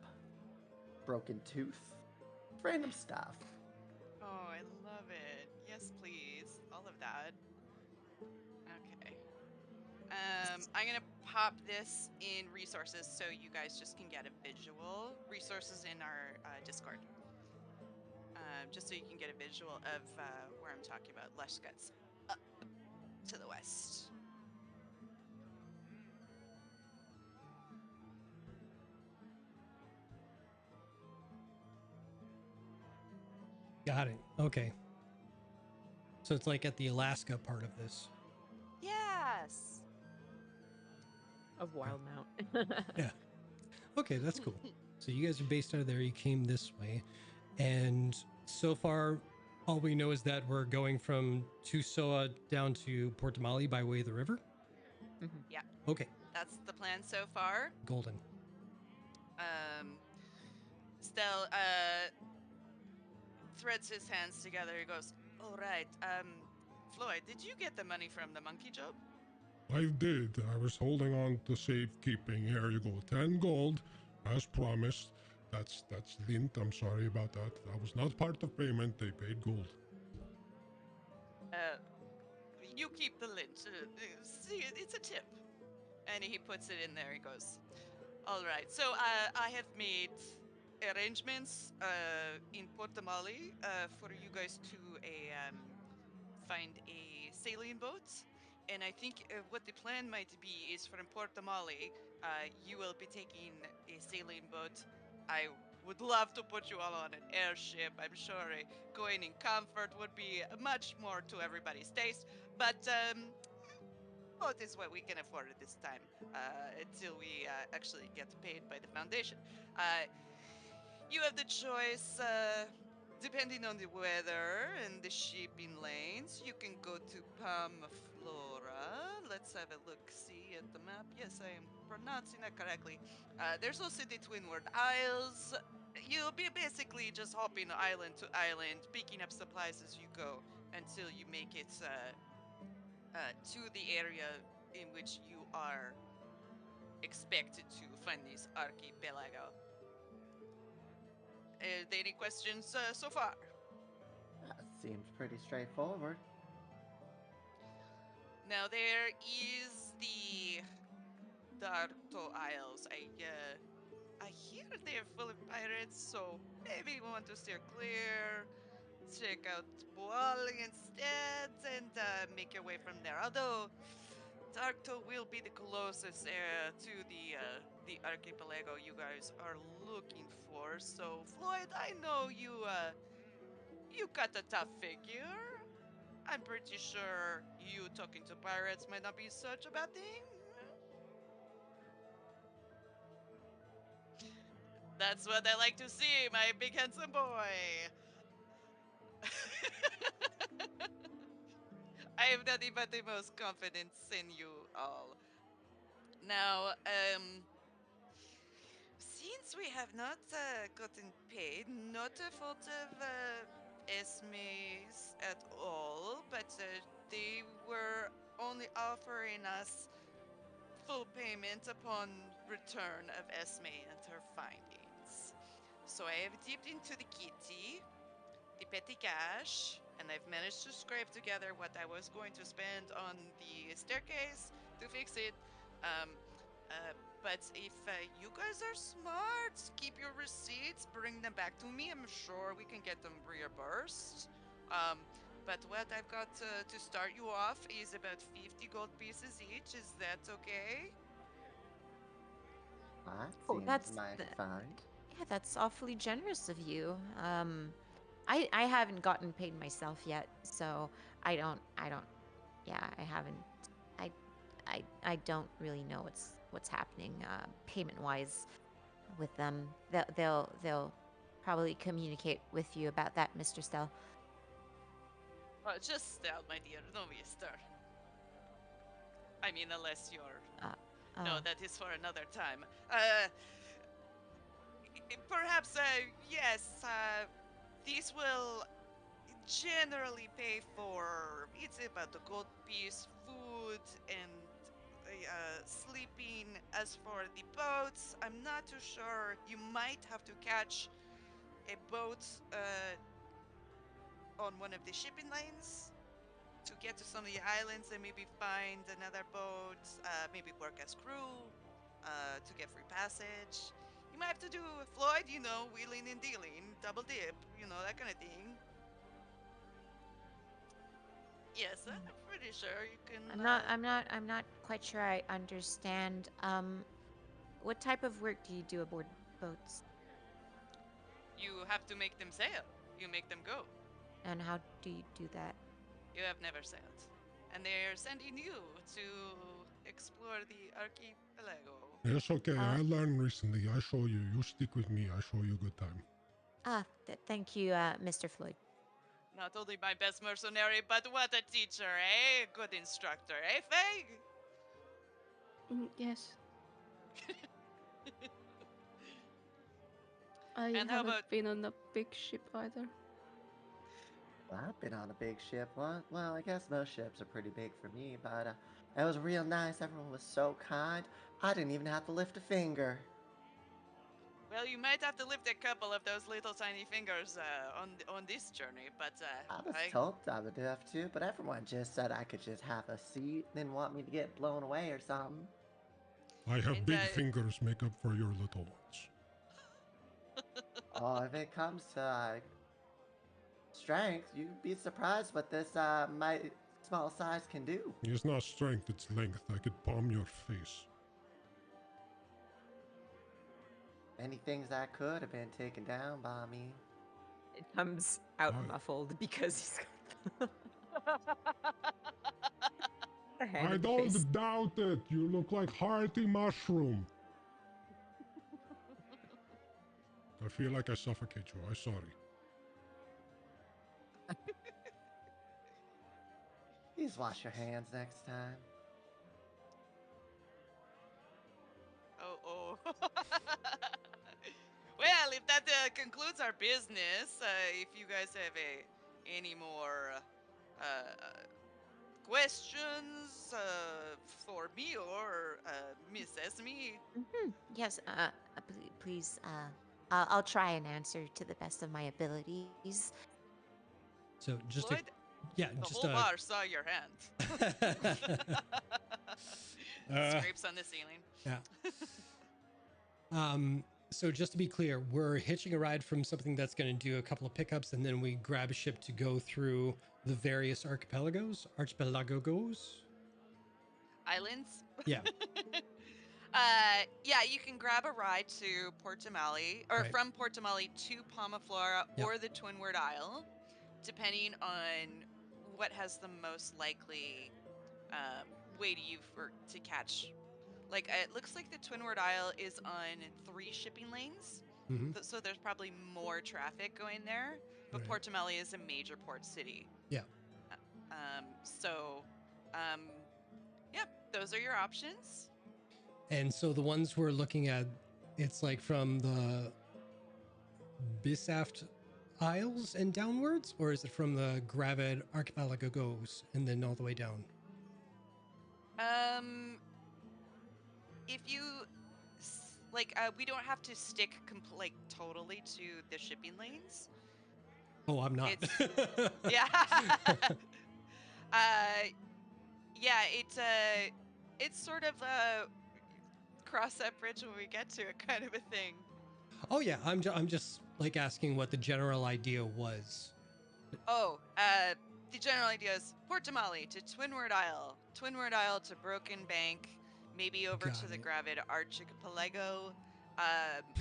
broken tooth, random stuff. Oh, I love it. Yes, please. All of that. Okay. I'm gonna pop this in resources so you guys just can get a visual. Resources in our Discord. Just so you can get a visual of where I'm talking about. Lush Guts up to the west. Got it. Okay. So it's like at the Alaska part of this. Yes. Of Wildemount. Yeah. Okay, that's cool. So you guys are based out of there. You came this way. And so far, all we know is that we're going from Tusoa down to Port Damali by way of the river. Yeah. Okay. That's the plan so far. Golden. Still, threads his hands together. He goes, "All right. Floyd, did you get the money from the monkey job?" I did. I was holding on to safekeeping. Here you go. 10 gold, as promised. That's lint. I'm sorry about that. That was not part of payment. They paid gold. You keep the lint. See, it's a tip. And he puts it in there. He goes, "All right. So I have made arrangements in Port Damali for you guys to find a sailing boat. And I think what the plan might be is from Port Damali, you will be taking a sailing boat. I would love to put you all on an airship. I'm sure going in comfort would be much more to everybody's taste. But boat is what we can afford at this time until we actually get paid by the foundation. You have the choice, depending on the weather and the shipping lanes. You can go to Flora. Let's have a look see at the map. Yes, I am pronouncing that correctly. There's also the Twinward Isles. You'll be basically just hopping island to island, picking up supplies as you go until you make it to the area in which you are expected to find this archipelago. Are there any questions so far? That seems pretty straightforward. Now there is the Darto Isles. I hear they're full of pirates, so maybe we want to steer clear. Check out Boali instead, and make your way from there. Although Darto will be the closest to the archipelago you guys are looking for. So Floyd, I know you got a tough figure. I'm pretty sure you talking to pirates might not be such a bad thing. That's what I like to see, my big handsome boy. I have not even the most confidence in you all. Now, since we have not gotten paid, not a fault of Esme's at all, but they were only offering us full payment upon return of Esme and her findings. So I have dipped into the kitty, the petty cash, and I've managed to scrape together what I was going to spend on the staircase to fix it. Um, uh, but if you guys are smart, keep your receipts, bring them back to me. I'm sure we can get them reimbursed. But what I've got to start you off is about 50 gold pieces each. Is that okay? That Oh, seems mighty fine. yeah, that's awfully generous of you. I haven't gotten paid myself yet, so I don't yeah, I haven't I I don't really know what's happening payment wise with them. They'll probably communicate with you about that, Mr. Stell. Just Stell, my dear, no mister. I mean, unless you're. Uh, No, uh, that is for another time. Perhaps, yes, these will generally pay for. It's about a gold piece, food, and sleeping. As for the boats, I'm not too sure. You might have to catch a boat on one of the shipping lanes to get to some of the islands and maybe find another boat, maybe work as crew to get free passage. You might have to do Floyd, wheeling and dealing, double dip, that kind of thing. Yes, I'm pretty sure you can. I'm not quite sure I understand. What type of work do you do aboard boats, You have to make them sail. You make them go. and how do you do that? You have never sailed. And they're sending you to explore the archipelago. It's okay. Uh, I learned recently. I show you. You stick with me. I show you good time. Thank you, Mr. Floyd. Not only my best mercenary, but what a teacher, eh? Good instructor, eh, Faye? Yes. I And how haven't about been on a big ship either. Well, I've been on a big ship. Well, I guess most ships are pretty big for me, but it was real nice. Everyone was so kind. I didn't even have to lift a finger. well, you might have to lift a couple of those little tiny fingers on this journey, but I was I told I would have to, but everyone just said I could just have a seat, didn't want me to get blown away or something. I have and big fingers make up for your little ones. Oh, if it comes to strength, you'd be surprised what this my small size can do. It's not strength, it's length. I could palm your face. Many things I could have been taken down by me. It comes out I- muffled because he's got the hand I in the face. don't doubt it. You look like hearty mushroom. I feel like I suffocate you. I'm sorry. Please wash your hands next time. oh. Well, if that concludes our business, if you guys have any more questions for me or Miss Esme, Yes, please, I'll try and answer to the best of my abilities. So just to, Floyd, yeah, the just whole bar saw your hand. Scrapes on the ceiling. yeah. So just to be clear, we're hitching a ride from something that's going to do a couple of pickups, and then we grab a ship to go through the various archipelagos. Islands. Yeah, Yeah, you can grab a ride to Portamali, or right. from Portamali to Pomaflora Yep. or the Twinward Isle, depending on what has the most likely way to you to catch. Like it looks like the Twinward Isle is on 3 shipping lanes, Mhm. So there's probably more traffic going there. But Right. Portimali is a major port city. Yeah. So, yeah, those are your options. And so the ones we're looking at, it's like from the Bisaft Isles and downwards, or is it from the Gravid Archipelago goes and then all the way down? If you we don't have to stick totally to the shipping lanes. Oh, I'm not. It's yeah. Yeah, it's sort of cross that bridge when we get to it kind of a thing. Oh yeah, I'm just like asking what the general idea was. Oh, the general idea is Port Damali to Twinward Isle, Twinward Isle to Broken Bank, maybe over Got to the it. Gravid Archipelago,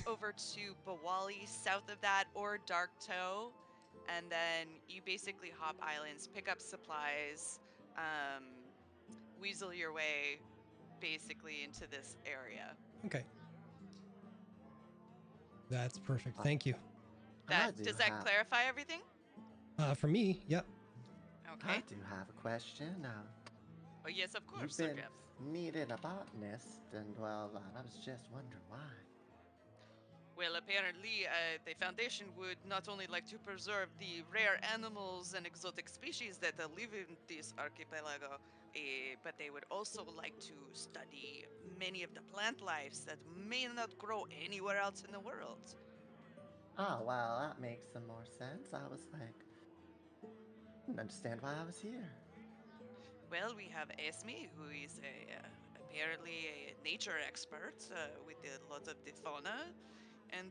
over to Bawali south of that, or Dark Toe, and then you basically hop islands, pick up supplies, weasel your way basically into this area. Okay. That's perfect. Thank you. Does that clarify everything? For me, yep. Okay. I do have a question. Oh yes, of course, You've Sir been Jeff. needing a botanist, and well, I was just wondering why. Well, apparently, the Foundation would not only like to preserve the rare animals and exotic species that live in this archipelago, but they would also like to study many of the plant lives that may not grow anywhere else in the world. Oh, well, that makes some more sense. I was like, didn't understand why I was here. Well, we have Esme, who is apparently a nature expert with a lot of the fauna. And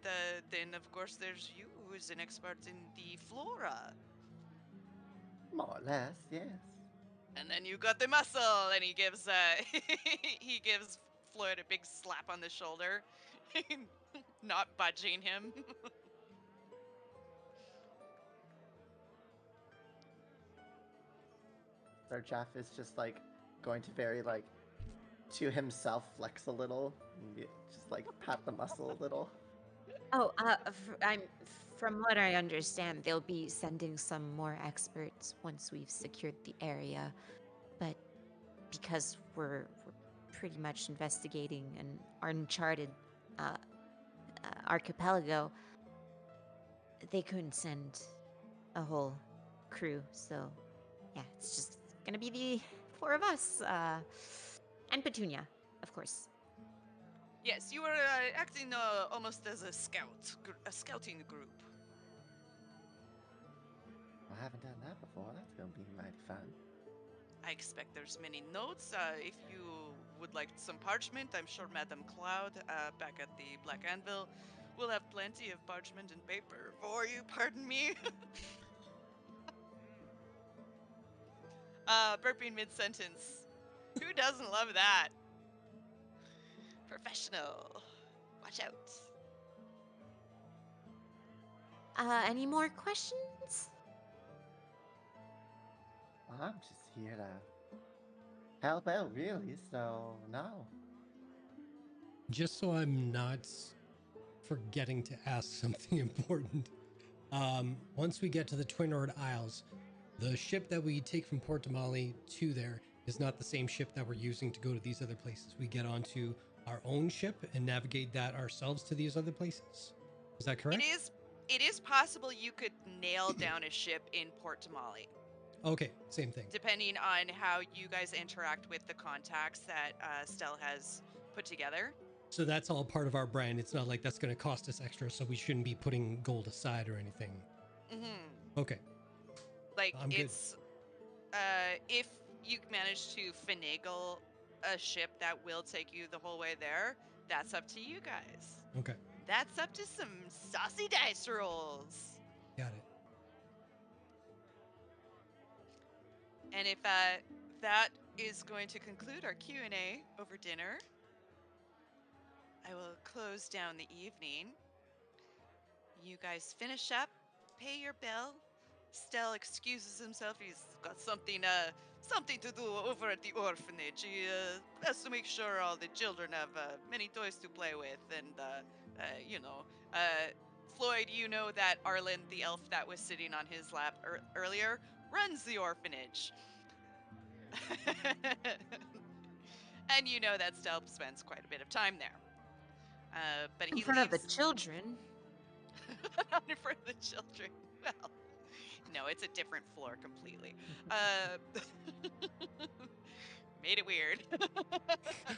then, of course, there's you, who's an expert in the flora. More or less, yes. And then you got the muscle, and he gives he gives Floyd a big slap on the shoulder, not budging him. Sir Jeff is just like going to very like to himself flex a little, and just like pat the muscle a little. Oh, from what I understand, they'll be sending some more experts once we've secured the area. But because we're pretty much investigating an uncharted archipelago, they couldn't send a whole crew. So, yeah, it's just gonna be the four of us, and Petunia, of course. Yes, you were acting almost as a scouting group. I haven't done that before. That's gonna be mighty fun. I expect there's many notes. If you would like some parchment, I'm sure Madame Cloud, back at the Black Anvil, will have plenty of parchment and paper for you. Pardon me. Burping mid-sentence. Who doesn't love that? Professional. Watch out. Any more questions? I'm just here to help out, really. So no. Just so I'm not forgetting to ask something important. Once we get to the Twin Ord Isles, the ship that we take from Port Damali to there is not the same ship that we're using to go to these other places. We get onto our own ship and navigate that ourselves to these other places. Is that correct? It is possible you could nail down a ship in Port Damali, Okay, same thing. depending on how you guys interact with the contacts that Stell has put together. So that's all part of our brand. It's not like that's going to cost us extra, so we shouldn't be putting gold aside or anything. Mm-hmm. Okay. Like, I'm good. it's if you manage to finagle a ship that will take you the whole way there, that's up to you guys. Okay. That's up to some saucy dice rolls. Got it. And if that is going to conclude our Q&A over dinner, I will close down the evening. You guys finish up, pay your bill. Stell excuses himself. He's got something to do over at the orphanage. He has to make sure all the children have many toys to play with and you know, uh, Floyd, you know that Arlen, the elf that was sitting on his lap earlier, runs the orphanage. And you know that Stelp spends quite a bit of time there. But In he front of the leaves children. not in front of the children. Well, no, it's a different floor completely. Uh, made it weird.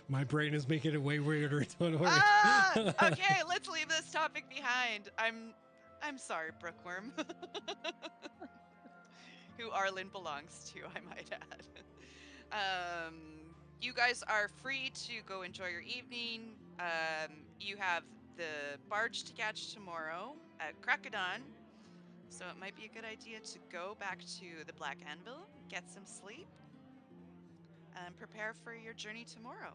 My brain is making it way weirder. Don't worry. Okay, let's leave this topic behind. I'm sorry, Brookworm. Who Arlen belongs to, I might add. You guys are free to go enjoy your evening. You have the barge to catch tomorrow at crack of dawn, so it might be a good idea to go back to the Black Anvil, get some sleep, and prepare for your journey tomorrow.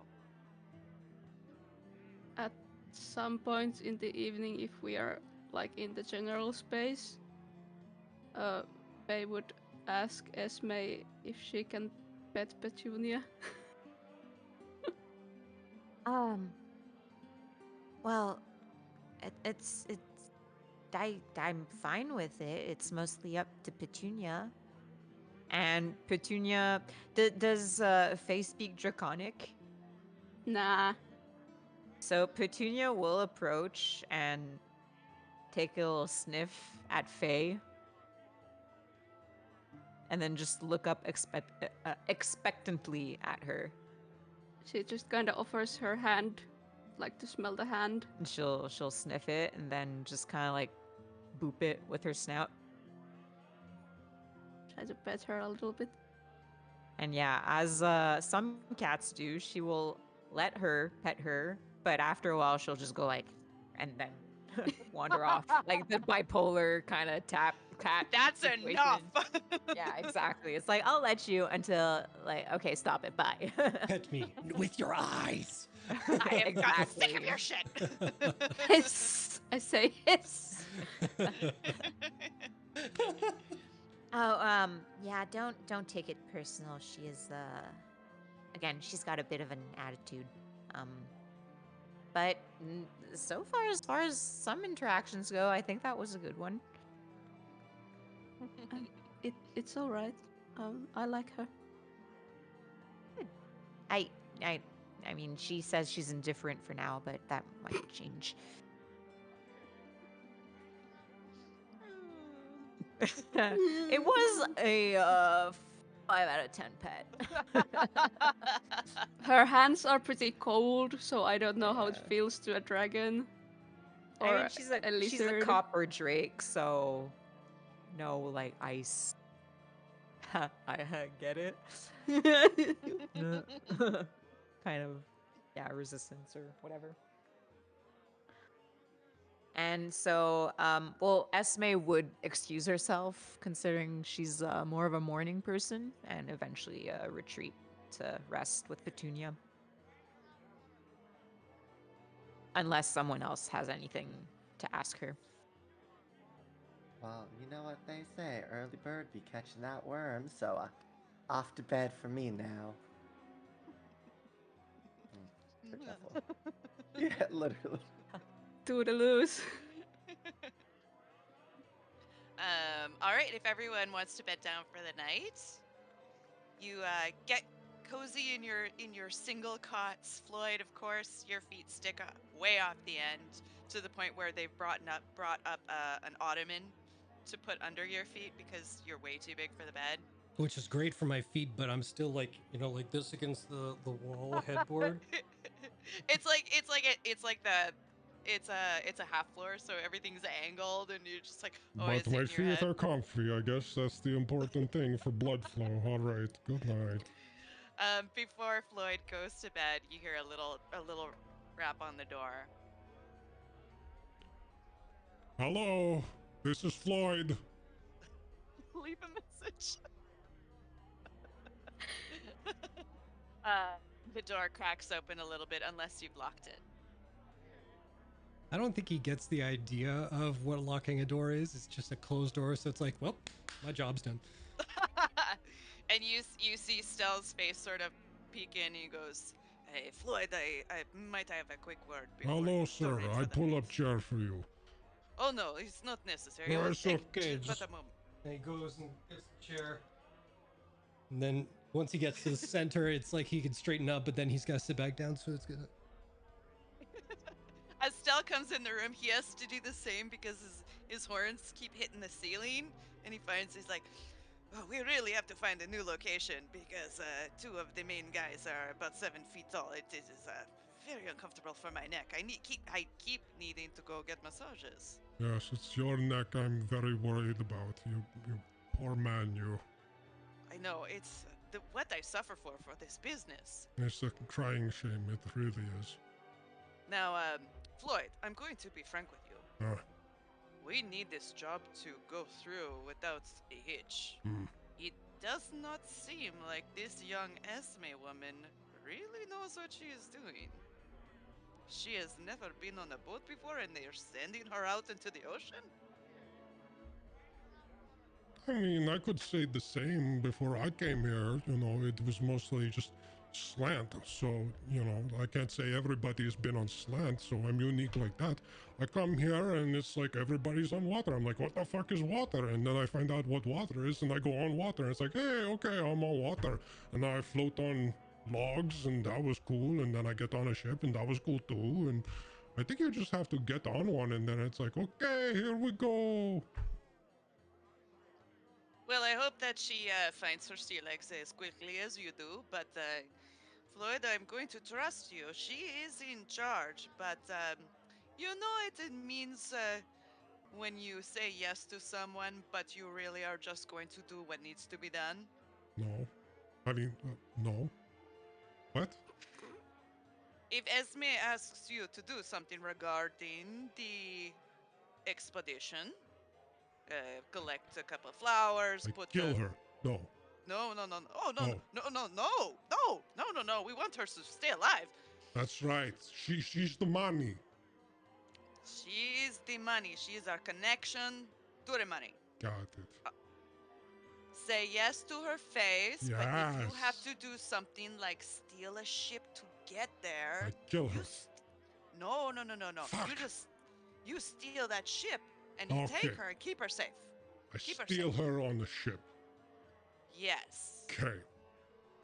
At some point in the evening, if we are like in the general space, Faye would ask Esme if she can pet Petunia. Well, I'm fine with it. It's mostly up to Petunia. And Petunia, does Faye speak Draconic? Nah. So Petunia will approach and take a little sniff at Faye. And then just look up expectantly at her. She just kind of offers her hand, like to smell the hand. And she'll sniff it and then just kind of like boop it with her snout. Try to pet her a little bit. And yeah, as some cats do, she will let her pet her, but after a while she'll just go like, and then wander off, like the bipolar kind of tap cat. That's situation. enough. Yeah, exactly. It's like, I'll let you until like, okay, stop it, bye. Pet me with your eyes. I have got sick of Exactly. your shit. Hiss! I say hiss! Oh, yeah, don't take it personal. She is again, she's got a bit of an attitude. But so far as some interactions go, I think that was a good one. It's alright. I like her. I I mean, she says she's indifferent for now, but that might change. It was a 5 out of 10 pet. Her hands are pretty cold, so I don't know how it Yeah. feels to a dragon. Or I mean, she's a lizard. copper drake, so no like ice. I get it. Kind of, yeah, resistance or whatever. And so, well, Esme would excuse herself, considering she's more of a morning person, and eventually retreat to rest with Petunia. Unless someone else has anything to ask her. Well, you know what they say, early bird be catching that worm, so off to bed for me now. Good shuffle. Yeah, literally. Toodaloos. All right, if everyone wants to bed down for the night, you get cozy in your single cots. Floyd, of course, your feet stick way off the end to the point where they've brought up an ottoman to put under your feet because you're way too big for the bed. Which is great for my feet, but I'm still like, like this against the wall headboard. It's a half floor, so everything's angled, and you're just like, oh, But it's my in your feet head. are comfy. I guess that's the important thing for blood flow. All right. Good night. Before Floyd goes to bed, you hear a little rap on the door. Hello. This is Floyd. Leave a message. The door cracks open a little bit unless you've locked it. I don't think he gets the idea of what locking a door is. It's just a closed door, so it's like, well, my job's done. And you see Stell's face sort of peek in, and he goes, Hey, Floyd, I might have a quick word before Hello, you sir. donate I for the pull up meat. chair for you. Oh no, it's not necessary. It No, will it's take okay. but Just a moment. And he goes and gets the chair. And then once he gets to the center, it's like he can straighten up, but then he's got to sit back down. So it's gonna. As Stell comes in the room, he has to do the same because his horns keep hitting the ceiling, and he finds he's like, oh, we really have to find a new location because two of the main guys are about 7 feet tall. It is very uncomfortable for my neck. I keep needing to go get massages. yes, it's your neck I'm very worried about. You poor man, you. I know it's what I suffer for this business. It's a crying shame. It really is. Now, Floyd, I'm going to be frank with you. Uh, We need this job to go through without a hitch. Hmm. It does not seem like this young Esme woman really knows what she is doing. She has never been on a boat before and they're sending her out into the ocean? I mean, I could say the same before I came here. You know, it was mostly just slant. So, you know, I can't say everybody's been on slant, so I'm unique like that. I come here and it's like everybody's on water. I'm like, what the fuck is water? And then I find out what water is and I go on water. And it's like, hey, okay, I'm on water. And now I float on logs and that was cool. And then I get on a ship and that was cool too. And I think you just have to get on one and then it's like, okay, here we go. Well, I hope that she finds her sea legs as quickly as you do, but Floyd, I'm going to trust you. She is in charge, but you know it means when you say yes to someone, but you really are just going to do what needs to be done. No. I mean, no. What? If Esme asks you to do something regarding the expedition, collect a couple of flowers, I put kill the her. No. no, no, no, oh no, Oh. no, no, no, no, no, no, no, no. We want her to stay alive. That's right. She's the money. She's the money. She is our connection to the money. Got it. Say yes to her face, but if you have Yes. to do something like steal a ship to get there, I kill her. no, no, no, no, no. Fuck. You steal that ship and you Okay. take her and keep her safe. I Keep her steal safe. her on the ship. Yes. Okay.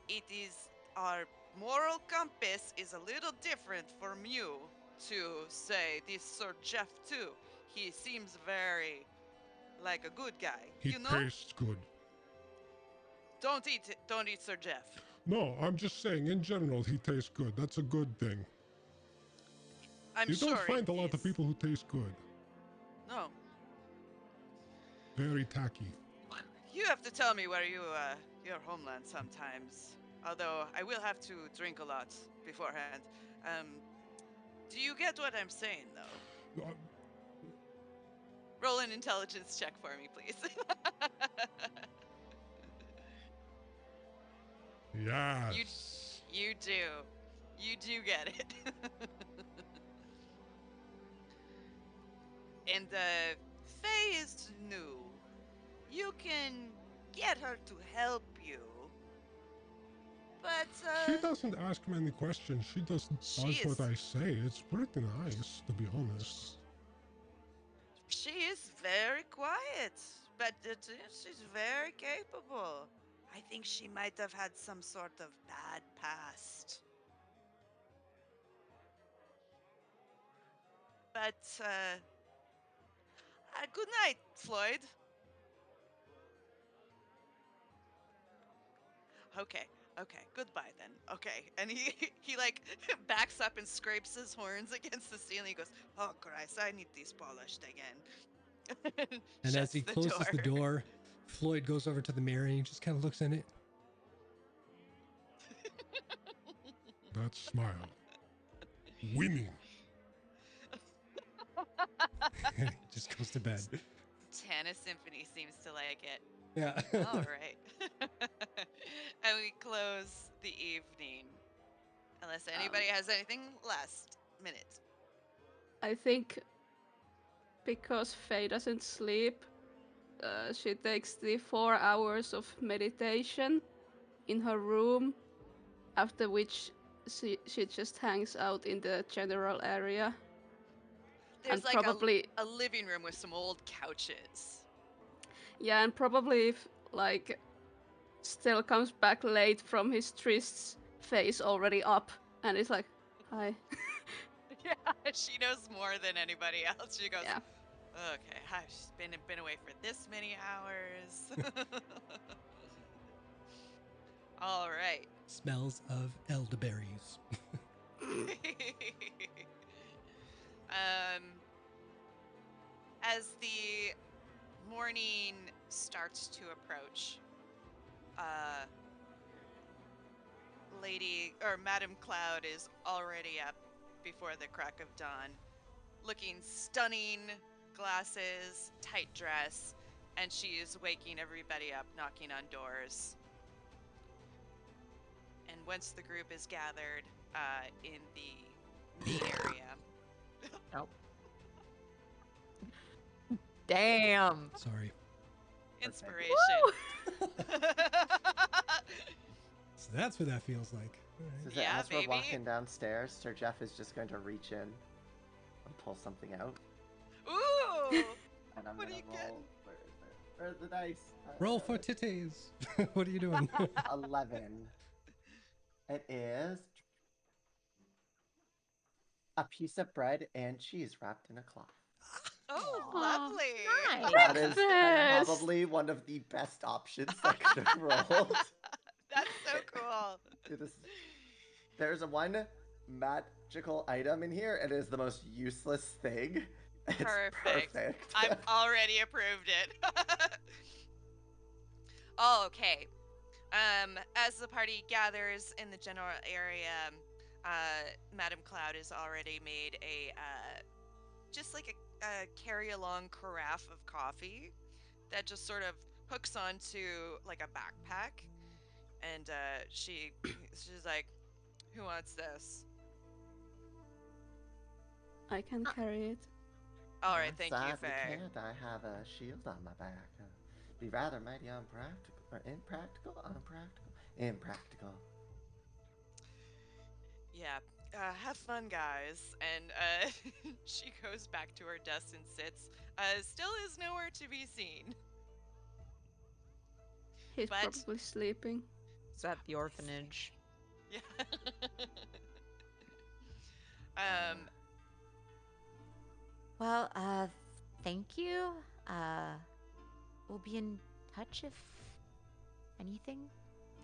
It is our moral compass is a little different from you to say this Sir Jeff too. He seems very like a good guy. He You know? tastes good. Don't eat it. Don't eat Sir Jeff. No, I'm just saying, in general, he tastes good. That's a good thing. I'm You sure don't find it a lot of is. people who taste good. No. Very tacky. You have to tell me where your homeland sometimes. Although I will have to drink a lot beforehand. Do you get what I'm saying though? Uh, Roll an intelligence check for me, please. yes. You do. You do get it. And Faye is new. You can get her to help you. But She doesn't ask many questions. She just does what I say. It's pretty nice, to be honest. She is very quiet, but she's very capable. I think she might have had some sort of bad past. But good night, Floyd. Okay, okay, goodbye then. Okay, and he he like backs up and scrapes his horns against the ceiling. He goes, "Oh Christ, I need these polished again." And as he Shuts closes the door, Floyd goes over to the mirror and he just kind of looks in it. That smile. Winning. He just goes to bed. Tana Symphony seems to like it. Yeah. All right. And we close the evening. Unless anybody has anything last minute. I think because Faye doesn't sleep, she takes the 4 hours of meditation in her room, after which she just hangs out in the general area. There's And like probably a living room with some old couches. yeah, and probably if like Still comes back late from his trysts, face already up, and is like, "Hi." Yeah, she knows more than anybody else. She goes, Yeah. okay, I've been away for this many hours. All right. Smells of elderberries. um, as the morning starts to approach, Lady or Madame Cloud is already up before the crack of dawn, looking stunning, glasses, tight dress, and she is waking everybody up, knocking on doors. And once the group is gathered in the main area, Nope. Damn. Sorry. inspiration. So that's what that feels like. All right. So Yeah, as we're baby. walking downstairs, Sir Jeff is just going to reach in and pull something out. Ooh! And I'm What are gonna you roll. getting? Where is it? Where's the dice? Roll for titties. What are you doing? 11. It is a piece of bread and cheese wrapped in a cloth. Oh, Aw, lovely. Nice. That is Breakfast! probably one of the best options I could have rolled. That's so cool. It is. There's a one magical item in here. It is the most useless thing. It's perfect. I've already approved it. Oh, okay. As the party gathers in the general area, Madame Cloud has already made a just like a carry-along carafe of coffee that just sort of hooks onto like a backpack, and she's like, "Who wants this?" I can carry it. All right, thank you, Sadly Faye. can't. I have a shield on my back. Be rather mighty unpractical, or impractical. Yeah. Have fun, guys. And she goes back to her desk and sits. Still is nowhere to be seen. He's But probably sleeping. It's at the orphanage. yeah. um. Well, thank you. We'll be in touch if anything.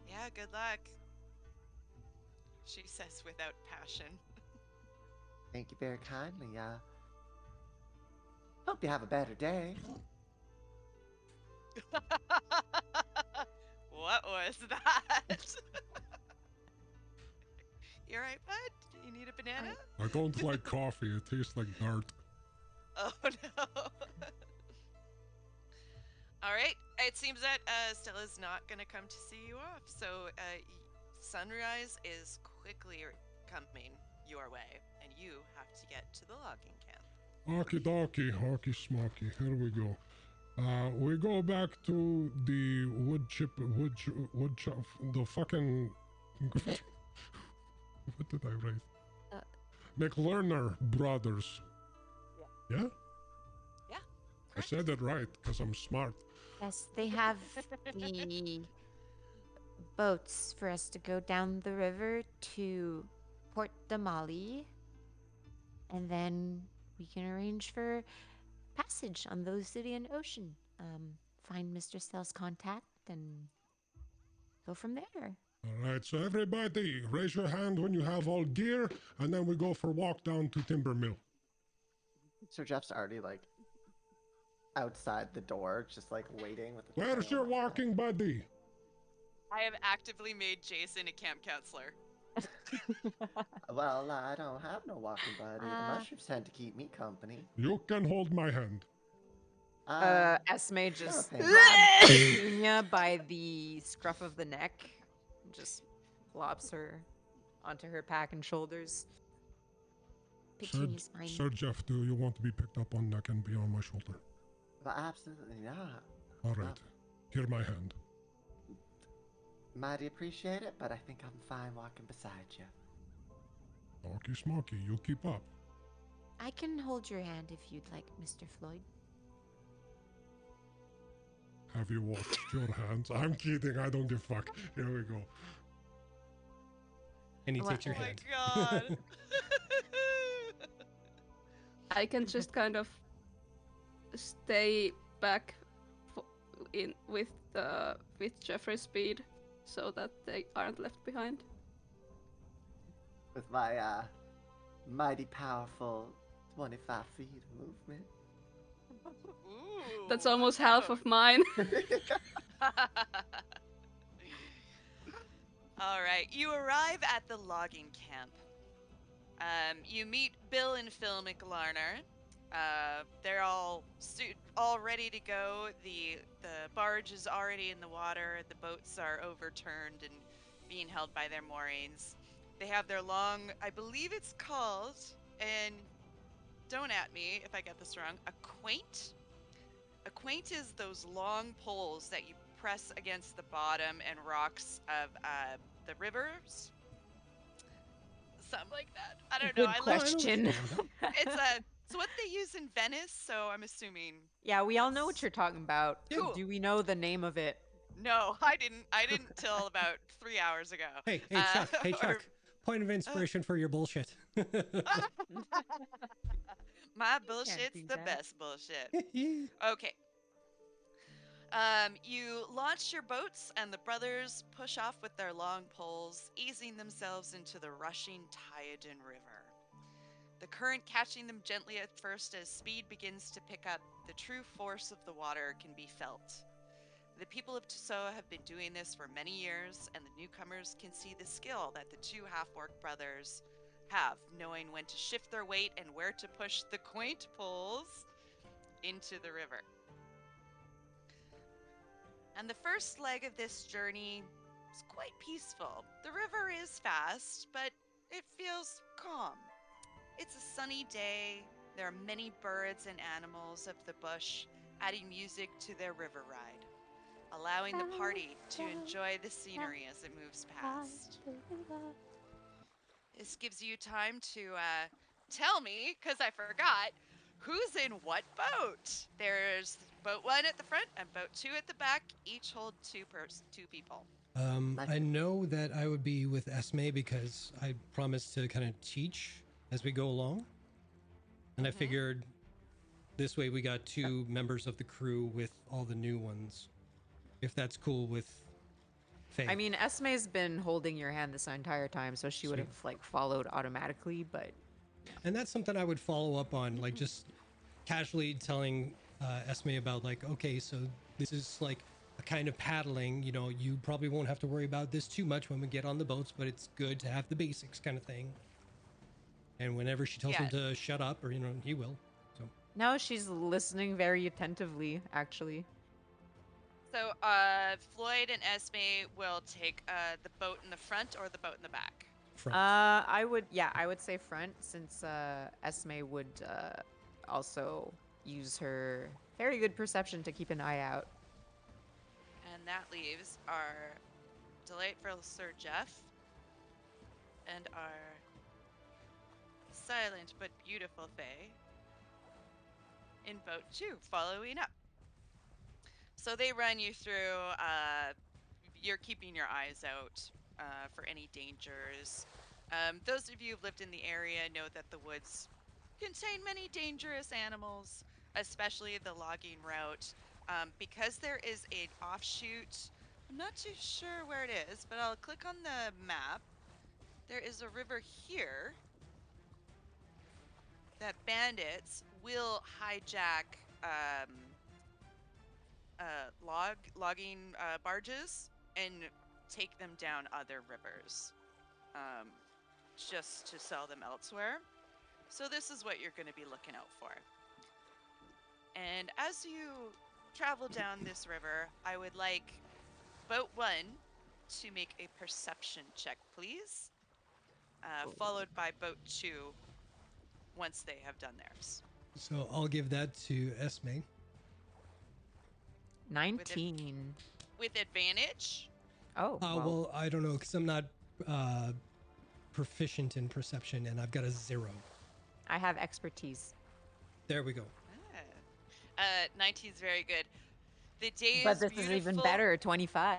Yeah. Good luck. She says without passion. Thank you very kindly. Hope you have a better day. What was that? You alright, bud? Do you need a banana? I don't like coffee. It tastes like dirt. Oh no. All right. It seems that Stella's not going to come to see you off. So sunrise is quickly coming your way, and you have to get to the logging camp. Okie dokie, hockey smoky. Here we go. We go back to the the fucking. What did I write? McLerner brothers. Yeah? Yeah. I said it right because I'm smart. Yes, they have the boats for us to go down the river to Port Damali, and then we can arrange for passage on the Lucidian Ocean. Find Mr. Stell's contact and go from there. All right, so everybody, raise your hand when you have all gear, and then we go for a walk down to Timber Mill. Sir Jeff's already like outside the door, just like waiting with the Where's trail your on the- walking buddy? I have actively made Jason a camp counselor. Well, I don't have no walking buddy. The Uh, mushrooms tend to keep me company. You can hold my hand. Esme just thanks. grabs Petunia by the scruff of the neck, and just flops her onto her back and shoulders. Petunia's fine. Sir Jeff, do you want to be picked up on neck and be on my shoulder? But absolutely not. All right, here my hand. Mighty appreciate it, but I think I'm fine walking beside you. Okie smoky, you keep up. I can hold your hand if you'd like, Mr. Floyd. Have you washed your hands? I'm kidding, I don't give a fuck. Here we go. And he Well, takes your Oh my hand. god. I can just kind of stay back in with Jeffrey's speed, so that they aren't left behind. With my mighty powerful 25 feet of movement. Ooh, That's almost watch half out. of mine. All right, you arrive at the logging camp. You meet Bill and Phil McLarner. They're all ready to go. The barge is already in the water. The boats are overturned and being held by their moorings. They have their long, I believe it's called, and don't at me if I get this wrong, a quaint. A quaint is those long poles that you press against the bottom and rocks of the rivers. Something like that. I don't know. Good I Oh, I learned know what you're question. talking about. it's what they use in Venice, so I'm assuming. Yeah, we all know what That's you're talking about. cool. Do we know the name of it? No, I didn't. I didn't till about 3 hours ago. Hey, Chuck. Hey, Or, Chuck. Point of inspiration for your bullshit. my You can't bullshit's do the that. best bullshit. Okay. You launch your boats, and the brothers push off with their long poles, easing themselves into the rushing Tyoden River. The current catching them gently at first as speed begins to pick up, the true force of the water can be felt. The people of Tusoa have been doing this for many years, and the newcomers can see the skill that the two half-orc brothers have, knowing when to shift their weight and where to push the quaint poles into the river. And the first leg of this journey is quite peaceful. The river is fast, but it feels calm. It's a sunny day. There are many birds and animals of the bush adding music to their river ride, allowing the party to enjoy the scenery as it moves past. This gives you time to tell me, because I forgot, who's in what boat. There's boat 1 at the front and boat 2 at the back. Each hold two people. I know that I would be with Esme because I promised to kind of teach as we go along. And I figured this way we got 2 members of the crew with all the new ones. If that's cool with Faye. I mean, Esme's been holding your hand this entire time, so she would have like followed automatically. But And that's something I would follow up on, like just casually telling Esme about, like, okay, so this is like a kind of paddling, you know, you probably won't have to worry about this too much when we get on the boats, but it's good to have the basics kind of thing. And whenever she tells him to shut up, or, you know, he will. So now she's listening very attentively, actually. So Floyd and Esme will take the boat in the front or the boat in the back. front. I would say front, since Esme would also use her very good perception to keep an eye out. And that leaves our delightful Sir Jeff and our silent but beautiful Faye in boat 2, following up. So they run you through, you're keeping your eyes out for any dangers. Those of you who've lived in the area know that the woods contain many dangerous animals, especially the logging route. Because there is an offshoot, I'm not too sure where it is, but I'll click on the map. There is a river here that bandits will hijack logging barges and take them down other rivers um, just to sell them elsewhere. So this is what you're going to be looking out for. And as you travel down this river, I would like boat 1 to make a perception check, please, followed by boat 2 once they have done theirs. So I'll give that to Esme. 19. With advantage. Oh, wow. Well, I don't know, because I'm not proficient in perception, and I've got a 0. I have expertise. There we go. 19 is very good. The day But is this beautiful. is even better, 25.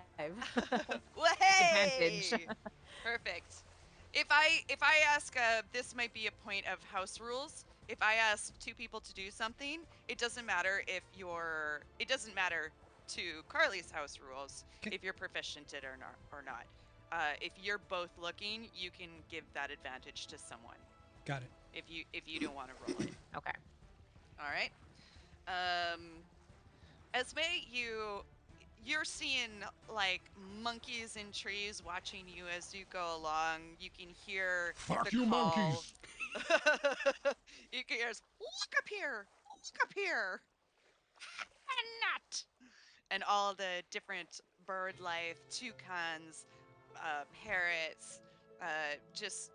Well, hey! Advantage. Perfect. If I ask, this might be a point of house rules. If I ask 2 people to do something, it doesn't matter if you're. It doesn't matter to Carly's house rules 'Kay. if you're proficient in it or not. If you're both looking, you can give that advantage to someone. Got it. If you don't want to roll it. Okay. All right. Esme, you're seeing like monkeys in trees watching you as you go along. You can hear Fuck the you, call. monkeys! You can hear, look up here, look up here, a nut, and all the different bird life, toucans, parrots, just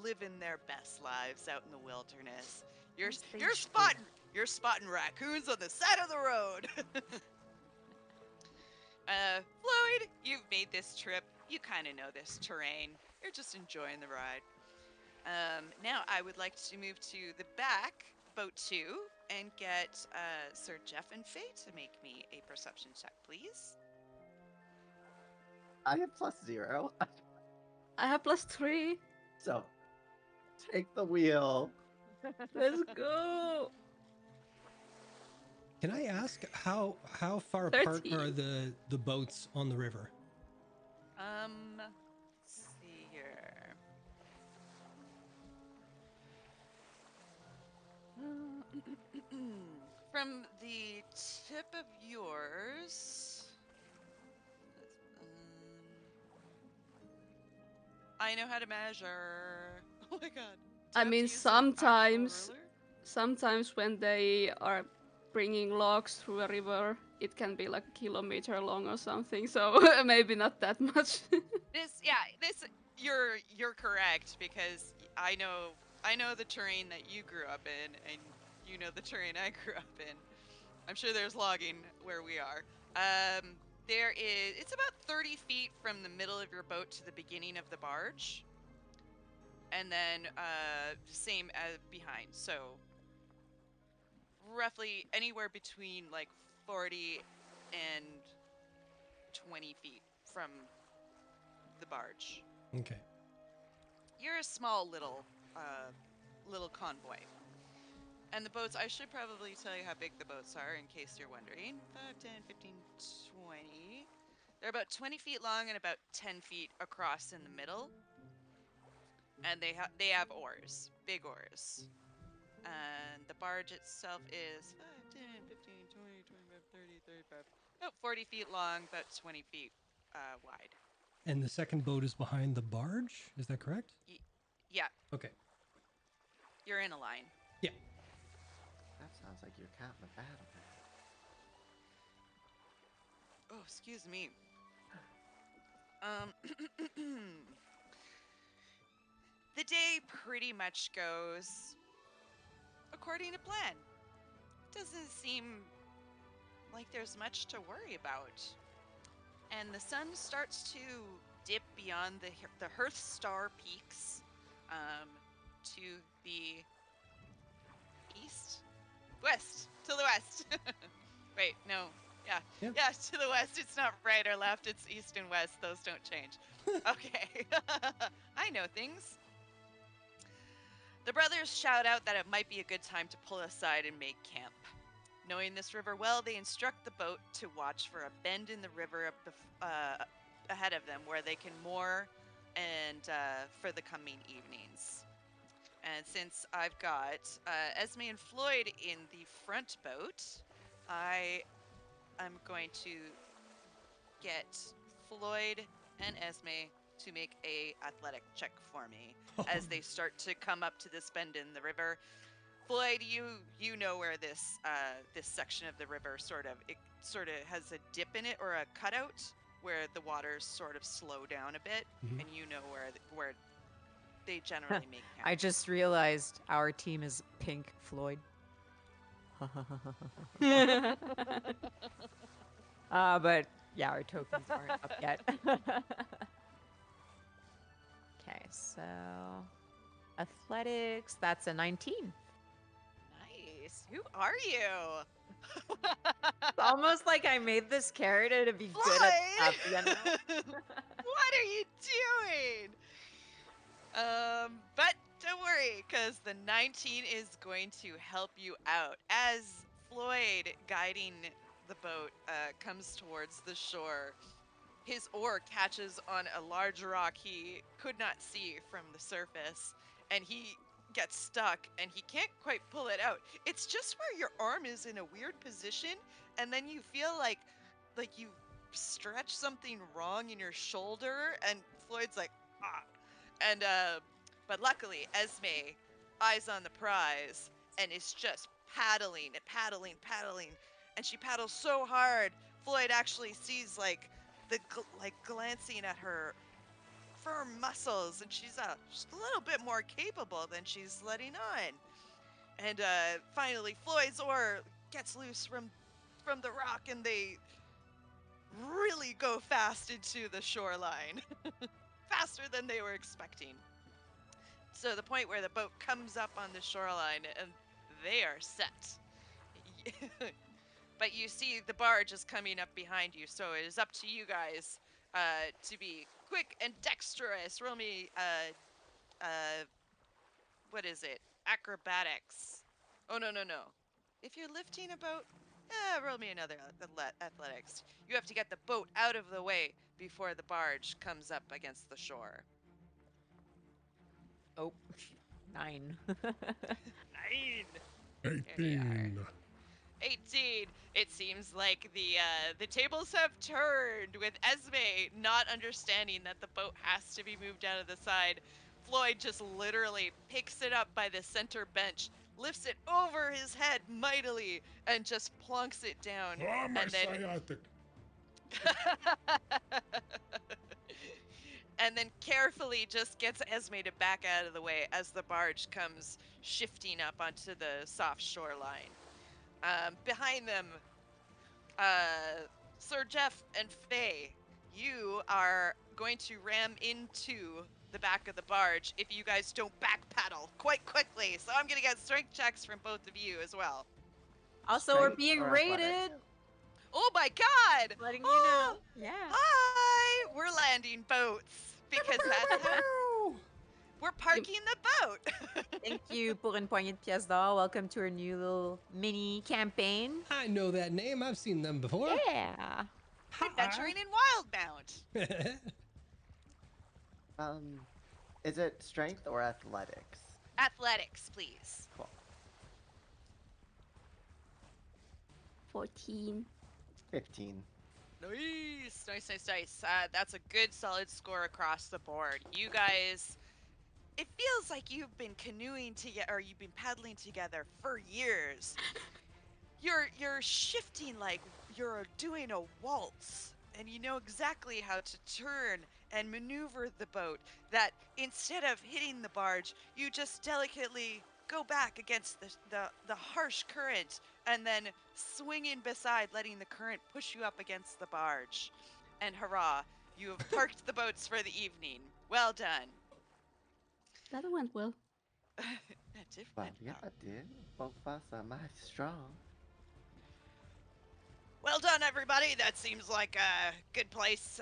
living their best lives out in the wilderness. You're As they you're should. spotting raccoons on the side of the road. Floyd, you've made this trip. You kind of know this terrain. You're just enjoying the ride. Now I would like to move to the back, boat 2, and get Sir Jeff and Faye to make me a perception check, please. I have +0. I have +3. So, take the wheel. Let's go. Can I ask how far apart 13. are the boats on the river? Let's see here. From the tip of yours, I know how to measure. Oh my god. Do I have to mean, use an actual sometimes ruler? when they are bringing logs through a river, it can be like a kilometer long or something. So maybe not that much. This you're correct because I know the terrain that you grew up in, and you know the terrain I grew up in. I'm sure there's logging where we are. It's about 30 feet from the middle of your boat to the beginning of the barge, and then same as behind. So roughly anywhere between like 40 and 20 feet from the barge. Okay. You're a small little convoy. And the boats, I should probably tell you how big the boats are in case you're wondering. 5, 10, 15, 20. They're about 20 feet long and about 10 feet across in the middle. And they have oars, big oars. And the barge itself is 5, 10, 15, 20, 25, 30, 35. About 40 feet long, about 20 feet wide. And the second boat is behind the barge? Is that correct? Yeah, Okay. you're in a line. Yeah. That sounds like your cat in a battle. Oh, excuse me. The day pretty much goes according to plan. Doesn't seem like there's much to worry about. And the sun starts to dip beyond the Hearth Star peaks to the to the west. Wait, no. Yeah. Yep. Yeah, to the west. It's not right or left. It's east and west. Those don't change. Okay. I know things. The brothers shout out that it might be a good time to pull aside and make camp. Knowing this river well, they instruct the boat to watch for a bend in the river ahead of them where they can moor and for the coming evenings. And since I've got Esme and Floyd in the front boat, I am going to get Floyd and Esme to make a athletic check for me as they start to come up to this bend in the river. Floyd, you know where this this section of the river sort of has a dip in it or a cutout where the waters sort of slow down a bit, and you know where they generally make camp. I just realized our team is Pink Floyd. But yeah, our tokens aren't up yet. Okay, So, athletics, that's a 19. Nice. Who are you? It's almost like I made this character to be good at stuff, you know? What are you doing? But don't worry, because the 19 is going to help you out. As Floyd, guiding the boat, comes towards the shore, his oar catches on a large rock he could not see from the surface, and he gets stuck, and he can't quite pull it out. It's just where your arm is in a weird position, and then you feel like you stretched something wrong in your shoulder, and Floyd's like, ah. And but luckily Esme, eyes on the prize, and is just paddling and paddling, paddling, and she paddles so hard. Floyd actually sees like glancing at her firm muscles, and she's just a little bit more capable than she's letting on. And finally, Floyd's oar gets loose from the rock, and they really go fast into the shoreline, faster than they were expecting. So the point where the boat comes up on the shoreline, and they are set. But you see the barge is coming up behind you, so it is up to you guys to be quick and dexterous. Roll me, what is it? Acrobatics. Oh, no, no, no. If you're lifting a boat, roll me another athletics. You have to get the boat out of the way before the barge comes up against the shore. Oh, 9. 9. Here we 18. 18. It seems like the tables have turned, with Esme not understanding that the boat has to be moved out of the side. Floyd just literally picks it up by the center bench, lifts it over his head mightily, and just plunks it down. Ah, my And then sciatic. and then carefully just gets Esme to back out of the way as the barge comes shifting up onto the soft shoreline. Behind them, Sir Jeff and Faye, you are going to ram into the back of the barge if you guys don't back paddle quite quickly. So I'm going to get strength checks from both of you as well. Also, we're Strength being or raided. athletics? Oh my god! Letting you know. Oh, Yeah. hi! We're landing boats because that's how we're parking the boat. Thank you pour une poignée de pièces d'or. Welcome to our new little mini campaign. I know that name. I've seen them before. Yeah. Adventuring in Wildemount. Is it strength or athletics? Athletics, please. Cool. 14. 15. Nice, nice, nice, nice. That's a good solid score across the board. You guys, it feels like you've been canoeing together, or you've been paddling together for years. You're shifting like you're doing a waltz, and you know exactly how to turn and maneuver the boat. That instead of hitting the barge, you just delicately go back against the harsh current, and then swing in beside, letting the current push you up against the barge. And hurrah, you have parked the boats for the evening. Well done. That went well. Well, yeah, I did. Both of us are mighty strong. Well done, everybody. That seems like a good place.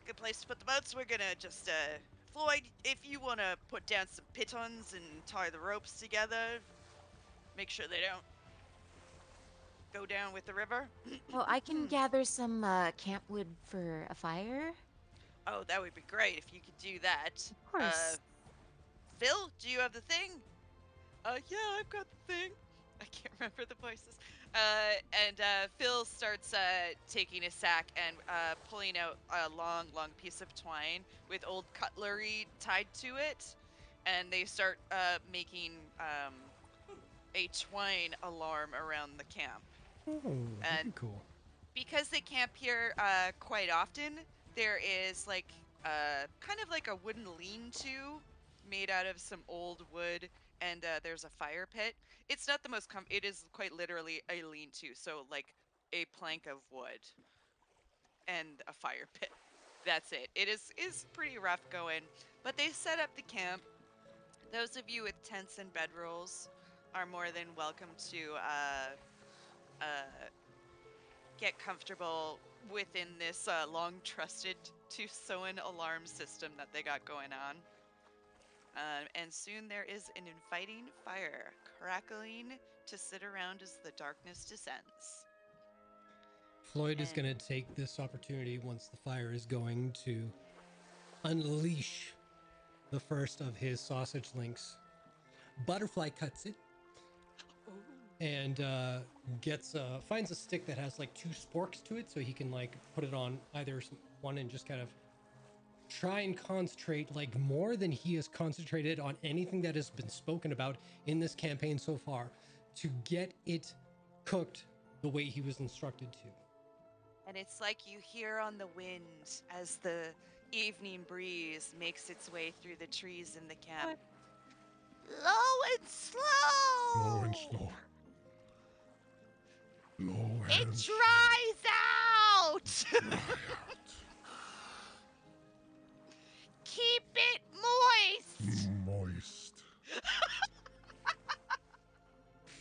Good place to put the boats. We're gonna just, Floyd, if you wanna put down some pitons and tie the ropes together, make sure they don't go down with the river. Well, I can gather some camp wood for a fire. Oh, that would be great if you could do that. Of course. Phil, do you have the thing? Yeah, I've got the thing. I can't remember the voices. And Phil starts taking a sack and pulling out a long, long piece of twine with old cutlery tied to it. And they start making a twine alarm around the camp. Oh, very And cool. because they camp here quite often, there is like kind of like a wooden lean-to made out of some old wood, and there's a fire pit. It's not the most it is quite literally a lean-to, so like a plank of wood and a fire pit. that's it. It is pretty rough going, but they set up the camp. Those of you with tents and bedrolls are more than welcome to get comfortable within this long trusted Tusoan alarm system that they got going on. And soon there is an inviting fire crackling to sit around as the darkness descends. Floyd is And- going to take this opportunity once the fire is going to unleash the first of his sausage links. Butterfly cuts it and finds a stick that has like 2 sporks to it, so he can like put it on either one and just kind of try and concentrate like more than he has concentrated on anything that has been spoken about in this campaign so far to get it cooked the way he was instructed to. And it's like you hear on the wind as the evening breeze makes its way through the trees in the camp. Low and slow! Low and slow. Low It and dries out! dry out. Keep it moist! Moist.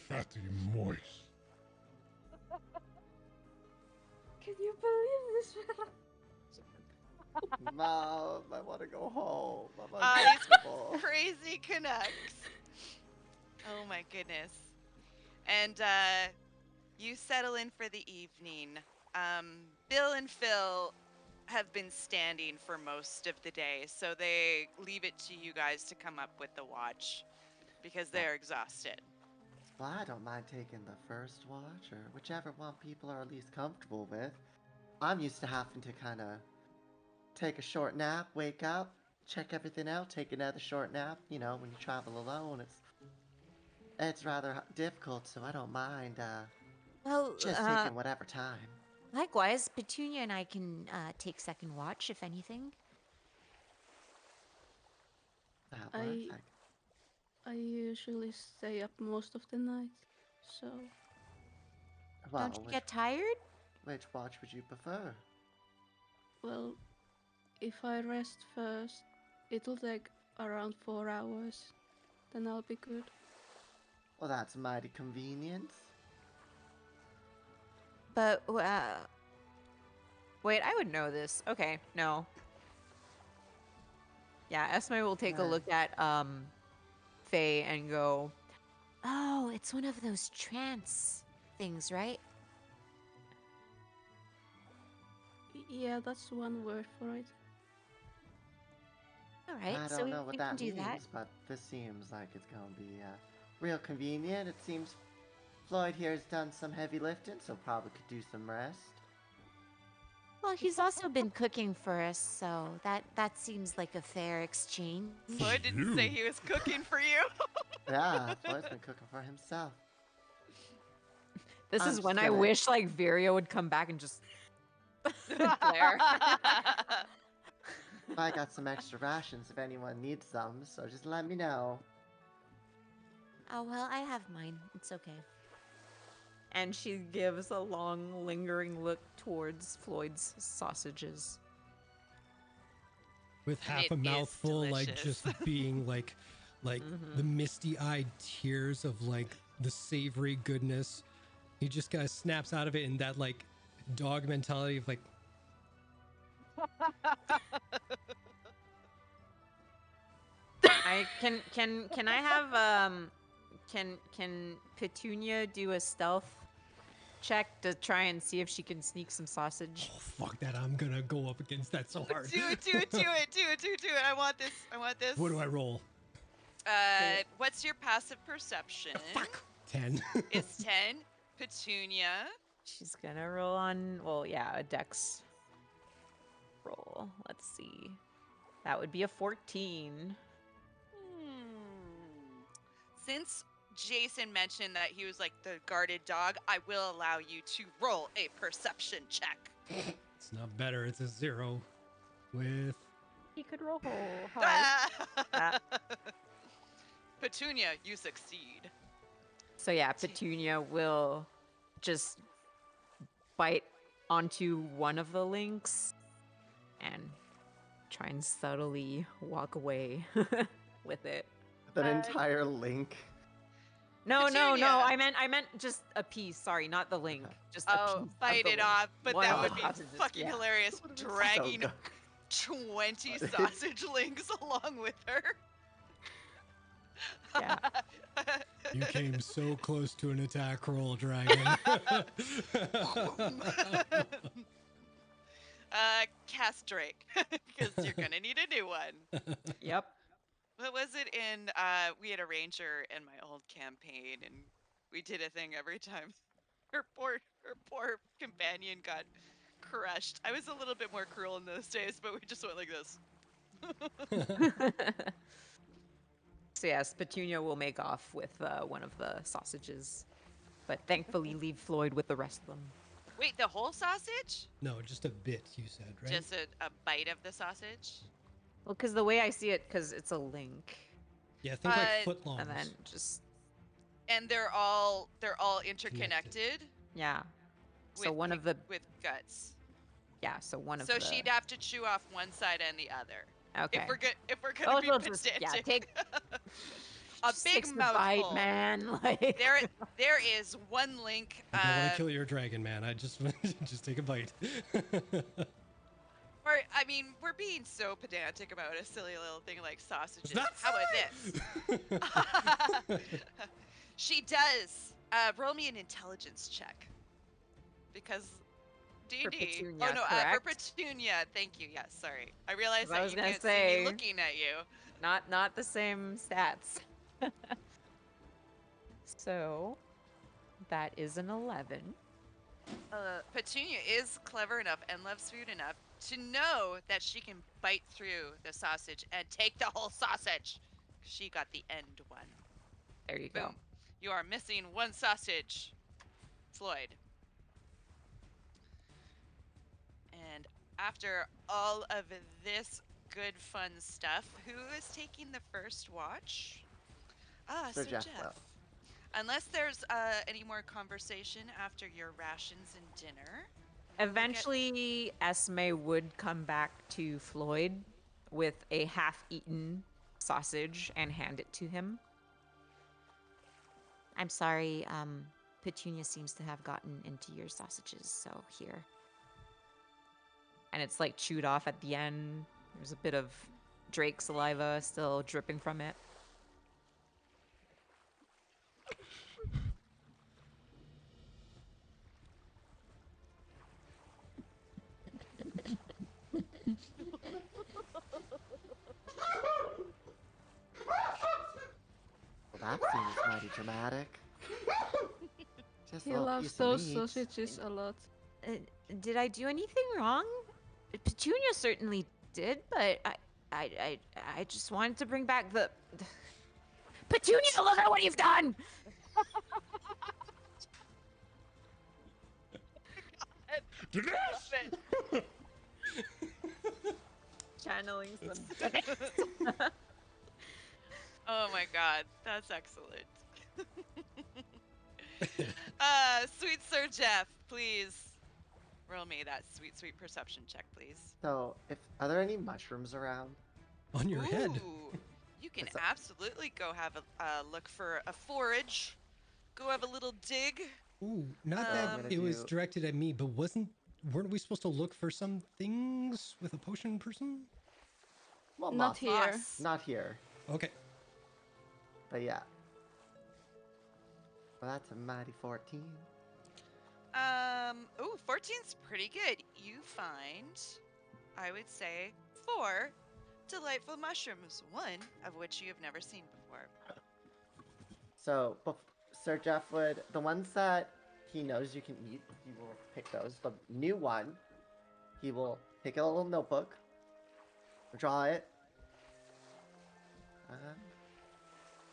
Fatty moist. Can you believe this? Mom, I want to go home. I'm These uncomfortable. crazy Canucks. Oh my goodness. And you settle in for the evening. Bill and Phil have been standing for most of the day, so they leave it to you guys to come up with the watch because they're exhausted. Well, I don't mind taking the first watch or whichever one people are least comfortable with. I'm used to having to kind of take a short nap, wake up, check everything out, take another short nap. You know, when you travel alone, it's rather difficult, so I don't mind Well, just taking whatever time. likewise, Petunia and I can take second watch, if anything. That I- works. I usually stay up most of the night, so Well, Don't you get tired? which watch would you prefer? well, if I rest first, it'll take around 4 hours. Then I'll be good. Well, that's mighty convenient. But, wait, I would know this. Okay, no. Yeah, Esme will take a Yeah. look at, Faye and go, oh, it's one of those trance things, right? Yeah, that's one word for it. All right, I so don't we, know what we that can do means, that. but this seems like it's gonna be real convenient. It seems Floyd here has done some heavy lifting, so probably could do some rest. Well, he's also been cooking for us, so that seems like a fair exchange. Floyd didn't say he was cooking for you. Yeah, Floyd's been cooking for himself. This I'm is just when I gonna- wish like Virio would come back and just Claire. I got some extra rations if anyone needs some, so just let me know. Oh, well, I have mine. It's okay. And she gives a long, lingering look towards Floyd's sausages. With half it a is mouthful, like delicious. just being like the misty-eyed tears of like the savory goodness. He just kind of snaps out of it in that like dog mentality of like, I can I have can Petunia do a stealth check to try and see if she can sneak some sausage? oh fuck that, I'm gonna go up against that so hard. do it. I want this. What do I roll? What's your passive perception? Fuck. 10. It's 10. Petunia. She's gonna roll on, well, yeah, a dex roll. Let's see. That would be a 14. Since Jason mentioned that he was like the guarded dog, I will allow you to roll a perception check. It's not better, it's a 0 with He could roll hard. Petunia, you succeed. So yeah, Petunia will just bite onto one of the links and try and subtly walk away with it. That entire link. No, Petunia. I meant just a piece. Sorry, not the link. Okay. Just a piece. Bite of the it link. off, but One that of would the be sausages, fucking yeah. hilarious. So Dragging good. 20 sausage links along with her. Yeah. You came so close to an attack roll, Dragon. Cast Drake, because you're gonna need a new one. Yep. What was it in? We had a ranger in my old campaign, and we did a thing every time. Her poor companion got crushed. I was a little bit more cruel in those days, but we just went like this. So yes, Petunia will make off with one of the sausages, but thankfully leave Floyd with the rest of them. Wait, the whole sausage? No, just a bit, you said, right? Just a bite of the sausage? Well, because the way I see it, because it's a link, Yeah, think like Uh, footlongs. and then just And they're all interconnected. yeah. So with one of the with guts. so one of So the she'd have to chew off one side and the other. okay. If we're gonna be she'll pedantic. just take a just big takes the mouthful. bite, man. Like There is one link. I don't want to kill your dragon, man. I just just take a bite. Or I mean, we're being so pedantic about a silly little thing like sausages. It's not How about this? She does. Roll me an intelligence check. Because D&D. Petunia, Oh no, for correct? Petunia. Thank you. Yes, sorry. I realized 'Cause I that was you gonna can't see say- me looking at you. not the same stats. So that is an 11. Petunia is clever enough and loves food enough to know that she can bite through the sausage and take the whole sausage. She got the end one. There you go. Boom. You are missing one sausage, Floyd. And after all of this good fun stuff, who is taking the first watch? Sir Sir Jeff Jeff. will. Unless there's any more conversation after your rations and dinner. Eventually, Esme would come back to Floyd with a half-eaten sausage and hand it to him. I'm sorry, Petunia seems to have gotten into your sausages, so here. And it's like chewed off at the end. There's a bit of Drake saliva still dripping from it. Well, that seems mighty dramatic. Just a He little loves piece of those meat. sausages a lot. Did I do anything wrong? Petunia certainly did, but I just wanted to bring back the... Petunia, look at what you've done! Channeling some. Oh my god, that's excellent. Sweet Sir Jeff, please roll me that sweet perception check, please. So, are there any mushrooms around? On your head. Ooh, you can That's a- absolutely go have a look for a forage. Go have a little dig. Ooh, not I'm that gonna it was do- directed at me, but weren't we supposed to look for some things with a potion person? Well, Not moss- here. Moss. Not here. Okay. But yeah. Well, that's a mighty 14. Ooh, 14's pretty good. You find, I would say, 4 delightful mushrooms, one of which you have never seen before. So, Sir Jeff would, the ones that he knows you can eat, he will pick those. The new one, he will take a little notebook, draw it.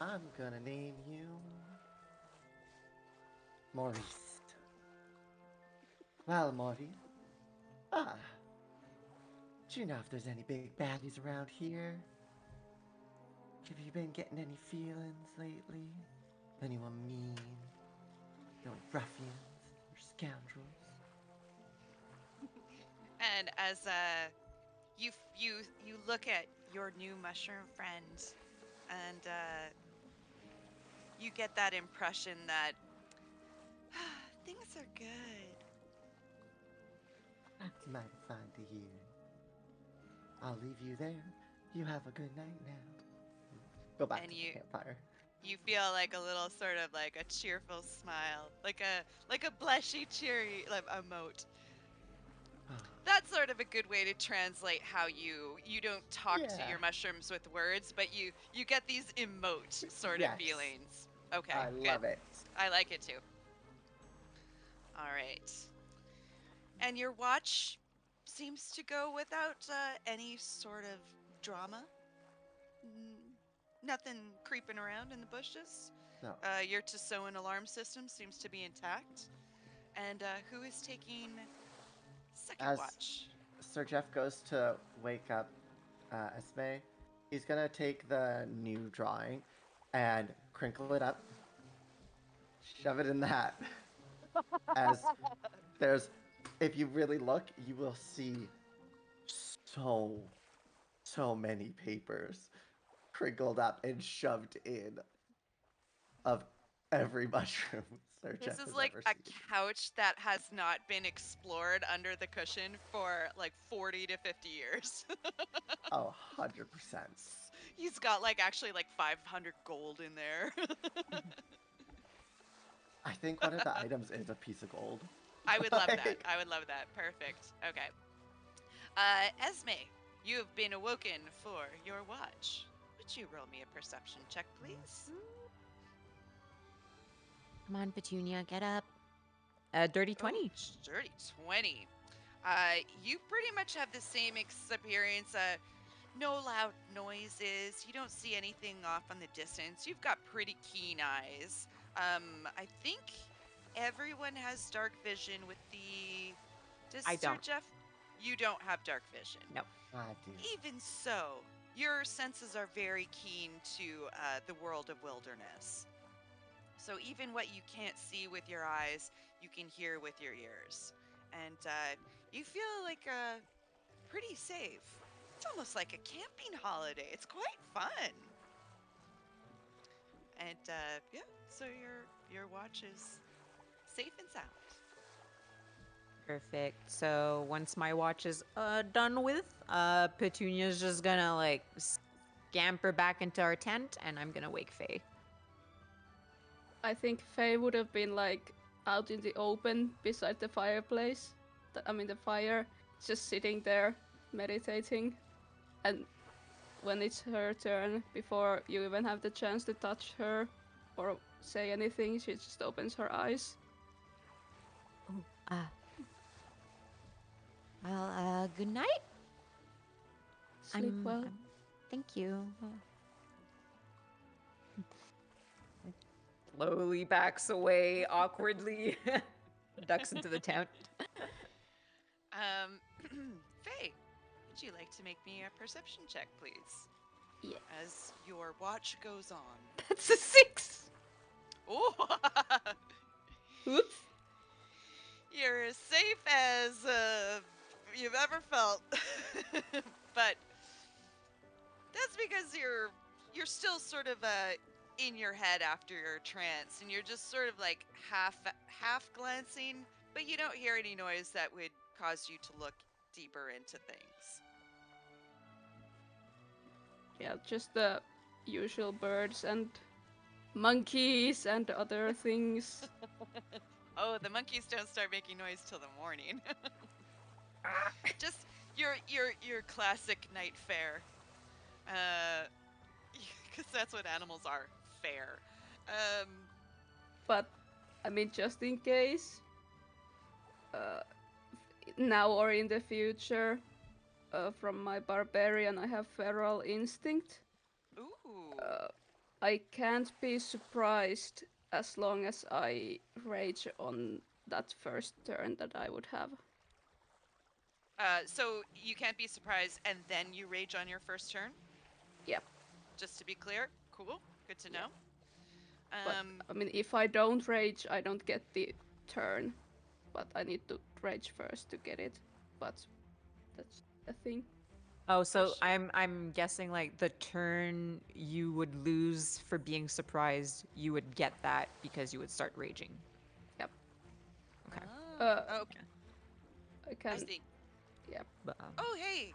I'm gonna name you Maurice. Well, Maurice. Do you know if there's any big baddies around here? Have you been getting any feelings lately? Anyone mean? No ruffians or scoundrels? And as you look at your new mushroom friend, and you get that impression that things are good. It's mighty fine to hear. I'll leave you there. You have a good night now. Go back And to the campfire. you feel like a little sort of like a cheerful smile, like a blushy, cheery like emote. That's sort of a good way to translate how you don't talk to Yeah. your mushrooms with words, but you get these emote sort of Yes. feelings. Okay, I good. love it. I like it too. All right. And your watch seems to go without any sort of drama. Nothing creeping around in the bushes. No. Your Tusoan alarm system seems to be intact. And who is taking second As watch? Sir Jeff goes to wake up Esme, he's gonna take the new drawing and crinkle it up, shove it in the hat. As there's, if you really look, you will see so, so many papers crinkled up and shoved in of every mushroom Sir This Jeff is has like ever a seen. couch that has not been explored under the cushion for like 40 to 50 years. Oh, 100%. He's got like actually like 500 gold in there. I think one of the items is a piece of gold. I would love that. Like, I would love that. Perfect. Okay. Esme, you have been awoken for your watch. Would you roll me a perception check, please? Come on, Petunia, get up. Dirty 20. Oh, dirty 20. You pretty much have the same experience. No loud noises. You don't see anything off in the distance. You've got pretty keen eyes. I think everyone has dark vision with the. Does I Sir don't. Jeff? You don't have dark vision. No. I do. Even so, your senses are very keen to the world of wilderness. So even what you can't see with your eyes, you can hear with your ears. And you feel like pretty safe. It's almost like a camping holiday. It's quite fun. And yeah, so your watch is safe and sound. Perfect. So once my watch is done with, Petunia's just gonna like scamper back into our tent, and I'm gonna wake Faye. I think Faye would have been like out in the open beside the fireplace. The fire, just sitting there meditating. And when it's her turn, before you even have the chance to touch her or say anything, she just opens her eyes. Oh, well, good night. Sleep well. Thank you. Slowly backs away awkwardly, ducks into the tent. Faye, would you like to make me a perception check, please? Yeah. As your watch goes on. That's a 6! Oh! Oops. You're as safe as you've ever felt. But that's because you're still sort of in your head after your trance, and you're just sort of like half glancing, but you don't hear any noise that would cause you to look deeper into things. Yeah, just the usual birds and monkeys and other things. Oh, the monkeys don't start making noise till the morning. Just your classic night fare. Because that's what animals are, fair. Um, But, just in case, uh, now or in the future, from my barbarian, I have feral instinct. ooh. I can't be surprised as long as I rage on that first turn that I would have. So you can't be surprised, and then you rage on your first turn. Yep. Just to be clear, cool, good to know. But if I don't rage, I don't get the turn. But I need to rage first to get it. But that's a thing. Oh, so sure. I'm guessing like the turn you would lose for being surprised, you would get that because you would start raging. Yep. Okay. Uh, Okay. I I can. see. Yep. But, Oh, hey.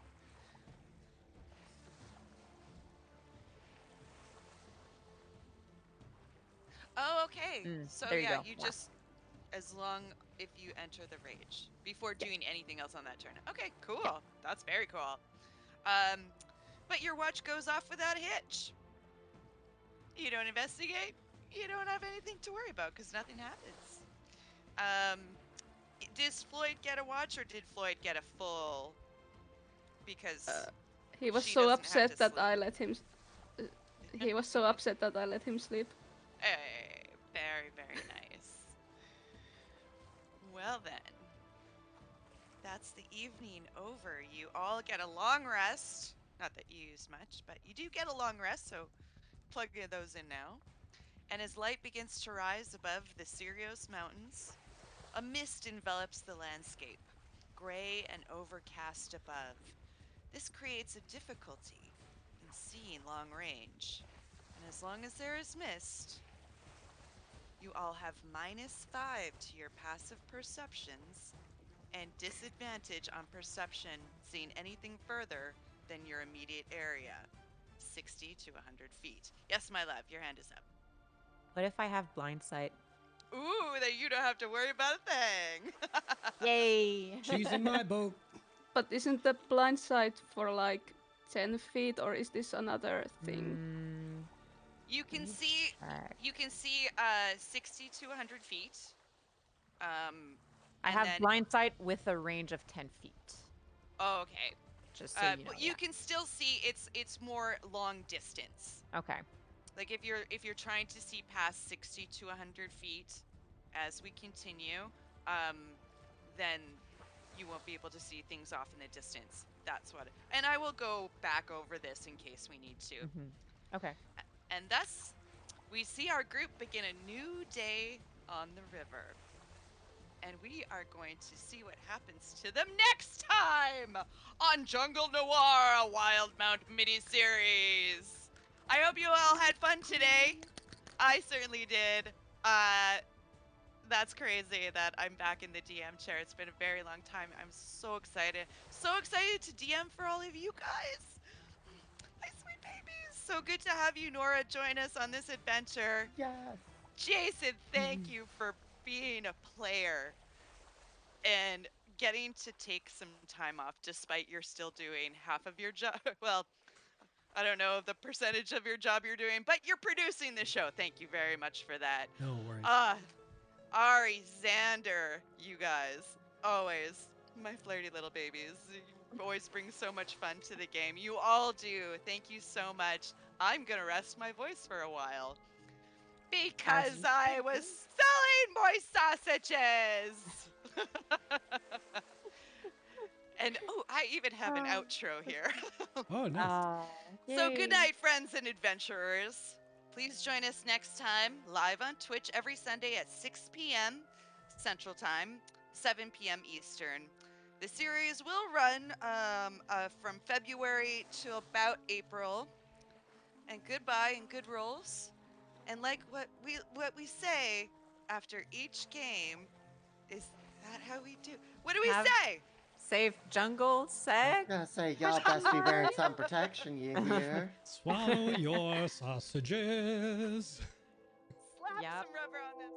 Oh, okay. So there you yeah, go. you Yeah. just as long if you enter the rage before doing anything else on that turn. Okay, cool. That's very cool. Um, but your watch goes off without a hitch. You don't investigate. You don't have anything to worry about because nothing happens. Um, does Floyd get a watch or did Floyd get a full? Because He was she so doesn't have to upset that sleep. I let him. He was so upset that I let him sleep. Hey, very, very nice. Well then, that's the evening over. You all get a long rest. Not that you use much, but you do get a long rest, so plug those in now. And as light begins to rise above the Sirios Mountains, a mist envelops the landscape, gray and overcast above. This creates a difficulty in seeing long range. And as long as there is mist, you all have -5 to your passive perceptions and disadvantage on perception seeing anything further than your immediate area, 60 to 100 feet. Yes, my love, your hand is up. What if I have blind sight? Ooh, then you don't have to worry about a thing. Yay! She's in my boat. But isn't the blind side for like 10 feet, or is this another thing? You Let can me see check. 60 to 100 feet. Um, I and have then blind sight with a range of 10 feet. oh, okay. Just so you know. But Yeah. you can still see it's more long distance. Okay. Like if you're trying to see past 60 to 100 feet as we continue, then you won't be able to see things off in the distance. That's what. And I will go back over this in case we need to. Okay. And thus, we see our group begin a new day on the river. And we are going to see what happens to them next time on Jungle Noir, a Wildemount mini-series. I hope you all had fun today. I certainly did. That's crazy that I'm back in the DM chair. It's been a very long time. I'm so excited. So excited to DM for all of you guys. My sweet babies. So good to have you, Nora, join us on this adventure. Yes. Jason, thank you for being a player and getting to take some time off despite you're still doing half of your job. Well, I don't know the percentage of your job you're doing, but you're producing the show. Thank you very much for that. No worries. Ari, Xander, you guys, always my flirty little babies. You always bring so much fun to the game. You all do. Thank you so much. I'm gonna rest my voice for a while because you I was selling my sausages. And oh, I even have an outro here. Oh, nice. So good Yay. night, friends and adventurers. Please join us next time live on Twitch every Sunday at 6 p.m. Central Time, 7 p.m. Eastern. The series will run from February to about April. And goodbye and good rolls. And like what we say after each game, is that how we do? What do we Have say? safe jungle sex. Gonna say y'all best be wearing some protection, you hear? Swallow your sausages. Slap Yep. some rubber on them.